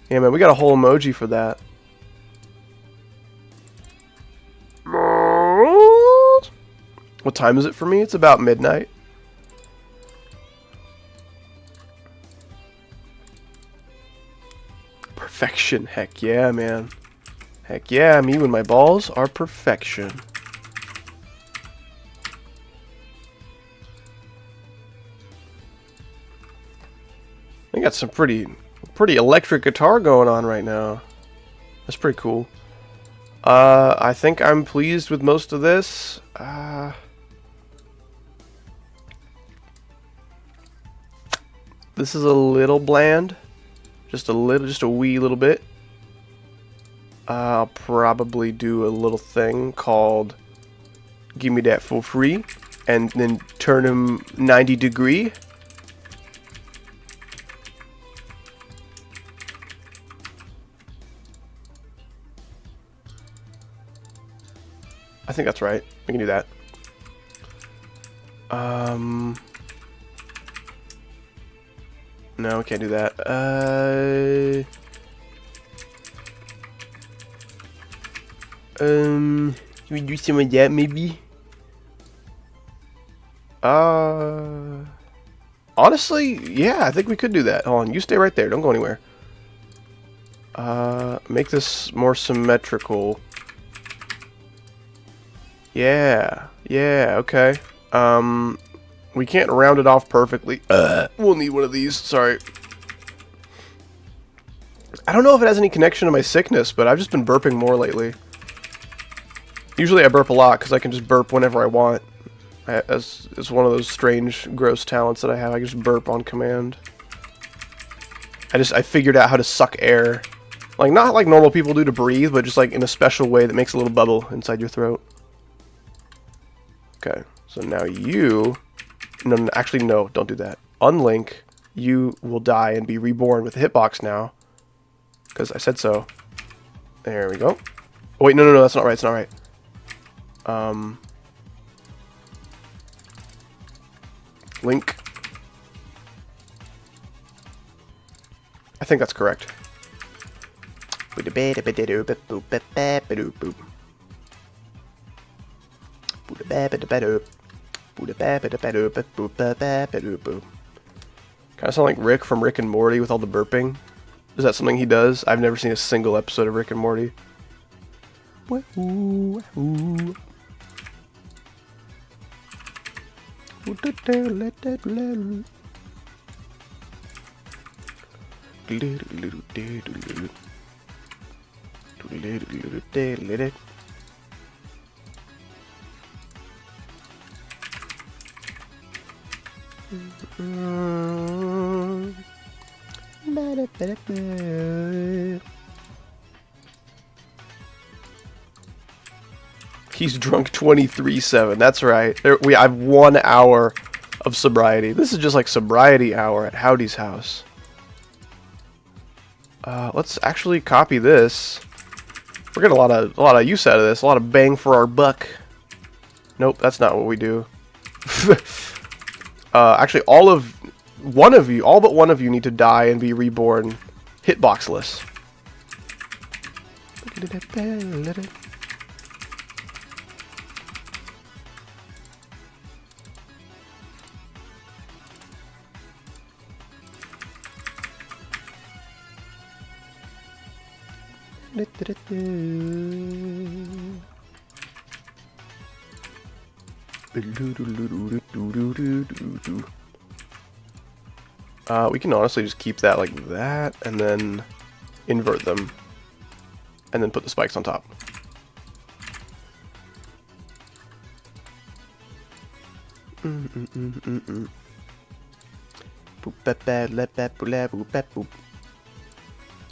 yeah, man, we got a whole emoji for that. What time is it for me? It's about midnight. Perfection. Heck yeah, man. Heck yeah, me when my balls are perfection. I got some pretty electric guitar going on right now. That's pretty cool. I think I'm pleased with most of this. This is a little bland. Just a wee little bit. I'll probably do a little thing called give me that for free and then turn him 90 degree. I think that's right. We can do that. No, we can't do that. Can we do some of that maybe? Honestly, yeah, I think we could do that. Hold on, you stay right there. Don't go anywhere. Make this more symmetrical. Yeah, okay. We can't round it off perfectly. We'll need one of these, sorry. I don't know if it has any connection to my sickness, but I've just been burping more lately. Usually I burp a lot, because I can just burp whenever I want. It's one of those strange, gross talents that I have. I can just burp on command. I figured out how to suck air. Like, not like normal people do to breathe, but just like in a special way that makes a little bubble inside your throat. Okay, so now you... No, actually, no, don't do that. Unlink, you will die and be reborn with a hitbox now. Because I said so. There we go. Oh, wait, no, that's not right, it's not right. Link. I think that's correct. Kind of sound like Rick from Rick and Morty with all the burping. Is that something he does? I've never seen a single episode of Rick and Morty. He's drunk 23/7. That's right. I have 1 hour of sobriety. This is just like sobriety hour at Howdy's house. Let's actually copy this. We're getting a lot of use out of this. A lot of bang for our buck. Nope, that's not what we do. Actually, all but one of you need to die and be reborn hitboxless. We can honestly just keep that like that, and then invert them, and then put the spikes on top.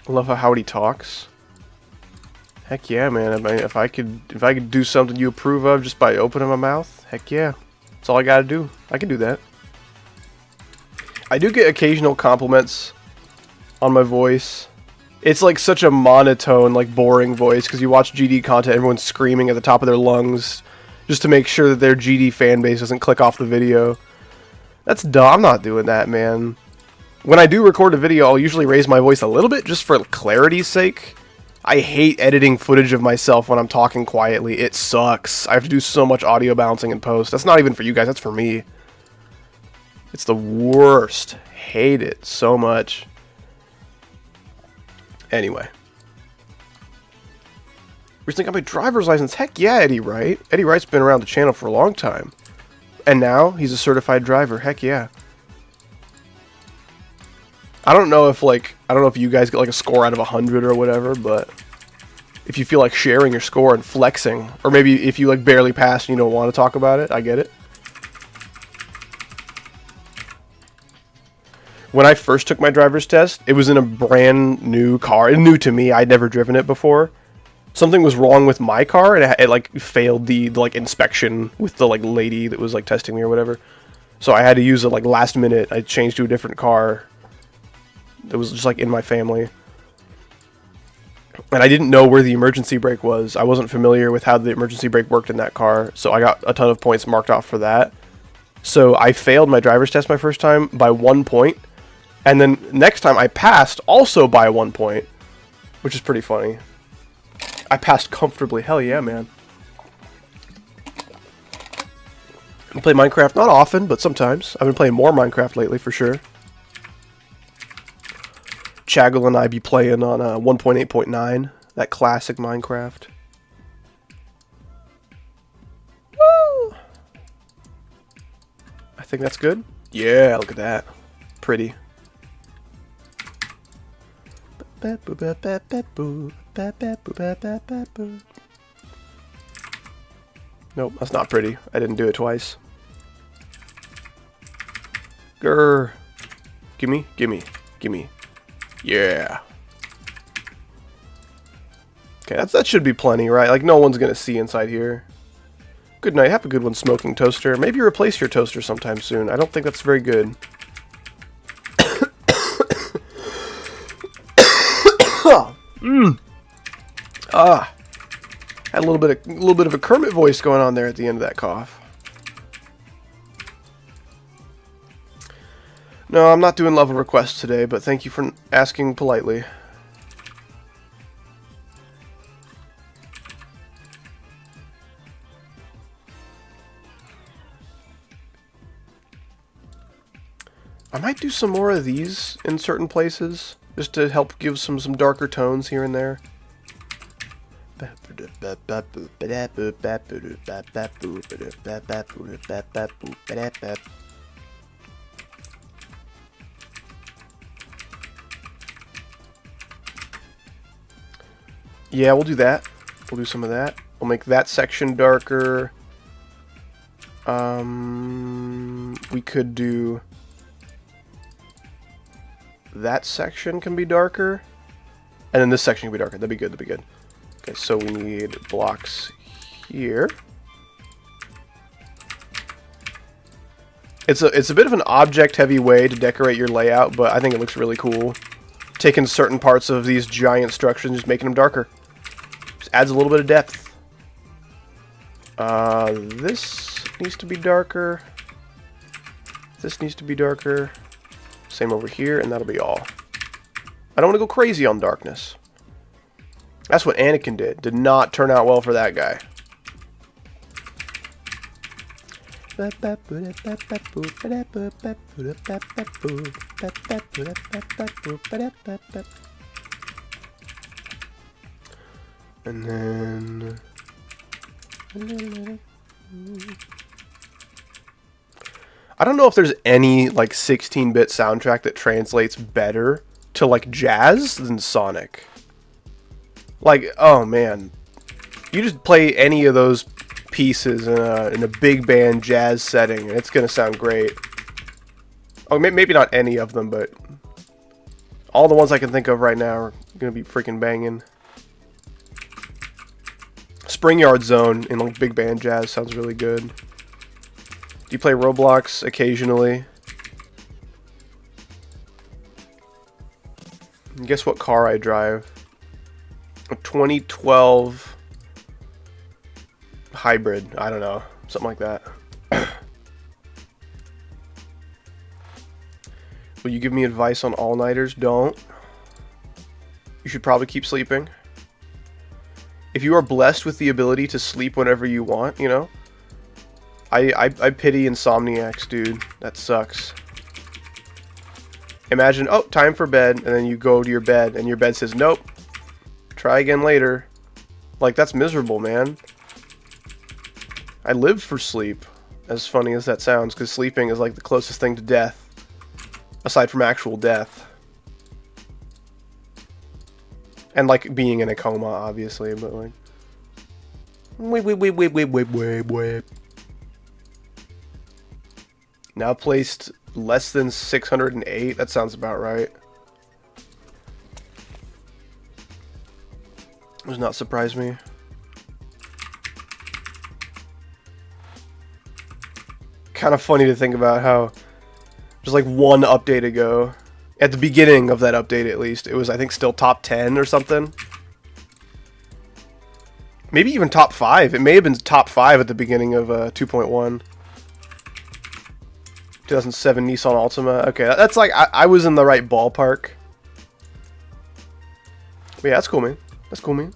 I love how he talks. Heck yeah, man. I mean, if I could do something you approve of just by opening my mouth, heck yeah. That's all I gotta do. I can do that. I do get occasional compliments on my voice. It's like such a monotone, like boring voice, because you watch GD content, everyone's screaming at the top of their lungs just to make sure that their GD fan base doesn't click off the video. That's dumb. I'm not doing that, man. When I do record a video, I'll usually raise my voice a little bit just for clarity's sake. I hate editing footage of myself when I'm talking quietly. It sucks. I have to do so much audio balancing in post. That's not even for you guys, that's for me. It's the worst. Hate it so much. Anyway. Recently got my driver's license. Heck yeah, Eddie Wright. Eddie Wright's been around the channel for a long time. And now, he's a certified driver. Heck yeah. I don't know if you guys get like a score out of 100 or whatever, but if you feel like sharing your score and flexing, or maybe if you like barely passed and you don't want to talk about it, I get it. When I first took my driver's test, it was in a brand new car. New to me. I'd never driven it before. Something was wrong with my car, and it like failed the like inspection with the like lady that was like testing me or whatever. So I had to use it like last minute. I changed to a different car. It was just like in my family. And I didn't know where the emergency brake was. I wasn't familiar with how the emergency brake worked in that car, so I got a ton of points marked off for that. So I failed my driver's test my first time by 1 point. And then next time I passed also by 1 point, which is pretty funny. I passed comfortably. Hell yeah, man. I play Minecraft not often, but sometimes. I've been playing more Minecraft lately for sure. Chaggle and I be playing on 1.8.9, that classic Minecraft. Woo! I think that's good. Yeah, look at that. Pretty. Nope, that's not pretty. I didn't do it twice. Grr. Gimme, gimme, gimme. Yeah. Okay, that should be plenty, right? Like, no one's gonna see inside here. Good night. Have a good one, smoking toaster. Maybe replace your toaster sometime soon. I don't think that's very good. Had a little bit of a Kermit voice going on there at the end of that cough. No, I'm not doing level requests today, but thank you for asking politely. I might do some more of these in certain places, just to help give some darker tones here and there. Yeah, we'll do that. We'll do some of that. We'll make that section darker. We could do... that section can be darker. And then this section can be darker. That'd be good, that'd be good. Okay, so we need blocks here. It's a bit of an object-heavy way to decorate your layout, but I think it looks really cool. Taking certain parts of these giant structures and just making them darker. Just adds a little bit of depth. This needs to be darker. This needs to be darker. Same over here, and that'll be all. I don't want to go crazy on darkness. That's what Anakin did. Did not turn out well for that guy. And then... I don't know if there's any like 16-bit soundtrack that translates better to like jazz than Sonic. Like, oh man, you just play any of those pieces in a big band jazz setting and it's gonna sound great. Oh, maybe not any of them, but all the ones I can think of right now are gonna be freaking banging. Spring Yard Zone in like big band jazz sounds really good. Do you play Roblox occasionally? And guess what car I drive? A 2012 hybrid. I don't know. Something like that. Will you give me advice on all-nighters? Don't. You should probably keep sleeping. If you are blessed with the ability to sleep whenever you want, you know? I pity insomniacs, dude. That sucks. Imagine, oh, time for bed, and then you go to your bed, and your bed says, nope. Try again later. Like, that's miserable, man. I live for sleep, as funny as that sounds, because sleeping is like the closest thing to death. Aside from actual death. And like being in a coma, obviously, but like... Wait. Now placed less than 608? That sounds about right. Does not surprise me. Kind of funny to think about how just like one update ago, at the beginning of that update at least, it was I think still top 10 or something. Maybe even top 5. It may have been top 5 at the beginning of 2.1. 2007 Nissan Altima. Okay, that's like, I was in the right ballpark. But yeah, that's cool, man. That's cool, man.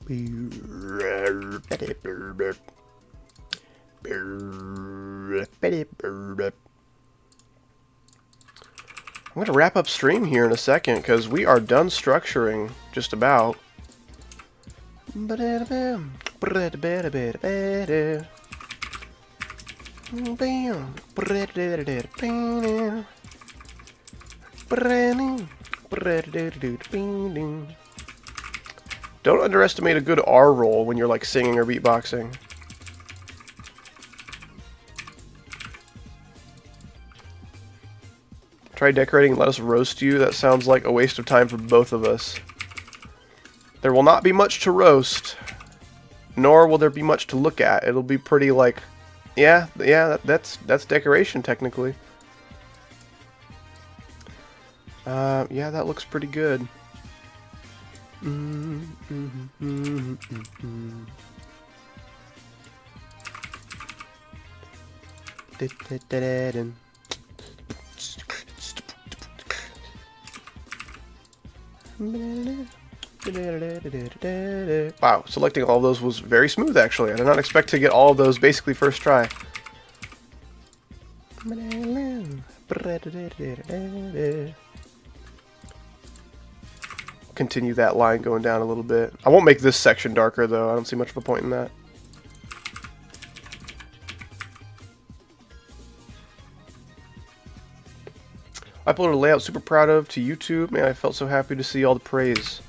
I'm going to wrap up stream here in a second because we are done structuring just about. Don't underestimate a good R roll when you're like singing or beatboxing. Try decorating and let us roast you. That sounds like a waste of time for both of us. There will not be much to roast, nor will there be much to look at. It'll be pretty like, yeah, that's decoration technically. Yeah, that looks pretty good. Wow, selecting all of those was very smooth actually. I did not expect to get all of those basically first try. Continue that line going down a little bit. I won't make this section darker though. I don't see much of a point in that. I uploaded a layout super proud of to YouTube. Man, I felt so happy to see all the praise.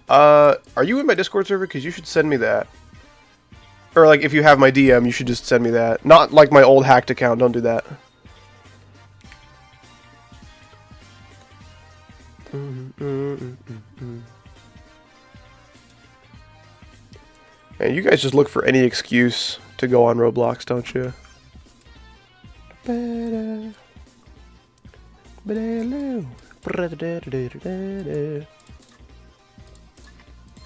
Are you in my Discord server? Because you should send me that. Or like if you have my DM, you should just send me that. Not like my old hacked account. Don't do that. And you guys just look for any excuse to go on Roblox, don't you?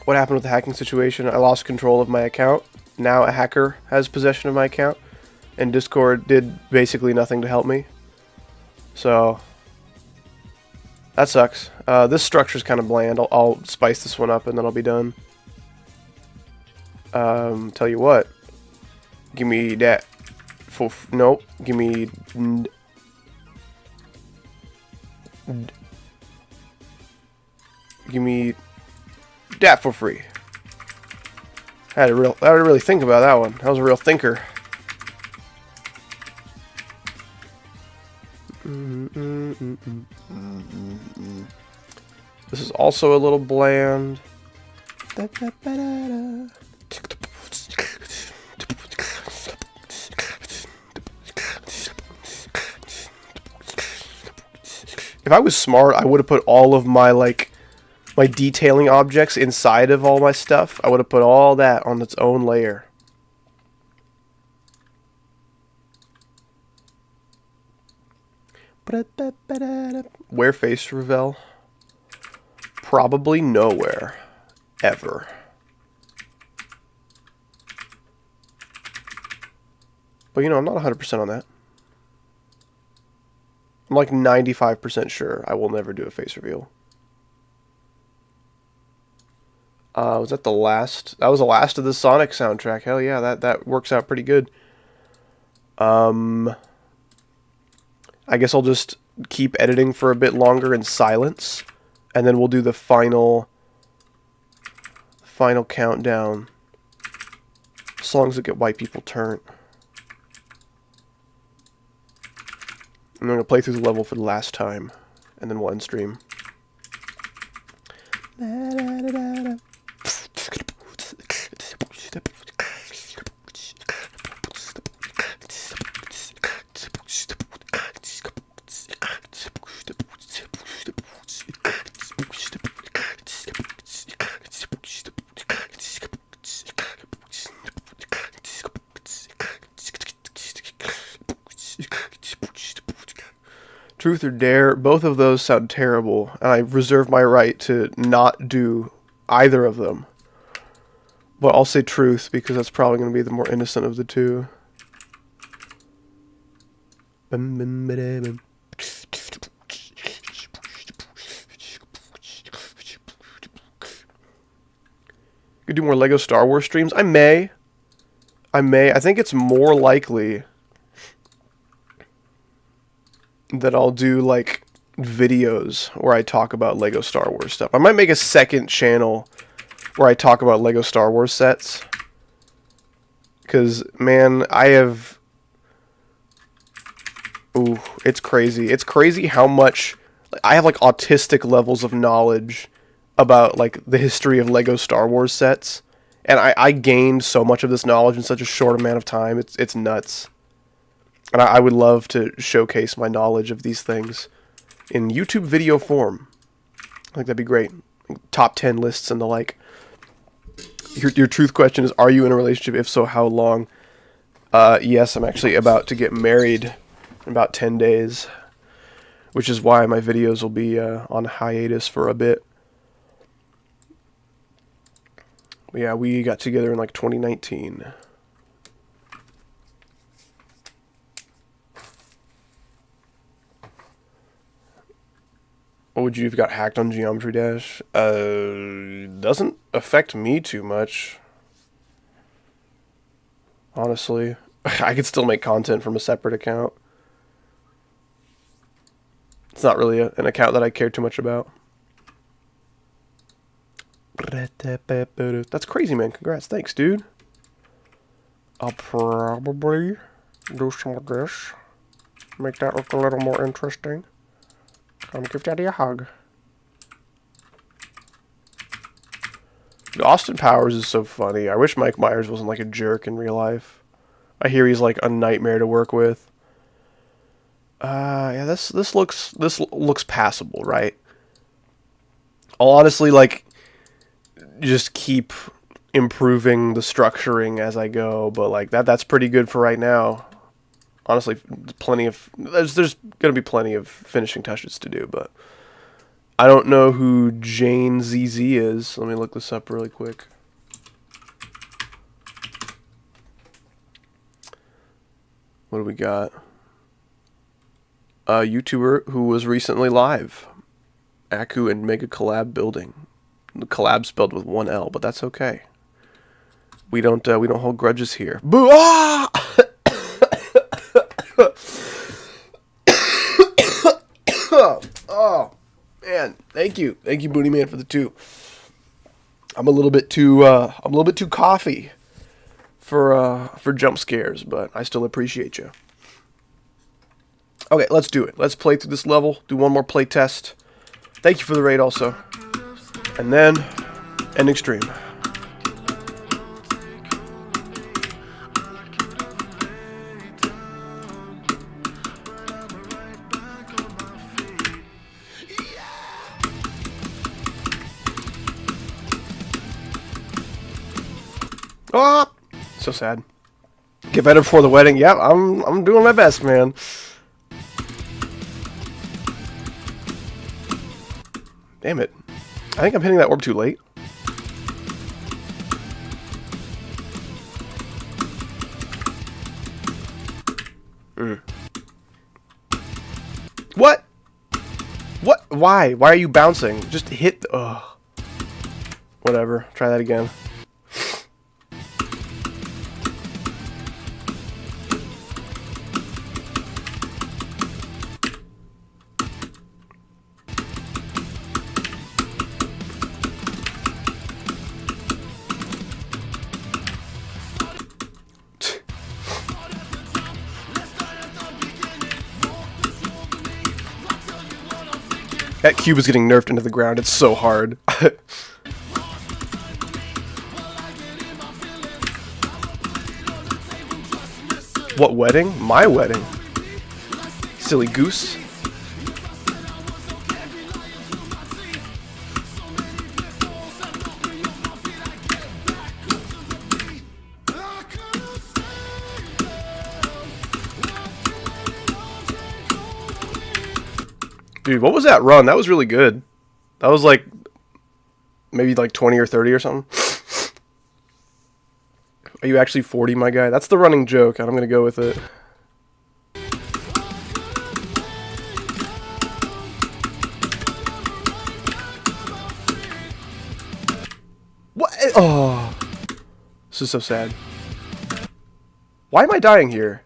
What happened with the hacking situation? I lost control of my account. Now a hacker has possession of my account. And Discord did basically nothing to help me. So that sucks. This structure's kind of bland. I'll spice this one up and then I'll be done. Tell you what. Give me that. Nope. Give me... Give me that for free. I had to really think about that one. I was a real thinker. This is also a little bland. If I was smart, I would have put all of my, like, my detailing objects inside of all my stuff. I would have put all that on its own layer. Where face reveal? Probably nowhere. Ever. But you know, I'm not 100% on that. I'm like 95% sure I will never do a face reveal. Was that the last? That was the last of the Sonic soundtrack. Hell yeah, that works out pretty good. I guess I'll just keep editing for a bit longer in silence, and then we'll do the final countdown. Songs that get white people turned. I'm going to play through the level for the last time, and then we'll end stream. Truth or Dare, both of those sound terrible, and I reserve my right to not do either of them. But I'll say Truth, because that's probably going to be the more innocent of the two. Could do more Lego Star Wars streams? I may. I think it's more likely that I'll do, like, videos where I talk about Lego Star Wars stuff. I might make a second channel where I talk about Lego Star Wars sets. Because, man, I have... Ooh, it's crazy. It's crazy how much... I have, like, autistic levels of knowledge about, like, the history of Lego Star Wars sets. And I gained so much of this knowledge in such a short amount of time. It's nuts. And I would love to showcase my knowledge of these things in YouTube video form. I think that'd be great. Top 10 lists and the like. Your truth question is, are you in a relationship? If so, how long? Yes, I'm actually about to get married in about 10 days. Which is why my videos will be on hiatus for a bit. But yeah, we got together in like 2019. What would you have got hacked on Geometry Dash? Doesn't affect me too much. Honestly. I could still make content from a separate account. It's not really an account that I care too much about. That's crazy, man. Congrats. Thanks, dude. I'll probably do some of this. Make that look a little more interesting. Come give Daddy a hug. Austin Powers is so funny. I wish Mike Myers wasn't like a jerk in real life. I hear he's like a nightmare to work with. Yeah, this looks passable, right? I'll honestly like just keep improving the structuring as I go, but like that's pretty good for right now. Honestly, there's gonna be plenty of finishing touches to do, but I don't know who Jane ZZ is. Let me look this up really quick. What do we got? A YouTuber who was recently live. Aku and Mega Collab building. The collab spelled with one L, but that's okay. We don't hold grudges here. Boo! Ah! Oh man, thank you, Booty Man, for the 2. I'm a little bit too coffee for jump scares, but I still appreciate you. Okay, let's do it. Let's play through this level. Do one more play test. Thank you for the raid, also, and then ending stream. Oh, so sad. Get better before the wedding. Yep, I'm doing my best, man. Damn it. I think I'm hitting that orb too late. What? What? Why? Why are you bouncing? Just hit the... Ugh. Whatever. Try that again. That cube is getting nerfed into the ground. It's so hard. What wedding? My wedding. Silly goose. Dude, what was that run? That was really good. That was like maybe like 20 or 30 or something. Are you actually 40, my guy? That's the running joke, and I'm gonna go with it. What? Oh, this is so sad. Why am I dying here?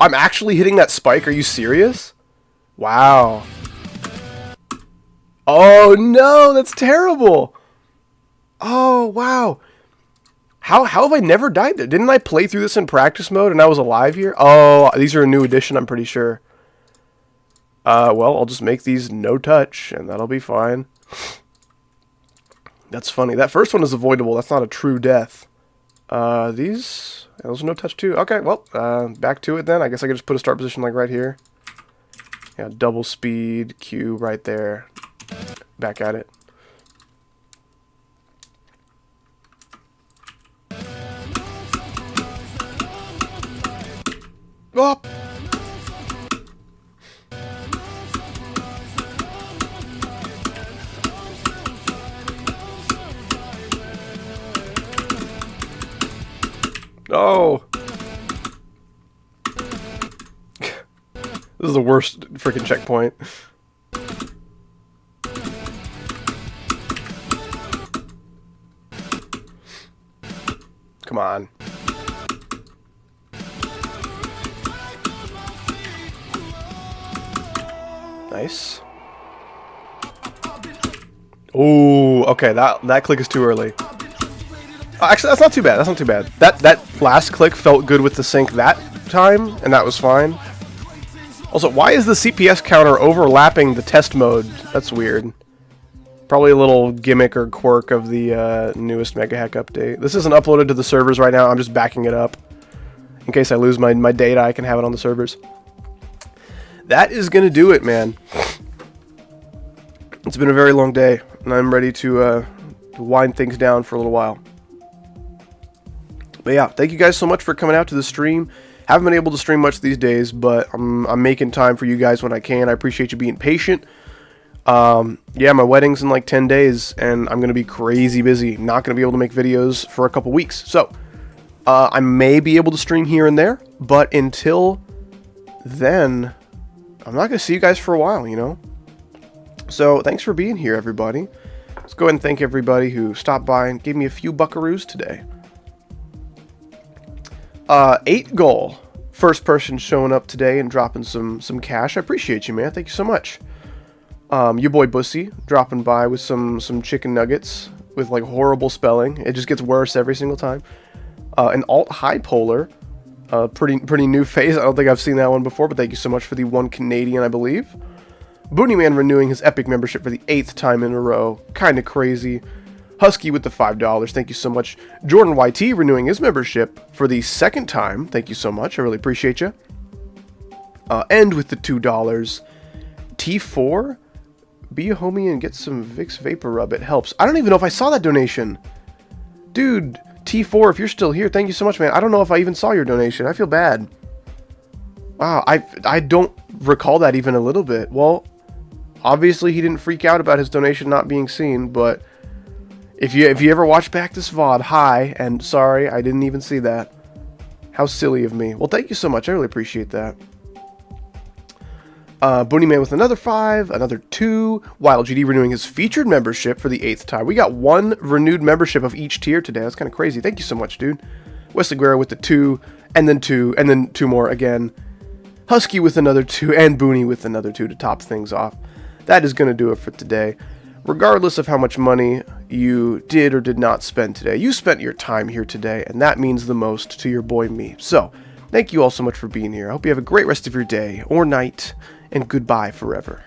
I'm actually hitting that spike. Are you serious? Wow. Oh no, that's terrible. Oh wow. How have I never died there? Didn't I play through this in practice mode and I was alive here? Oh, these are a new edition, I'm pretty sure. Well, I'll just make these no touch and that'll be fine. That's funny. That first one is avoidable. That's not a true death. Those are no touch too. Okay, well, back to it then. I guess I could just put a start position like right here. Yeah, double speed, Q right there. Back at it. Oh! No! This is the worst freaking checkpoint. Come on. Nice. Ooh, okay, that click is too early. Actually, that's not too bad. That's not too bad. That last click felt good with the sync that time, and that was fine. Also, why is the CPS counter overlapping the test mode? That's weird. Probably a little gimmick or quirk of the newest Megahack update. This isn't uploaded to the servers right now. I'm just backing it up. In case I lose my data, I can have it on the servers. That is going to do it, man. It's been a very long day, and I'm ready to wind things down for a little while. But yeah, thank you guys so much for coming out to the stream. Haven't been able to stream much these days, but I'm making time for you guys when I can. I appreciate you being patient. Yeah, my wedding's in like 10 days, and I'm going to be crazy busy. Not going to be able to make videos for a couple weeks. So, I may be able to stream here and there, but until then, I'm not going to see you guys for a while, you know? So, thanks for being here, everybody. Let's go ahead and thank everybody who stopped by and gave me a few buckaroos today. 8 goal. First person showing up today and dropping some cash. I appreciate you, man. Thank you so much. Your boy Bussy dropping by with some chicken nuggets with like horrible spelling. It just gets worse every single time. An alt high polar. Pretty new face. I don't think I've seen that one before, but thank you so much for the 1 Canadian, I believe. Booneyman renewing his Epic membership for the 8th time in a row. Kinda crazy. Husky with the $5. Thank you so much. Jordan YT renewing his membership for the 2nd time. Thank you so much. I really appreciate you. End with the $2. T4. Be a homie and get some Vicks Vapor Rub. It helps. I don't even know if I saw that donation. Dude, T4, if you're still here, thank you so much, man. I don't know if I even saw your donation. I feel bad. Wow, I don't recall that even a little bit. Well, obviously he didn't freak out about his donation not being seen, but if you ever watch back this VOD, hi, and sorry, I didn't even see that. How silly of me. Well, thank you so much. I really appreciate that. Booney Man with another 5, another 2. Wild GD renewing his featured membership for the 8th time. We got 1 renewed membership of each tier today. That's kind of crazy. Thank you so much, dude. Wesley Guerrero with the 2, and then 2, and then 2 more again. Husky with another 2, and Booney with another 2 to top things off. That is going to do it for today. Regardless of how much money you did or did not spend today, you spent your time here today, and that means the most to your boy me. So, thank you all so much for being here. I hope you have a great rest of your day or night, and goodbye forever.